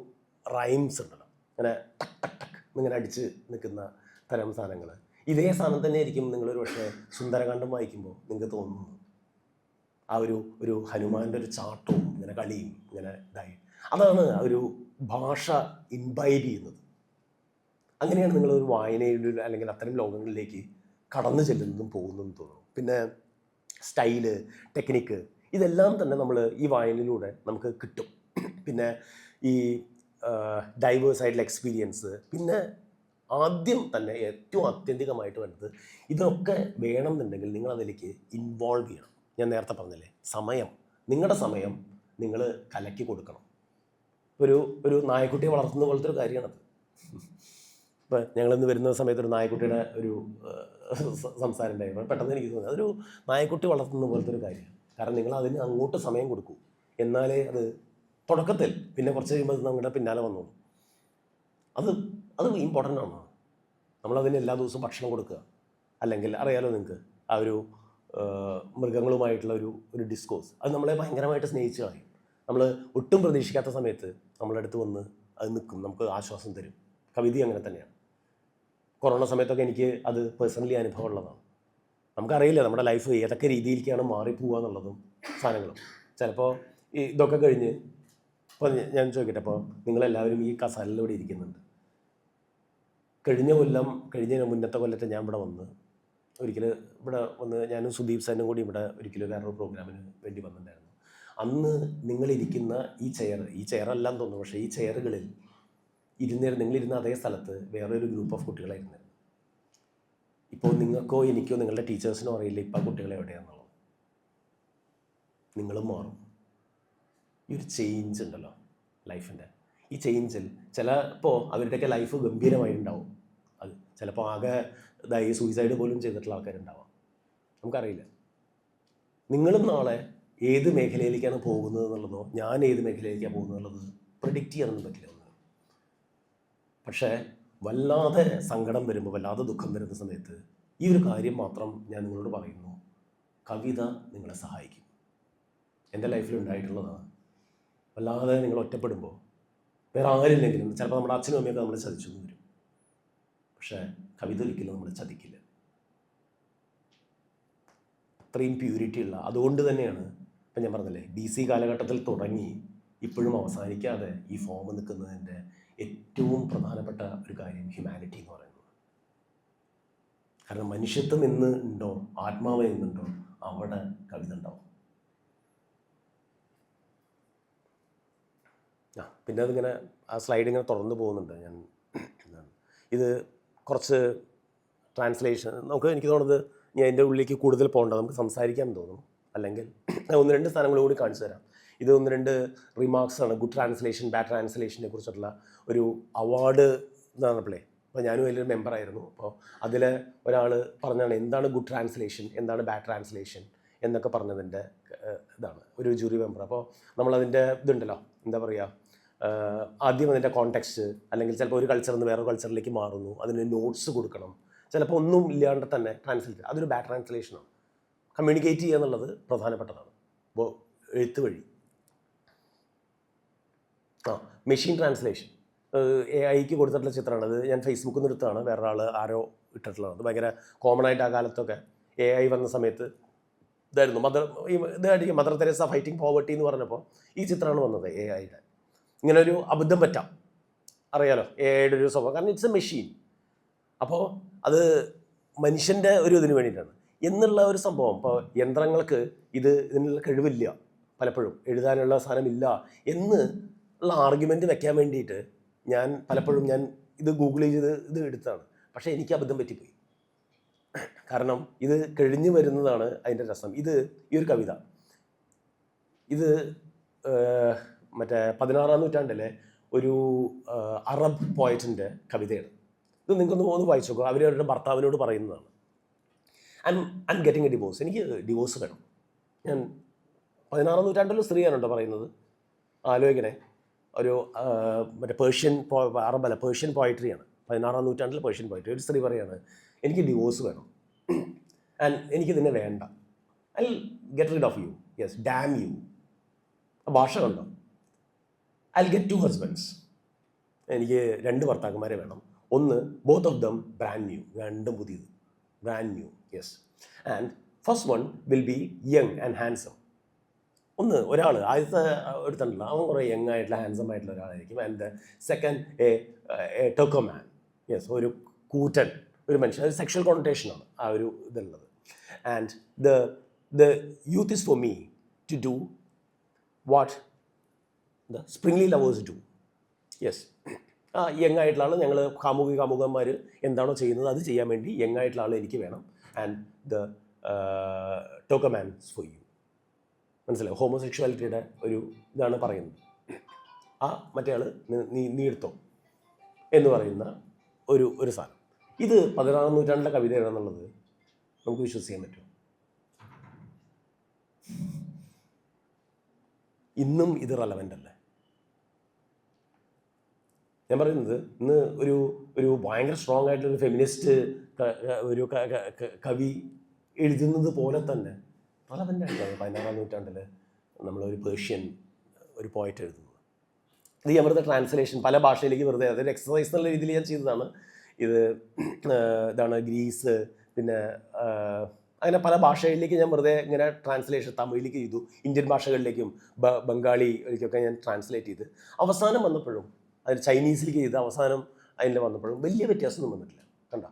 Speaker 1: റൈംസ് ഉണ്ടല്ലോ, അങ്ങനെ ടക്ക് ടക്ക് ടക്ക് ഇങ്ങനെ അടിച്ച് നിൽക്കുന്ന തരം സാധനങ്ങൾ. ഇതേ സാധനം തന്നെ ആയിരിക്കും നിങ്ങളൊരു പക്ഷേ സുന്ദരകാന്ഡം വായിക്കുമ്പോൾ നിങ്ങൾക്ക് തോന്നുന്നു. ആ ഒരു ഹനുമാൻ്റെ ഒരു ചാട്ടവും ഇങ്ങനെ കളിയും ഇങ്ങനെ ഇതായി, അതാണ് ആ ഒരു ഭാഷ ഇൻവൈറ്റ് ചെയ്യുന്നത്. അങ്ങനെയാണ് നിങ്ങളൊരു വായനയിൽ അല്ലെങ്കിൽ അത്തരം ലോകങ്ങളിലേക്ക് കടന്നു ചെല്ലുന്നതും പോകുന്നതും തോന്നുന്നു. പിന്നെ സ്റ്റൈല്, ടെക്നിക്ക്, ഇതെല്ലാം തന്നെ നമ്മൾ ഈ വായനയിലൂടെ നമുക്ക് കിട്ടും. പിന്നെ ഈ ഡൈവേഴ്സ് ആയിട്ടുള്ള എക്സ്പീരിയൻസ്, പിന്നെ ആദ്യം തന്നെ ഏറ്റവും ആത്യന്തികമായിട്ട് വേണ്ടത് ഇതൊക്കെ വേണമെന്നുണ്ടെങ്കിൽ നിങ്ങൾ അതിലേക്ക് ഇൻവോൾവ് ചെയ്യണം. ഞാൻ നേരത്തെ പറഞ്ഞില്ലേ, സമയം, നിങ്ങളുടെ സമയം നിങ്ങൾ കലക്കി കൊടുക്കണം. ഒരു നായക്കുട്ടിയെ വളർത്തുന്ന പോലത്തെ ഒരു കാര്യമാണത്. ഇപ്പം ഞങ്ങളിന്ന് വരുന്ന സമയത്ത് ഒരു നായക്കുട്ടിയുടെ ഒരു സംസാരം ഉണ്ടായിരുന്നു. പെട്ടെന്ന് എനിക്ക് തോന്നി അതൊരു നായക്കുട്ടി വളർത്തുന്ന പോലത്തെ ഒരു കാര്യമാണ്. കാരണം നിങ്ങൾ അതിന് അങ്ങോട്ട് സമയം കൊടുക്കൂ, എന്നാലേ അത് തുടക്കത്തിൽ, പിന്നെ കുറച്ച് കഴിയുമ്പോൾ നമ്മുടെ പിന്നാലെ വന്നോളൂ. അത് ഇമ്പോർട്ടൻ്റ് ആണ്. നമ്മളതിന് എല്ലാ ദിവസവും ഭക്ഷണം കൊടുക്കുക, അല്ലെങ്കിൽ അറിയാലോ നിങ്ങൾക്ക് ആ ഒരു മൃഗങ്ങളുമായിട്ടുള്ള ഒരു ഡിസ്കോഴ്സ്, അത് നമ്മളെ ഭയങ്കരമായിട്ട് സ്നേഹിച്ച് കളയും. നമ്മൾ ഒട്ടും പ്രതീക്ഷിക്കാത്ത സമയത്ത് നമ്മളെ അടുത്ത് വന്ന് അത് നിൽക്കും, നമുക്ക് ആശ്വാസം തരും. കവിത അങ്ങനെ തന്നെയാണ്. കൊറോണ സമയത്തൊക്കെ എനിക്ക് അത് പേഴ്സണലി അനുഭവം ഉള്ളതാണ്. നമുക്കറിയില്ല നമ്മുടെ ലൈഫ് ഏതൊക്കെ രീതിയിലേക്കാണ് മാറിപ്പോവുക എന്നുള്ളതും സാധനങ്ങളും. ചിലപ്പോൾ ഇതൊക്കെ കഴിഞ്ഞ് ഇപ്പോൾ ഞാൻ ചോദിക്കട്ടെ, അപ്പോൾ നിങ്ങളെല്ലാവരും ഈ കസാലിലൂടെ ഇരിക്കുന്നുണ്ട്. കഴിഞ്ഞ മുന്നത്തെ കൊല്ലത്തെ ഞാൻ ഇവിടെ വന്ന് ഇവിടെ വന്ന് ഞാനും സുദീപ് സാറിനും കൂടി ഇവിടെ ഒരിക്കലും വേറൊരു പ്രോഗ്രാമിന് വേണ്ടി വന്നിട്ടുണ്ടായിരുന്നു. അന്ന് നിങ്ങളിരിക്കുന്ന ഈ ചെയറെല്ലാം തോന്നുന്നു, പക്ഷേ ഈ ചെയറുകളിൽ നിങ്ങളിരുന്ന അതേ സ്ഥലത്ത് വേറൊരു ഗ്രൂപ്പ് ഓഫ് കുട്ടികളായിരുന്നു. ഇപ്പോൾ നിങ്ങൾക്കോ എനിക്കോ നിങ്ങളുടെ ടീച്ചേഴ്സിനോ അറിയില്ല ഇപ്പോൾ കുട്ടികൾ എവിടെയാണെന്നുള്ളത്. നിങ്ങളും മാറും. ഈ ഒരു ചേഞ്ച് ഉണ്ടല്ലോ ലൈഫിൻ്റെ, ഈ ചേഞ്ചിൽ ചിലപ്പോൾ അവരുടെയൊക്കെ ലൈഫ് ഗംഭീരമായിട്ടുണ്ടാവും. അത് ചിലപ്പോൾ ആകെ സൂയിസൈഡ് പോലും ചെയ്തിട്ടുള്ള ആൾക്കാരുണ്ടാവാം, നമുക്കറിയില്ല. നിങ്ങളും നാളെ ഏത് മേഖലയിലേക്കാണ് പോകുന്നത് എന്നുള്ളതോ ഞാൻ ഏത് മേഖലയിലേക്കാണ് പോകുന്നത് എന്നുള്ളത് പ്രിഡിക്റ്റ് ചെയ്യാനൊന്നും പറ്റില്ല. പക്ഷേ വല്ലാതെ സങ്കടം വരുമ്പോൾ, വല്ലാതെ ദുഃഖം വരുന്ന സമയത്ത് ഈ ഒരു കാര്യം മാത്രം ഞാൻ നിങ്ങളോട് പറയുന്നു, കവിത നിങ്ങളെ സഹായിക്കും. എൻ്റെ ലൈഫിൽ ഉണ്ടായിട്ടുള്ളതാണ്. വല്ലാതെ നിങ്ങൾ ഒറ്റപ്പെടുമ്പോൾ വേറെ ആരില്ലെങ്കിലും, ചിലപ്പോൾ നമ്മുടെ അച്ഛനും അമ്മയൊക്കെ നമ്മളെ ചതിച്ചു എന്ന് വരും, പക്ഷേ കവിത ഒരിക്കലും നമ്മളെ ചതിക്കില്ല. അത്രയും പ്യൂരിറ്റി ഉള്ള, അതുകൊണ്ട് തന്നെയാണ് ഇപ്പം ഞാൻ പറഞ്ഞില്ലേ, BC കാലഘട്ടത്തിൽ തുടങ്ങി ഇപ്പോഴും അവസാനിക്കാതെ ഈ ഫോം നിൽക്കുന്നതിൻ്റെ ഏറ്റവും പ്രധാനപ്പെട്ട ഒരു കാര്യം ഹ്യൂമാനിറ്റി എന്ന് പറയുന്നത്. കാരണം മനുഷ്യത്വം എന്ന് ഉണ്ടോ, ആത്മാവ് എന്നുണ്ടോ, അവിടെ കവിത ഉണ്ടാവും. പിന്നെ അതിങ്ങനെ ആ സ്ലൈഡ് ഇങ്ങനെ തുറന്നു പോകുന്നുണ്ട്. ഇത് കുറച്ച് ട്രാൻസ്ലേഷൻ എനിക്ക് തോന്നുന്നത് ഞാൻ എൻ്റെ ഉള്ളിലേക്ക് കൂടുതൽ പോകേണ്ട, നമുക്ക് സംസാരിക്കാൻ തോന്നും. അല്ലെങ്കിൽ 1-2 സ്ഥലങ്ങൾ കൂടി കാണിച്ചു തരാം. ഇത് 1-2 റിമാർക്സാണ് ഗുഡ് ട്രാൻസ്ലേഷൻ, ബാഡ് ട്രാൻസ്ലേഷനെ കുറിച്ചിട്ടുള്ള ഒരു അവാർഡ് നടന്നപ്പോഴേ. അപ്പോൾ ഞാനും അതിലൊരു മെമ്പറായിരുന്നു. അപ്പോൾ അതിൽ ഒരാൾ പറഞ്ഞാണ് എന്താണ് ഗുഡ് ട്രാൻസ്ലേഷൻ, എന്താണ് ബാഡ് ട്രാൻസ്ലേഷൻ എന്നൊക്കെ പറഞ്ഞതിൻ്റെ ഇതാണ് ഒരു ജൂറി മെമ്പർ. അപ്പോൾ നമ്മളതിൻ്റെ ഇതുണ്ടല്ലോ, എന്താ പറയുക, ആദ്യം അതിൻ്റെ കോണ്ടെക്സ്റ്റ്, അല്ലെങ്കിൽ ചിലപ്പോൾ ഒരു കൾച്ചറിൽ നിന്ന് വേറൊരു കൾച്ചറിലേക്ക് മാറുന്നു, അതിന് നോട്ട്സ് കൊടുക്കണം, ചിലപ്പോൾ ഒന്നും ഇല്ലാണ്ട് തന്നെ ട്രാൻസ്ലേറ്റ്, അതൊരു ബാഡ് ട്രാൻസ്ലേഷനാണ്. കമ്മ്യൂണിക്കേറ്റ് ചെയ്യുക എന്നുള്ളത് പ്രധാനപ്പെട്ടതാണ്. അപ്പോൾ എഴുത്ത് വഴി മെഷീൻ ട്രാൻസ്ലേഷൻ AI-ക്ക് കൊടുത്തിട്ടുള്ള ചിത്രമാണ്. അത് ഞാൻ ഫേസ്ബുക്കിൽ നിന്ന് എടുത്താണ്, വേറൊരാൾ ആരോ ഇട്ടിട്ടുള്ളത്. അത് ഭയങ്കര കോമൺ ആയിട്ട് ആ കാലത്തൊക്കെ AI വന്ന സമയത്ത് ഇതായിരുന്നു. മദർ തെരേസ ഫൈറ്റിംഗ് പോവർട്ടി എന്ന് പറഞ്ഞപ്പോൾ ഈ ചിത്രമാണ് വന്നത് AI-യുടെ. ഇങ്ങനെ ഒരു അബദ്ധം പറ്റാം, അറിയാലോ AI-യുടെ ഒരു സ്വഭാവം, കാരണം ഇറ്റ്സ് എ മെഷീൻ. അപ്പോൾ അത് മനുഷ്യൻ്റെ ഒരു ഇതിന് വേണ്ടിയിട്ടാണ് എന്നുള്ള ഒരു സംഭവം. ഇപ്പോൾ യന്ത്രങ്ങൾക്ക് ഇതിനുള്ള കഴിവില്ല, പലപ്പോഴും എഴുതാനുള്ള സാധനമില്ല എന്ന് ഉള്ള ആർഗ്യുമെൻറ്റ് വെക്കാൻ വേണ്ടിയിട്ട് ഞാൻ ഇത് ഗൂഗിൾ ചെയ്ത് ഇത് എടുത്താണ്. പക്ഷേ എനിക്ക് അബദ്ധം പറ്റിപ്പോയി. കാരണം ഇത് കഴിഞ്ഞു വരുന്നതാണ് അതിൻ്റെ രസം. ഈ ഒരു കവിത ഇത് മറ്റേ 16-ാം നൂറ്റാണ്ടിലെ ഒരു അറബ് പോയറ്റിൻ്റെ കവിതയാണ്. ഇത് നിങ്ങൾക്കൊന്ന് വായിച്ചു നോക്കുക. അവരുടെ ഭർത്താവിനോട് പറയുന്നതാണ്, I am getting A divorce, എനിക്ക് ഡിവോഴ്സ് വേണം. ഞാൻ 16-ാം നൂറ്റാണ്ടിൽ സ്ത്രീയാണുണ്ടോ പറയുന്നത്, ആലോചിക്കണേ. ഒരു മറ്റേ പേർഷ്യൻ പോയട്രിയാണ്, 16-ാം നൂറ്റാണ്ടിൽ പേർഷ്യൻ പോയട്രി. ഒരു സ്ത്രീ പറയാണ്, എനിക്ക് ഡിവോഴ്സ് വേണം, ആൻഡ് എനിക്കിതിനെ വേണ്ട, I get rid of you, yes damn you. ഭാഷ കണ്ടോ, ഐ ഗെറ്റ് 2 ഹസ്ബൻഡ്സ്, എനിക്ക് 2 ഭർത്താക്കന്മാരെ വേണം. ഒന്ന് both of them brand new, രണ്ടും പുതിയത്, brand new, yes. And first one will be young and handsome, ഒന്ന് ഒരാൾ ആദ്യത്തെ എടുത്തിട്ടുണ്ടല്ലോ അവൻ കുറേ യങ് ആയിട്ടുള്ള ഹാൻസം ആയിട്ടുള്ള ഒരാളായിരിക്കും. ആൻഡ് സെക്കൻഡ് എ ടോക്കോമാൻ. യെസ്, ഒരു കൂറ്റൻ ഒരു മനുഷ്യൻ. ഒരു സെക്ഷൽ കോൺട്രേഷനാണ് ആ ഒരു ഇതുള്ളത്. And the youth is for me to do what the sprightly lovers do. Yes, ആ യങ് ആയിട്ടുള്ള ആൾ, ഞങ്ങൾ കാമുകന്മാർ എന്താണോ ചെയ്യുന്നത് അത് ചെയ്യാൻ വേണ്ടി യങ് ആയിട്ടുള്ള ആൾ എനിക്ക് വേണം. ആൻഡ് ദ ടോക്കോമാൻസ് ഫോർ യു. മനസ്സിലായി? ഹോമോസെക്ഷുവാലിറ്റിയുടെ ഒരു ഇതാണ് പറയുന്നത്. ആ മറ്റേ ആൾ നീ എടുത്തോ എന്ന് പറയുന്ന ഒരു സാധനം. ഇത് 16-ാം നൂറ്റാണ്ടിലെ കവിതയാണെന്നുള്ളത് നമുക്ക് വിശ്വസിക്കാൻ പറ്റും. ഇന്നും ഇത് റെലവൻ്റ് അല്ലേ? ഞാൻ പറയുന്നത് ഇന്ന് ഒരു ഭയങ്കര സ്ട്രോങ് ആയിട്ടുള്ളൊരു ഫെമിനിസ്റ്റ് ഒരു കവി എഴുതുന്നത് പോലെ തന്നെ റെലവൻ്റ് ആയിട്ടാണ് 16-ാം നൂറ്റാണ്ടിൽ നമ്മളൊരു പേർഷ്യൻ ഒരു പോയറ്റ് എഴുതുന്നത്. ഇത് ഞാൻ വെറുതെ ട്രാൻസ്ലേഷൻ പല ഭാഷയിലേക്ക് വെറുതെ അതൊരു എക്സസൈസ് എന്നുള്ള രീതിയിൽ ഞാൻ ചെയ്തതാണ്. ഇതാണ് ഗ്രീസ്, പിന്നെ അങ്ങനെ പല ഭാഷകളിലേക്ക് ഞാൻ വെറുതെ ഇങ്ങനെ ട്രാൻസ്ലേഷൻ തമിഴിലേക്ക് ചെയ്തു, ഇന്ത്യൻ ഭാഷകളിലേക്കും ബംഗാളിയിലേക്കൊക്കെ ഞാൻ ട്രാൻസ്ലേറ്റ് ചെയ്ത് അവസാനം വന്നപ്പോഴും അതിന് ചൈനീസിലേക്ക് ചെയ്ത് അവസാനം അതിൽ വന്നപ്പോഴും വലിയ വ്യത്യാസമൊന്നും വന്നിട്ടില്ല. കണ്ട,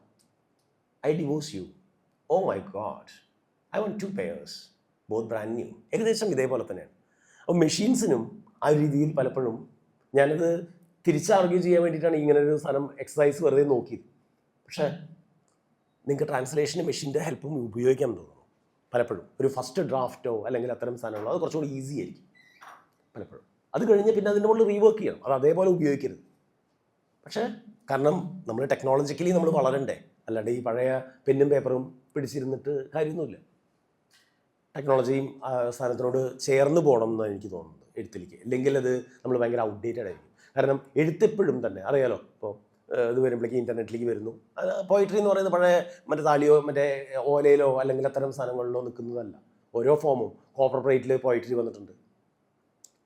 Speaker 1: I divorce you, oh my God, I want 2 pairs, both brand new. ഏകദേശം ഇതേപോലെ തന്നെയാണ്. അപ്പോൾ മെഷീൻസിനും ആ രീതിയിൽ പലപ്പോഴും ഞാനത് തിരിച്ചാർഗ്യൂ ചെയ്യാൻ വേണ്ടിയിട്ടാണ് ഇങ്ങനെ ഒരു സാധനം എക്സസൈസ് വെറുതെ നോക്കിയത്. പക്ഷേ നിങ്ങൾക്ക് ട്രാൻസ്ലേഷന് മെഷീൻ്റെ ഹെൽപ്പും ഉപയോഗിക്കാൻ തോന്നുന്നു പലപ്പോഴും. ഒരു ഫസ്റ്റ് ഡ്രാഫ്റ്റോ അല്ലെങ്കിൽ അത്തരം സാധനങ്ങളോ അത് കുറച്ചുകൂടി ഈസി ആയിരിക്കും പലപ്പോഴും. അത് കഴിഞ്ഞ് പിന്നെ അതിൻ്റെ മുകളിൽ റീവർക്ക് ചെയ്യണം, അത് അതേപോലെ ഉപയോഗിക്കരുത്. പക്ഷേ കാരണം നമ്മൾ ടെക്നോളജിക്കലി നമ്മൾ വളരണ്ടേ, അല്ലാണ്ട് ഈ പഴയ പെന്നും പേപ്പറും പിടിച്ചിരുന്നിട്ട് കാര്യമൊന്നുമില്ല. ടെക്നോളജിയും സാധനത്തിനോട് ചേർന്ന് പോകണം എന്നാണ് എനിക്ക് തോന്നുന്നത് എഴുത്തിലേക്ക്. ഇല്ലെങ്കിൽ അത് നമ്മൾ ഭയങ്കര ഔട്ട്ഡേറ്റഡ് ആയിരിക്കും. കാരണം എഴുത്തെപ്പോഴും തന്നെ അറിയാലോ, ഇപ്പോൾ ഇത് വരുമ്പോഴേക്ക് ഇൻ്റർനെറ്റിലേക്ക് വരുന്നു. പോയിട്രി എന്ന് പറയുന്നത് പഴയ മറ്റേ താലിയോ മറ്റേ ഓലയിലോ അല്ലെങ്കിൽ അത്തരം സാധനങ്ങളിലോ നിൽക്കുന്നതല്ല. ഓരോ ഫോമും കോപ്പർ പ്ലേറ്റിൽ പോയിട്രി വന്നിട്ടുണ്ട്,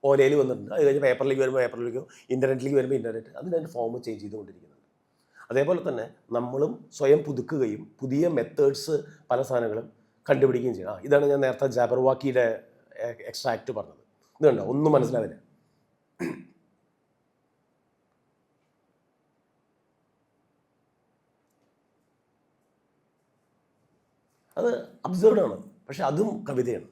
Speaker 1: ഓലയിൽ വന്നിട്ടുണ്ട്. അത് കഴിഞ്ഞ് പേപ്പറിലേക്ക് വരുമ്പോൾ പേപ്പറിലേക്കോ ഇൻ്റർനെറ്റിലേക്ക് വരുമ്പോൾ ഇൻ്റർനെറ്റ്, അതിൻ്റെ ഫോം ചേഞ്ച് ചെയ്തുകൊണ്ടിരിക്കുന്നുണ്ട്. അതേപോലെ തന്നെ നമ്മളും സ്വയം പുതുക്കുകയും പുതിയ മെത്തേഡ്സ് പല സാധനങ്ങളും കണ്ടുപിടിക്കുകയും ചെയ്യണം. ഇതാണ് ഞാൻ നേരത്തെ ജാബർവാക്കിയുടെ എക്സ്ട്രാക്റ്റ് പറഞ്ഞത്. ഇത് കണ്ടോ, ഒന്നും മനസ്സിലാവില്ല. അത് അബ്സേർഡ് ആണ്, പക്ഷെ അതും കവിതയാണ്.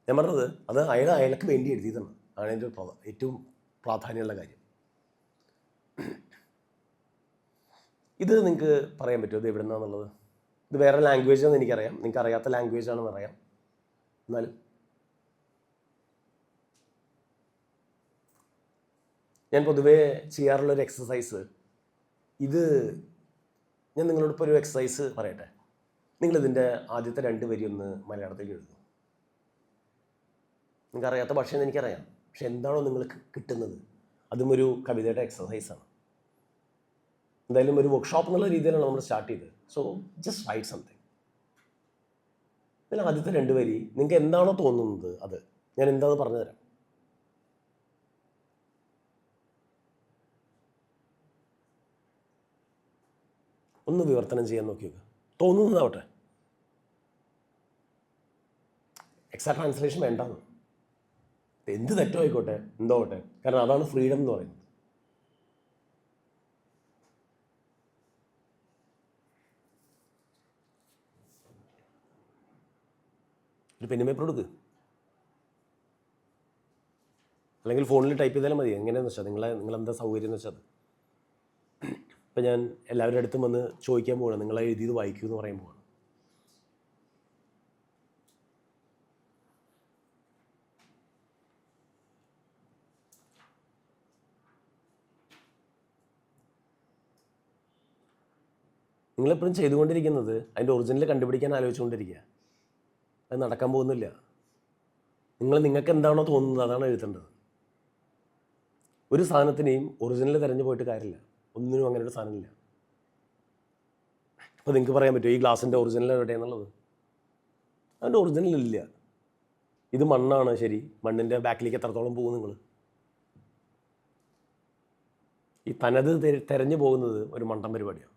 Speaker 1: ഞാൻ പറഞ്ഞത് അത് അയാൾക്ക് വേണ്ടി എഴുതിയതാണ്. ആണ് എൻ്റെ ഏറ്റവും പ്രാധാന്യമുള്ള കാര്യം. ഇത് നിങ്ങൾക്ക് പറയാൻ പറ്റുമോ ഇത് എവിടെ നിന്നാന്നുള്ളത്? ഇത് വേറെ ലാംഗ്വേജാണെന്ന് എനിക്കറിയാം, നിങ്ങൾക്ക് അറിയാത്ത ലാംഗ്വേജ് ആണെന്ന് അറിയാം. എന്നാലും ഞാൻ പൊതുവേ ചെയ്യാറുള്ളൊരു എക്സസൈസ് ഇത്, ഞാൻ നിങ്ങളോടിപ്പോൾ ഒരു എക്സസൈസ് പറയട്ടെ. നിങ്ങളിതിൻ്റെ ആദ്യത്തെ 2 വരി ഒന്ന് മലയാളത്തിൽ എഴുതും. നിങ്ങൾക്ക് അറിയാത്ത ഭാഷയെന്ന് എനിക്കറിയാം, പക്ഷെ എന്താണോ നിങ്ങൾക്ക് കിട്ടുന്നത് അതും ഒരു കവിതയുടെ എക്സസൈസാണ്. എന്തായാലും ഒരു വർക്ക്ഷോപ്പ് എന്നുള്ള രീതിയിലാണ് നമ്മൾ സ്റ്റാർട്ട് ചെയ്തത്. So just write something. ഇതിൽ ആദ്യത്തെ 2 വരി നിങ്ങൾക്ക് എന്താണോ തോന്നുന്നത് അത് ഞാൻ എന്താണെന്ന് പറഞ്ഞു തരാം. ഒന്ന് വിവർത്തനം ചെയ്യാൻ നോക്കി നോക്കുക, തോന്നുന്നതാവട്ടെ. എക്സാക്ട് ട്രാൻസ്ലേഷൻ വേണ്ടാന്ന്, എന്ത് തെറ്റോ ആയിക്കോട്ടെ എന്തോ ആവട്ടെ, കാരണം അതാണ് ഫ്രീഡം എന്ന് പറയുന്നത്. ഒരു പെന്നും പേപ്പർ കൊടുക്ക്, അല്ലെങ്കിൽ ഫോണിൽ ടൈപ്പ് ചെയ്താലും മതി. എങ്ങനെയാണെന്ന് വെച്ചാൽ നിങ്ങളെന്താ സൗകര്യം എന്ന് വെച്ചാൽ. ഇപ്പം ഞാൻ എല്ലാവരുടെ അടുത്തും വന്ന് ചോദിക്കാൻ പോവാണ്, നിങ്ങൾ എഴുതിയത് വായിക്കൂ എന്ന് പറയാൻ പോവാണ്. നിങ്ങളെപ്പോഴും ചെയ്തുകൊണ്ടിരിക്കുന്നത് അതിൻ്റെ ഒറിജിനൽ കണ്ടുപിടിക്കാൻ ആലോചിച്ചുകൊണ്ടിരിക്കുക. അത് നടക്കാൻ പോകുന്നില്ല. നിങ്ങൾക്ക് എന്താണോ തോന്നുന്നത് അതാണ് എഴുതേണ്ടത്. ഒരു സാധനത്തിനെയും ഒറിജിനൽ തിരഞ്ഞു പോയിട്ട് കാര്യമില്ല. ഒന്നിനും അങ്ങനെ ഒരു സാധനമില്ല. അപ്പോൾ നിങ്ങൾക്ക് പറയാൻ പറ്റുമോ ഈ ഗ്ലാസിൻ്റെ ഒറിജിനൽ എവിടെയാണെന്നുള്ളത്? അതിൻ്റെ ഒറിജിനൽ ഇല്ല. ഇത് മണ്ണാണ്, ശരി. മണ്ണിൻ്റെ ബാക്കിലേക്ക് എത്രത്തോളം പോകും നിങ്ങൾ? ഈ തനത് തിരഞ്ഞു പോകുന്നത് ഒരു മണ്ടൻ പരിപാടിയാണ്.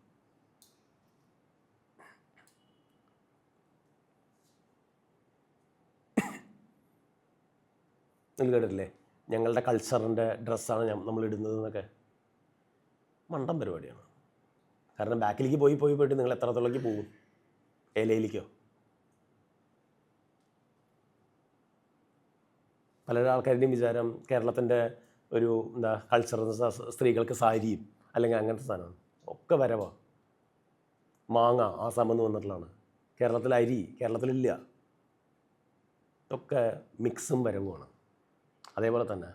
Speaker 1: നിങ്ങൾ കേട്ടിട്ടില്ലേ, ഞങ്ങളുടെ കൾച്ചറിൻ്റെ ഡ്രസ്സാണ് നമ്മൾ ഇടുന്നത് എന്നൊക്കെ? മണ്ടൻ പരിപാടിയാണ്. കാരണം ബാക്കിലേക്ക് പോയിട്ട് നിങ്ങൾ എത്രത്തോളേക്ക് പോകും? ഇലയിലേക്കോ? പല ആൾക്കാരുടെയും വിചാരം കേരളത്തിൻ്റെ ഒരു കൾച്ചർ സ്ത്രീകൾക്ക് സാരിയും അല്ലെങ്കിൽ അങ്ങനത്തെ സാധനമാണ്. ഒക്കെ വരവാ. മാങ്ങ ആസാമെന്ന് വന്നിട്ടുള്ളതാണ്. കേരളത്തിൽ അരി കേരളത്തിലില്ല. ഇതൊക്കെ മിക്സും വരവുമാണ്. അതേപോലെ തന്നെ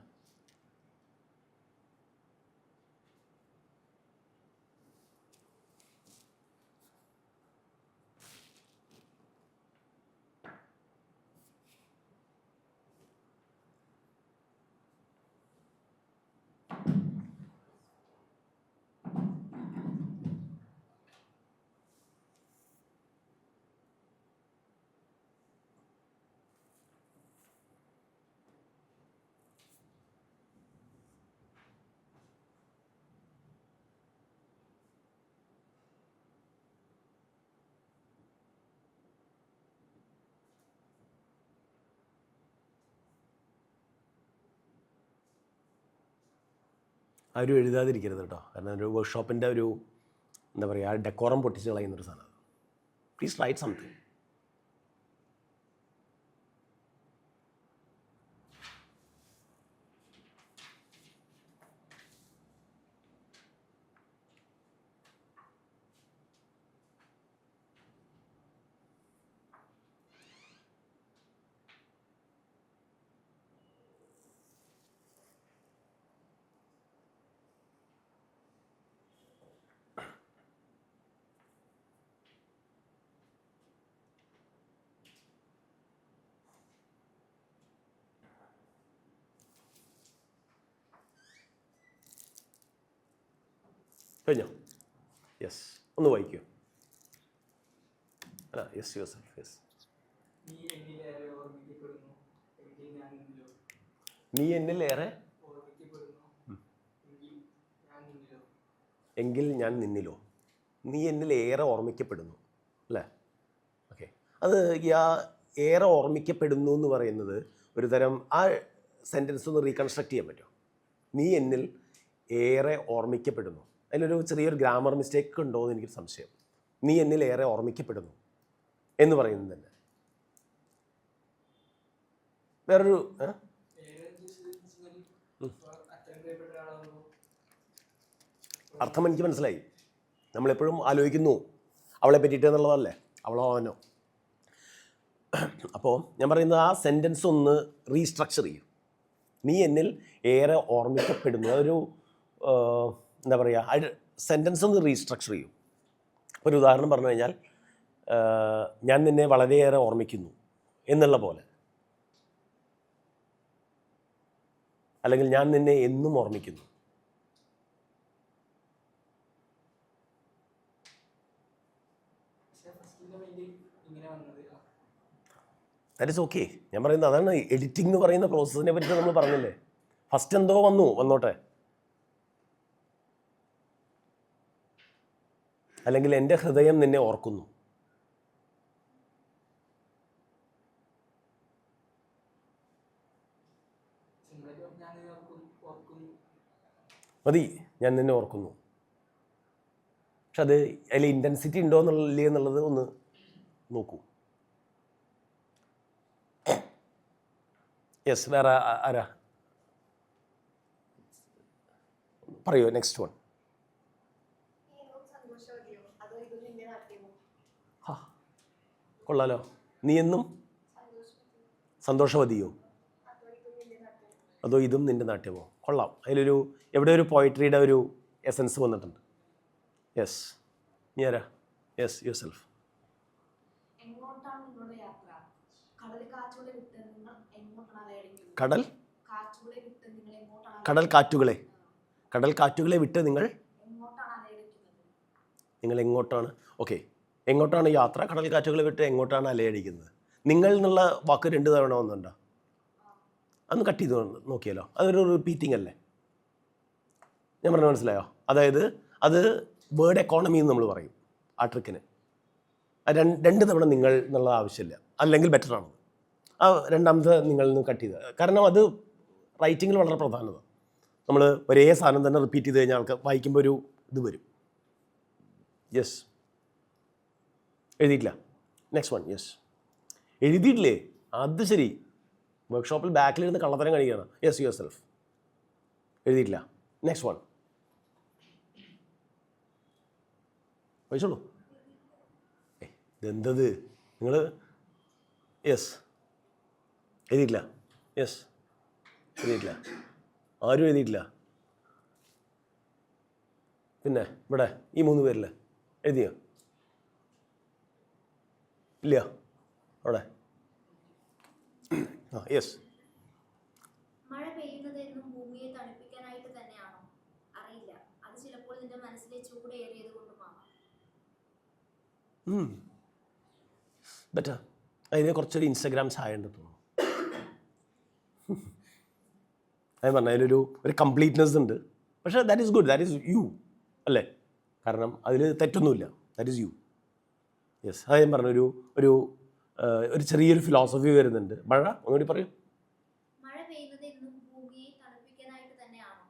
Speaker 1: ആരും എഴുതാതിരിക്കരുത് കേട്ടോ. കാരണം ഒരു വർക്ക്ഷോപ്പിൻ്റെ ഒരു എന്താ പറയുക, ആ ഡെക്കോറം പൊട്ടിച്ച് കളയുന്നൊരു സാധനം. Please write something. കഴിഞ്ഞോ? യെസ്, ഒന്ന് വായിക്കൂ. അല്ല, യെസ് യുവർ സെൽഫ്. യെസ്. നീ എന്നിലേറെ എങ്കിൽ ഞാൻ നിന്നിലോ. നീ എന്നിലേറെ ഓർമ്മിക്കപ്പെടുന്നു അല്ലേ? ഓക്കെ. അത് ഏറെ ഓർമ്മിക്കപ്പെടുന്നു എന്ന് പറയുന്നത് ഒരു തരം ആ സെൻറ്റൻസ് ഒന്ന് റീകൺസ്ട്രക്ട് ചെയ്യാൻ പറ്റുമോ? നീ എന്നിൽ ഏറെ ഓർമ്മിക്കപ്പെടുന്നു. അതിലൊരു ചെറിയൊരു ഗ്രാമർ മിസ്റ്റേക്ക് ഉണ്ടോ എന്ന് എനിക്കൊരു സംശയം. നീ എന്നിൽ ഏറെ ഓർമ്മിക്കപ്പെടുന്നു എന്ന് പറയുന്നത് തന്നെ വേറൊരു അർത്ഥം എനിക്ക് മനസ്സിലായി. നമ്മളെപ്പോഴും ആലോചിക്കുന്നു അവളെ പറ്റിയിട്ട് എന്നുള്ളതല്ലേ, അവളോ അവനോ. അപ്പോൾ ഞാൻ പറയുന്നത് ആ സെൻറ്റൻസ് ഒന്ന് റീസ്ട്രക്ചർ ചെയ്യും. നീ എന്നിൽ ഏറെ ഓർമ്മിക്കപ്പെടുന്നു. അതൊരു എന്താ പറയുക, സെൻറ്റൻസ് ഒന്ന് റീസ്ട്രക്ചർ ചെയ്യും. ഒരു ഉദാഹരണം പറഞ്ഞു കഴിഞ്ഞാൽ, ഞാൻ നിന്നെ വളരെയേറെ ഓർമ്മിക്കുന്നു എന്നുള്ള പോലെ, അല്ലെങ്കിൽ ഞാൻ നിന്നെ എന്നും ഓർമ്മിക്കുന്നു. That is okay. ഞാൻ പറയുന്നത് അതാണ് എഡിറ്റിംഗ് എന്ന് പറയുന്ന പ്രോസസ്സിനെ പറ്റി നമ്മൾ പറഞ്ഞില്ലേ. ഫസ്റ്റ് എന്തോ വന്നോട്ടെ. അല്ലെങ്കിൽ എൻ്റെ ഹൃദയം നിന്നെ ഓർക്കുന്നു. മതി, ഞാൻ നിന്നെ ഓർക്കുന്നു. പക്ഷെ അത് അതിൽ ഇൻറ്റൻസിറ്റി ഉണ്ടോ എന്നുള്ളേ എന്നുള്ളത് ഒന്ന് നോക്കൂ. യെസ്, വേറെ ആരാ പറയൂ? Next one. കൊള്ളാലോ. നീ എന്നും സന്തോഷവതിയോ അതോ ഇതും നിൻ്റെ നാട്യമോ? കൊള്ളാം. അതിലൊരു എവിടെ ഒരു പോയിട്രിയുടെ ഒരു എസൻസ് വന്നിട്ടുണ്ട്. യെസ്, നീ ആരാ? Yes, your self. കടൽ കാറ്റുകളെ വിട്ട് നിങ്ങൾ എങ്ങോട്ടാണ്? ഓക്കെ, എങ്ങോട്ടാണ് യാത്ര? കടൽ കാറ്റുകളെ വിട്ട് എങ്ങോട്ടാണ് അലയടിക്കുന്നത്? നിങ്ങൾ എന്നുള്ള വാക്ക് 2 തവണ വന്നുണ്ടോ? അതൊന്ന് കട്ട് ചെയ്ത് നോക്കിയാലോ. അതൊരു റിപ്പീറ്റിംഗ് അല്ലേ? ഞാൻ പറഞ്ഞ മനസ്സിലായോ? അതായത് അത് വേർഡ് എക്കോണമി എന്ന് നമ്മൾ പറയും ആ ട്രിക്കിന്. 2 തവണ നിങ്ങൾ എന്നുള്ള ആവശ്യമില്ല, അല്ലെങ്കിൽ ബെറ്ററാണ് ആ രണ്ടാമത്തെ നിങ്ങൾ നിന്ന് കട്ട് ചെയ്ത്. കാരണം അത് റൈറ്റിങ്ങിൽ വളരെ പ്രധാനത. നമ്മൾ ഒരേ സാധനം തന്നെ റിപ്പീറ്റ് ചെയ്ത് കഴിഞ്ഞാൽ ആൾക്ക് വായിക്കുമ്പോൾ ഒരു ഇത് വരും. യെസ്, എഴുതിയിട്ടില്ല. Next one. യെസ്, എഴുതിയിട്ടില്ലേ? അത് ശരി, വർക്ക്ഷോപ്പിൽ ബാക്കിലിരുന്ന് കള്ളത്തരം കഴിക്കുകയാണ്. Yes, yourself. എഴുതിയിട്ടില്ല. Next one. വായിച്ചോളൂ. ഇതെന്തത് നിങ്ങൾ? യെസ്, എഴുതിയിട്ടില്ല. യെസ്, എഴുതിയിട്ടില്ല. ആരും എഴുതിയിട്ടില്ല. പിന്നെ ഇവിടെ ഈ 3 പേരില്ലേ എഴുതിയോ? ഇല്ല. അവിടെ ആ, യെസ്.
Speaker 2: മഴ പെയ്യുന്നത് എന്നും ഭൂമിയെ തണുപ്പിക്കാനായിട്ട് തന്നെയാണോ? അറിയില്ല, അത് ചിലപ്പോൾ നിന്റെ മനസ്സിലെ ചൂടേറിയത് കൊണ്ടുമാവാം.
Speaker 1: ബെറ്റർ. അതിന് കുറച്ചൊരു ഇൻസ്റ്റഗ്രാം ചായ ഉണ്ട് തോന്നുന്നു. അത് പറഞ്ഞാൽ അതിലൊരു കംപ്ലീറ്റ്നെസ് ഉണ്ട്. പക്ഷേ that is good, that is you അല്ലേ? കാരണം അതിൽ തെറ്റൊന്നുമില്ല. That is U. യെസ്, അത് ഞാൻ പറഞ്ഞ ഒരു ചെറിയൊരു ഫിലോസഫി വരുന്നുണ്ട്. മഴ ഒന്നുകൂടി പറയൂ.
Speaker 2: മഴ പെയ്യുന്നത് എന്നും ഭൂമിയെ തണുപ്പിക്കാനായിട്ട് തന്നെയാണോ?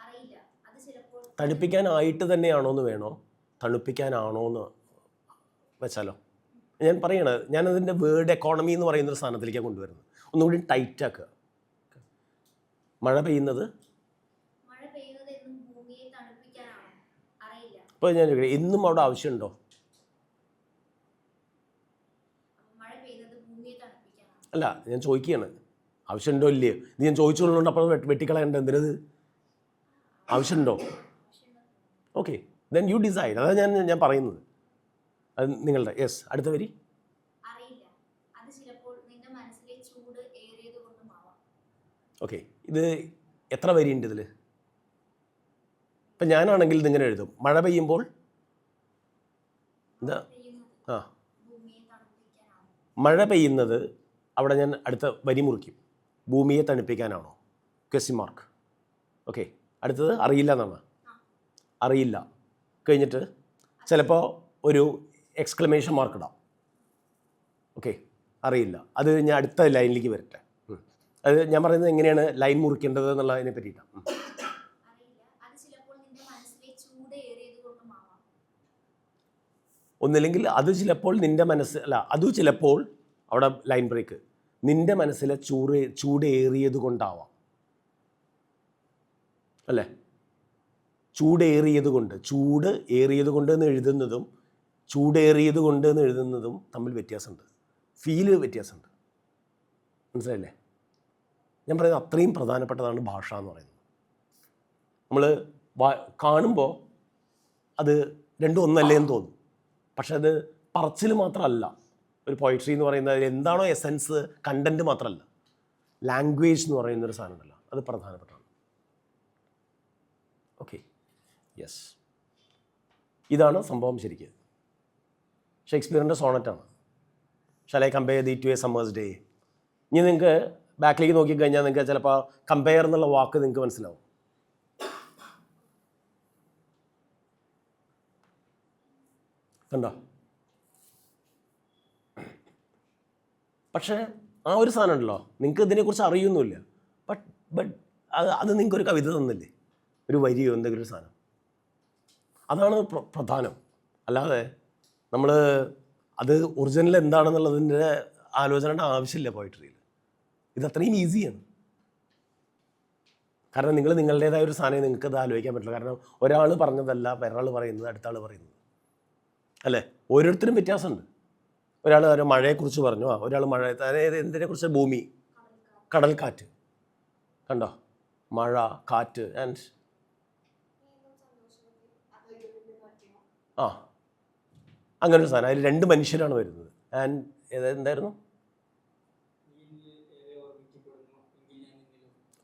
Speaker 2: അറിയില്ല, അത് ചിലപ്പോൾ
Speaker 1: തണുപ്പിക്കാനായിട്ട് തന്നെയാണോ എന്ന് വേണോ, തണുപ്പിക്കാനാണോ എന്ന് വെച്ചാലോ? ഞാൻ പറയണത്, ഞാനതിൻ്റെ വേർഡ് എക്കോണമി എന്ന് പറയുന്നൊരു സാധനത്തിലേക്കാണ് കൊണ്ടുവരുന്നത്. ഒന്നുകൂടി ടൈറ്റാക്കുക. മഴ പെയ്യുന്നത്
Speaker 2: എന്നും ഭൂമിയെ തണുപ്പിക്കാനാണോ? അറിയില്ല.
Speaker 1: ഇപ്പോൾ ഞാൻ ചോദിക്കട്ടെ, എന്നും അവിടെ ആവശ്യമുണ്ടോ?
Speaker 2: മഴ പെയ്യുന്നത് ഭൂമിയെ തണുപ്പിക്കാനാണോ?
Speaker 1: അല്ല, ഞാൻ ചോദിക്കുകയാണ്, ആവശ്യമുണ്ടോ ഇല്ലയോ? ഇത് ഞാൻ ചോദിച്ചുകൊള്ളുകൊണ്ട് അപ്പോൾ വെട്ടിക്കളയേണ്ട എന്തിനത്? ആവശ്യമുണ്ടോ? Okay, then you decide. അതാണ് ഞാൻ പറയുന്നത്. അത് നിങ്ങളുടെ. യെസ്, അടുത്ത വരി.
Speaker 2: അറിയില്ല, അത് ചിലപ്പോൾ നിന്റെ മനസ്സിലെ ചൂട് ഏറിയത് കൊണ്ടുമാവാം.
Speaker 1: ഓക്കെ, ഇത് എത്ര വരിയുണ്ട് ഇതിൽ? ഇപ്പം ഞാനാണെങ്കിൽ ഇതിങ്ങനെ എഴുതും. മഴ പെയ്യുമ്പോൾ എന്താ? ആ,
Speaker 2: ഭൂമിയെ തണുപ്പിക്കാനാണോ?
Speaker 1: മഴ പെയ്യുന്നത്, അവിടെ ഞാൻ അടുത്ത വരി മുറിക്കും. ഭൂമിയെ തണുപ്പിക്കാനാണോ? Question mark. ഓക്കെ, അടുത്തത് അറിയില്ല എന്നാണ്. അറിയില്ല കഴിഞ്ഞിട്ട് ചിലപ്പോൾ ഒരു എക്സ്ക്ലമേഷൻ മാർക്ക് ഇടാം. ഓക്കെ, അറിയില്ല. അത് ഞാൻ അടുത്ത ലൈനിലേക്ക് വരട്ടെ. അത് ഞാൻ പറയുന്നത് എങ്ങനെയാണ് ലൈൻ മുറിക്കേണ്ടത് എന്നുള്ളതിനെ പറ്റിയിട്ടാണ്.
Speaker 2: അറിയില്ല, അത് ചിലപ്പോൾ നിന്റെ മനസ്സിലെ ചൂട് ഏറിയത് കൊണ്ടുമാവാം.
Speaker 1: ഒന്നില്ലെങ്കിൽ അത് ചിലപ്പോൾ നിൻ്റെ മനസ്സ്, അല്ല, അത് ചിലപ്പോൾ, അവിടെ ലൈൻ ബ്രേക്ക്, നിൻ്റെ മനസ്സിലെ ചൂടേറിയത് കൊണ്ടാവാം അല്ലേ? ചൂടേറിയത് കൊണ്ട്, ചൂട് ഏറിയത് കൊണ്ട് എന്ന് എഴുതുന്നതും ചൂടേറിയത് കൊണ്ട് എന്ന് എഴുതുന്നതും തമ്മിൽ വ്യത്യാസമുണ്ട്. ഫീല് വ്യത്യാസമുണ്ട്. മനസ്സിലായില്ലേ? ഞാൻ പറയുന്നത് അത്രയും പ്രധാനപ്പെട്ടതാണ് ഭാഷ എന്ന് പറയുന്നത്. നമ്മൾ കാണുമ്പോൾ അത് രണ്ടും ഒന്നല്ലേ എന്ന് തോന്നും. പക്ഷെ അത് പറച്ചിൽ മാത്രമല്ല. ഒരു പോയിട്രി എന്ന് പറയുന്നത് എന്താണോ എസെൻസ്, കണ്ടൻറ്റ് മാത്രമല്ല, ലാംഗ്വേജ് എന്ന് പറയുന്നൊരു സാധനം ഉണ്ടല്ലോ, അത് പ്രധാനപ്പെട്ടതാണ്. ഓക്കെ, യെസ്, ഇതാണ് സംഭവം. ശരിക്കും ഷേക്സ്പിയറിൻ്റെ സോണറ്റാണ്. Shall I compare thee to a summer's day. ഇനി നിങ്ങൾക്ക് ബാക്കിലേക്ക് നോക്കിക്കഴിഞ്ഞാൽ നിങ്ങൾക്ക് ചിലപ്പോൾ കമ്പയർ എന്നുള്ള വാക്ക് നിങ്ങൾക്ക് മനസ്സിലാവും. കണ്ടോ? പക്ഷേ ആ ഒരു സാധനം ഉണ്ടല്ലോ, നിങ്ങൾക്ക് ഇതിനെക്കുറിച്ച് അറിയൊന്നുമില്ല. ബട്ട് അത് നിങ്ങൾക്കൊരു കവിത തന്നില്ലേ, ഒരു വരിയോ എന്തെങ്കിലും ഒരു സാധനം. അതാണ് പ്രധാനം. അല്ലാതെ നമ്മൾ അത് ഒറിജിനൽ എന്താണെന്നുള്ളതിൻ്റെ ആലോചനയുടെ ആവശ്യമില്ല പോയിട്രിയിൽ. ഇത് അത്രയും ഈസിയാണ്. കാരണം നിങ്ങൾ നിങ്ങളുടേതായ ഒരു സാധനം നിങ്ങൾക്കത് ആലോചിക്കാൻ പറ്റില്ല. കാരണം ഒരാൾ പറഞ്ഞതല്ല വേറൊരാൾ പറയുന്നത്, അടുത്ത ആൾ പറയുന്നത് അല്ലേ? ഓരോരുത്തരും വ്യത്യാസമുണ്ട്. ഒരാൾ മഴയെക്കുറിച്ച് പറഞ്ഞു, ഒരാൾ മഴ, അതായത് എന്തിനെക്കുറിച്ച്? ഭൂമി, കടൽക്കാറ്റ്. കണ്ടോ? മഴ, കാറ്റ് ആൻഡ് അങ്ങനൊരു സാധനം. അതിൽ 2 മനുഷ്യരാണ് വരുന്നത്. ആൻഡ് എന്തായിരുന്നു?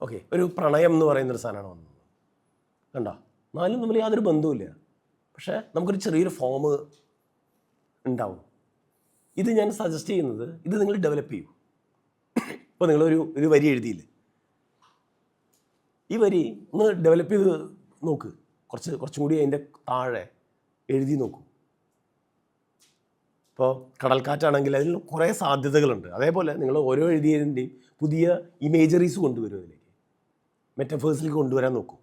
Speaker 1: ഓക്കെ, ഒരു പ്രണയം എന്ന് പറയുന്നൊരു സാധനമാണ് വന്നത്. കണ്ടോ? 4 തമ്മിൽ യാതൊരു ബന്ധവുമില്ല. പക്ഷേ നമുക്കൊരു ചെറിയൊരു ഫോം ഉണ്ടാവും. ഇത് ഞാൻ സജസ്റ്റ് ചെയ്യുന്നത്, ഇത് നിങ്ങൾ ഡെവലപ്പ് ചെയ്യൂ. ഇപ്പോൾ നിങ്ങളൊരു വരി എഴുതിയില്ലേ, ഈ വരി ഒന്ന് ഡെവലപ്പ് ചെയ്ത് നോക്ക്. കുറച്ചും കൂടി അതിൻ്റെ താഴെ എഴുതി നോക്കൂ. ഇപ്പോൾ കടൽക്കാറ്റാണെങ്കിൽ അതിൽ കുറേ സാധ്യതകളുണ്ട്. അതേപോലെ നിങ്ങൾ ഓരോ എഴുതിയതിൻ്റെയും പുതിയ ഇമേജറീസ് കൊണ്ടുവരും അതിലേക്ക്. മെറ്റഫേഴ്സിലേക്ക് കൊണ്ടുവരാൻ നോക്കും.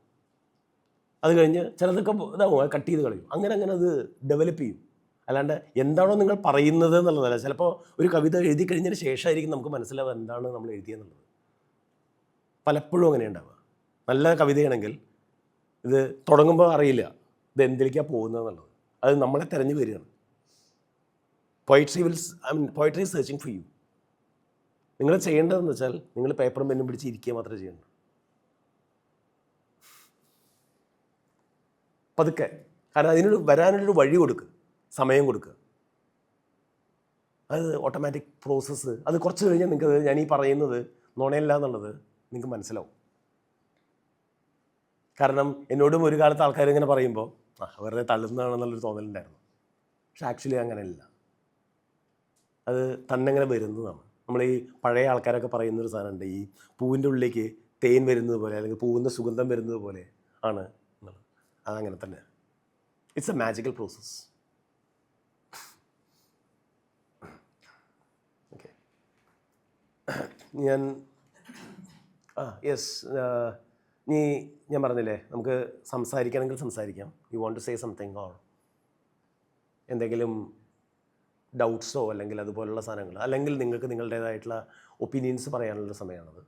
Speaker 1: അത് കഴിഞ്ഞ് ചിലതൊക്കെ ഇതാവും, അത് കട്ട് ചെയ്ത് കളയും. അങ്ങനെ അങ്ങനെ അത് ഡെവലപ്പ് ചെയ്യും. അല്ലാണ്ട് എന്താണോ നിങ്ങൾ പറയുന്നത് എന്നുള്ളതല്ല. ചിലപ്പോൾ ഒരു കവിത എഴുതി കഴിഞ്ഞതിന് ശേഷമായിരിക്കും നമുക്ക് മനസ്സിലാവുക എന്താണ് നമ്മൾ എഴുതിയെന്നുള്ളത്. പലപ്പോഴും അങ്ങനെ ഉണ്ടാവുക. നല്ല കവിതയാണെങ്കിൽ ഇത് തുടങ്ങുമ്പോൾ അറിയില്ല ഇത് എന്തിലേക്കാണ് പോകുന്നതെന്നുള്ളത്. അത് നമ്മളെ തിരഞ്ഞു വരികയാണ്. Poetry is searching for you. നിങ്ങൾ ചെയ്യേണ്ടതെന്ന് വെച്ചാൽ നിങ്ങൾ പേപ്പറും പെന്നും പിടിച്ച് ഇരിക്കുക മാത്രമേ ചെയ്യണ്ടൂ. പതുക്കെ. കാരണം അതിനൊരു വരാനൊരു വഴി കൊടുക്കുക, സമയം കൊടുക്കുക. അത് ഓട്ടോമാറ്റിക് പ്രോസസ്സ്. അത് കുറച്ച് കഴിഞ്ഞാൽ നിങ്ങൾക്ക് ഞാൻ ഈ പറയുന്നത് നുണയല്ല എന്നുള്ളത് നിങ്ങൾക്ക് മനസ്സിലാവും. കാരണം എന്നോടും ഒരു കാലത്ത് ആൾക്കാർ ഇങ്ങനെ പറയുമ്പോൾ വെറുതെ തള്ളുന്നതാണെന്നുള്ളൊരു തോന്നലുണ്ടായിരുന്നു. പക്ഷെ ആക്ച്വലി അങ്ങനെയല്ല. അത് തന്നെ അങ്ങനെ വരുന്നതാണ്. നമ്മൾ ഈ പഴയ ആൾക്കാരൊക്കെ പറയുന്നൊരു സാധനമുണ്ട്, ഈ പൂവിൻ്റെ ഉള്ളിലേക്ക് തേൻ വരുന്നത് പോലെ അല്ലെങ്കിൽ പൂവിൻ്റെ സുഗന്ധം വരുന്നത് പോലെ ആണ് എന്നുള്ളത്. അതങ്ങനെ തന്നെ. It's a magical process. Okay, yes. നീ ഞാൻ പറഞ്ഞില്ലേ നമുക്ക് സംസാരിക്കണമെങ്കിൽ സംസാരിക്കാം. You want to say something or എന്തെങ്കിലും ഡൗട്ട്സോ അല്ലെങ്കിൽ അതുപോലുള്ള സാധനങ്ങൾ, അല്ലെങ്കിൽ നിങ്ങൾക്ക് നിങ്ങളുടേതായിട്ടുള്ള ഒപ്പീനിയൻസ് പറയാനുള്ള സമയമാണത്.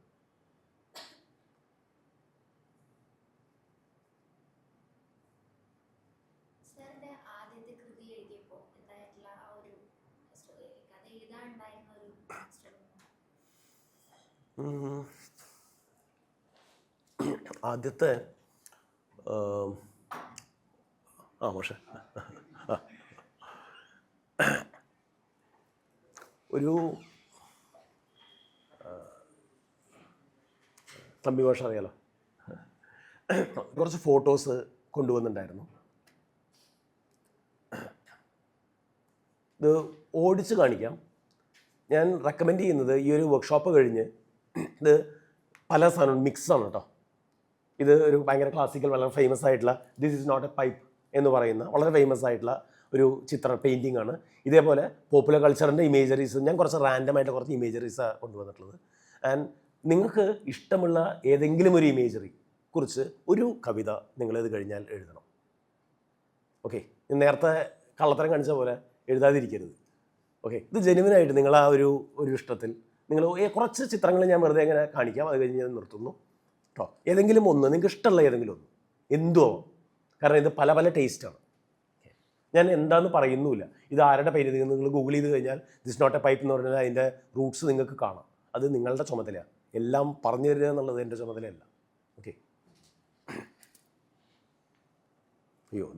Speaker 1: ആദ്യത്തെ പക്ഷേ ഒരു തമ്പി ഭാഷ അറിയാലോ, കുറച്ച് ഫോട്ടോസ് കൊണ്ടുവന്നിട്ടുണ്ടായിരുന്നു. ഇത് ഓടിച്ച് കാണിക്കാം. ഞാൻ റെക്കമെൻഡ് ചെയ്യുന്നത് ഈ ഒരു വർക്ക്ഷോപ്പ് കഴിഞ്ഞ് ഇത് പല സാധനവും മിക്സാണ് കേട്ടോ. ഇത് ഒരു ഭയങ്കര ക്ലാസിക്കൽ വളരെ ഫേമസ് ആയിട്ടുള്ള this is not a pipe എന്ന് പറയുന്ന വളരെ ഫേമസ് ആയിട്ടുള്ള ഒരു പെയിൻറ്റിംഗ് ആണ്. ഇതേപോലെ പോപ്പുലർ കൾച്ചറിൻ്റെ ഇമേജറീസ് ഞാൻ കുറച്ച് റാൻഡമായിട്ട് കുറച്ച് ഇമേജറീസാണ് കൊണ്ടുവന്നിട്ടുള്ളത്. ആൻഡ് നിങ്ങൾക്ക് ഇഷ്ടമുള്ള ഏതെങ്കിലും ഒരു ഇമേജറി കുറിച്ച് ഒരു കവിത നിങ്ങളിത് കഴിഞ്ഞാൽ എഴുതണം. ഓക്കെ, നേരത്തെ കള്ളത്തരം കാണിച്ച പോലെ എഴുതാതിരിക്കരുത്. ഓക്കെ, ഇത് ജെനുവിനായിട്ട് നിങ്ങൾ ആ ഒരു ഇഷ്ടത്തിൽ നിങ്ങൾ കുറച്ച് ചിത്രങ്ങൾ ഞാൻ വെറുതെ ഇങ്ങനെ കാണിക്കാം. അത് കഴിഞ്ഞ് ഞാൻ നിർത്തുന്നു കേട്ടോ. ഏതെങ്കിലും ഒന്ന് നിങ്ങൾക്ക് ഇഷ്ടമുള്ള ഏതെങ്കിലും ഒന്ന് എന്തോ, കാരണം ഇത് പല പല ടേസ്റ്റാണ്. ഞാൻ എന്താണെന്ന് പറയുന്നുമില്ല. ഇത് ആരുടെ പേര് നിങ്ങൾ ഗൂഗിൾ ചെയ്ത് കഴിഞ്ഞാൽ ദിസ് നോട്ട് എ പൈപ്പ് എന്ന് പറഞ്ഞാൽ അതിൻ്റെ റൂട്ട്സ് നിങ്ങൾക്ക് കാണാം. അത് നിങ്ങളുടെ ചുമതലയാണ്. എല്ലാം പറഞ്ഞു തരിക എന്നുള്ളത് എൻ്റെ ചുമതലയല്ല. ഓക്കെ, അയ്യോ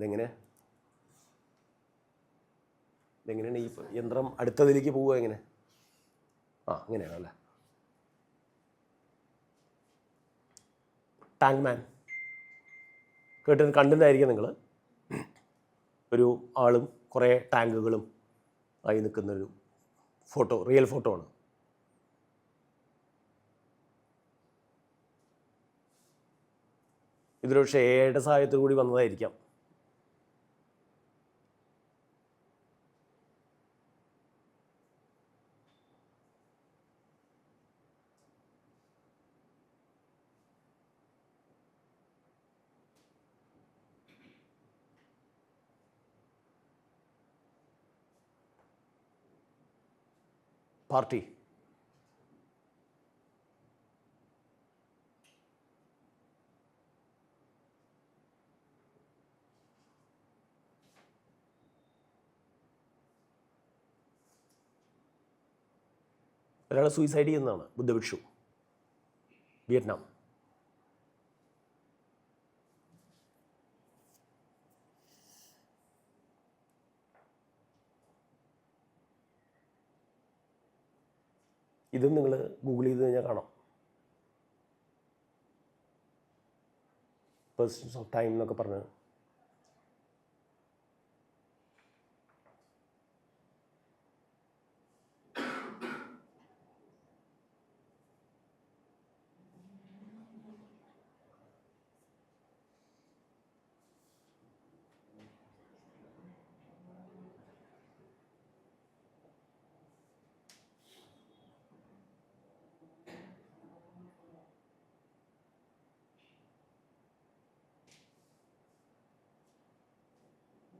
Speaker 1: ഇതെങ്ങനെയാണ് ഈ യന്ത്രം അടുത്തതിലേക്ക് പോവുക എങ്ങനെ? അങ്ങനെയാണോ അല്ലേ? ടാങ്ക് മാൻ കണ്ടിട്ടുണ്ടായിരിക്കും നിങ്ങൾ. ഒരു ആളും കുറേ ടാങ്കുകളും ആയി നിൽക്കുന്നൊരു ഫോട്ടോ, റിയൽ ഫോട്ടോ ആണ്. ഇതൊരു ഷെയർഡ് സഹായത്തോടു കൂടി വന്നതായിരിക്കാം. പാർട്ടി ഒരാൾ സൂയിസൈഡ് ചെയ്യുന്നതാണ്. ബുദ്ധഭിക്ഷു, വിയറ്റ്നാം. ഇതും നിങ്ങൾ ഗൂഗിൾ ചെയ്ത് കഴിഞ്ഞാൽ കാണാം. പേഴ്സൺസ് ഓഫ് ടൈം എന്നൊക്കെ പറഞ്ഞ്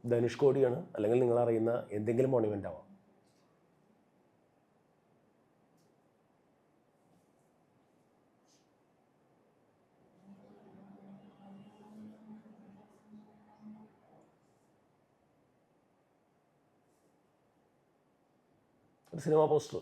Speaker 1: ധനുഷ്കോടിയാണ്, അല്ലെങ്കിൽ നിങ്ങൾ അറിയുന്ന എന്തെങ്കിലും മോണുമെൻ്റ് ആവാം. ഒരു സിനിമ പോസ്റ്റർ.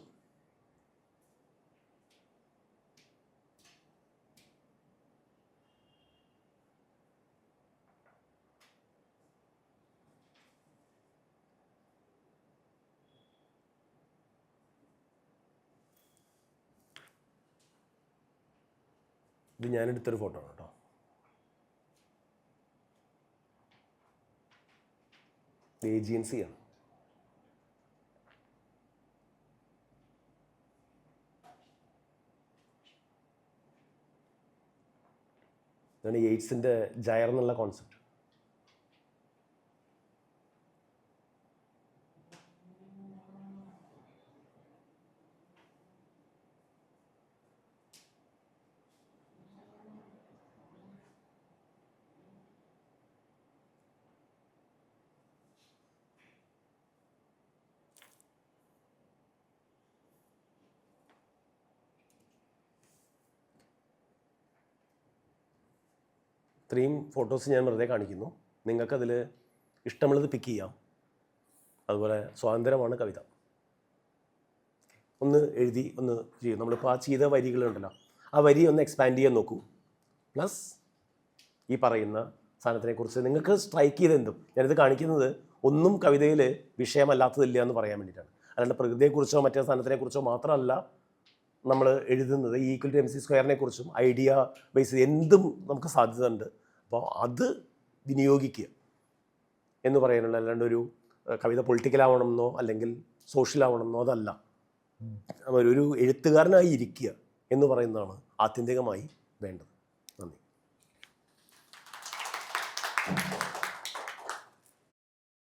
Speaker 1: ഇത് ഞാനെടുത്തൊരു ഫോട്ടോ ആണ് കേട്ടോ. ഏജൻസി ആണ്. ഇതാണ് എയ്ഡ്സിൻ്റെ ജയർ എന്നുള്ള കോൺസെപ്റ്റ്. ഇത്രയും ഫോട്ടോസ് ഞാൻ വെറുതെ കാണിക്കുന്നു. നിങ്ങൾക്കതിൽ ഇഷ്ടമുള്ളത് പിക്ക് ചെയ്യാം. അതുപോലെ സ്വാതന്ത്ര്യമാണ് കവിത. ഒന്ന് എഴുതി ഒന്ന് ചെയ്യും. നമ്മളിപ്പോൾ ആ ചെയ്ത വരികളുണ്ടല്ലോ, ആ വരി ഒന്ന് എക്സ്പാൻഡ് ചെയ്യാൻ നോക്കൂ. പ്ലസ് ഈ പറയുന്ന സാധനത്തിനെക്കുറിച്ച് നിങ്ങൾക്ക് സ്ട്രൈക്ക് ചെയ്തെന്തും. ഞാനിത് കാണിക്കുന്നത് ഒന്നും കവിതയിൽ വിഷയമല്ലാത്തതില്ല എന്ന് പറയാൻ വേണ്ടിയിട്ടാണ്. അല്ലാണ്ട് പ്രകൃതിയെക്കുറിച്ചോ മറ്റേ സാധനത്തിനെക്കുറിച്ചോ മാത്രമല്ല നമ്മൾ എഴുതുന്നത്. ഈ ഈക്വൽ ടു MC² കുറിച്ചും ഐഡിയ ബേസ് എന്തും നമുക്ക് സാധ്യത ഉണ്ട്. അപ്പോൾ അത് വിനിയോഗിക്കുക എന്ന് പറയാനുള്ള, അല്ലാണ്ട് ഒരു കവിത പൊളിറ്റിക്കലാവണമെന്നോ അല്ലെങ്കിൽ സോഷ്യലാവണമെന്നോ അതല്ല. ഒരു എഴുത്തുകാരനായി ഇരിക്കുക എന്ന് പറയുന്നതാണ് ആത്യന്തികമായി വേണ്ടത്.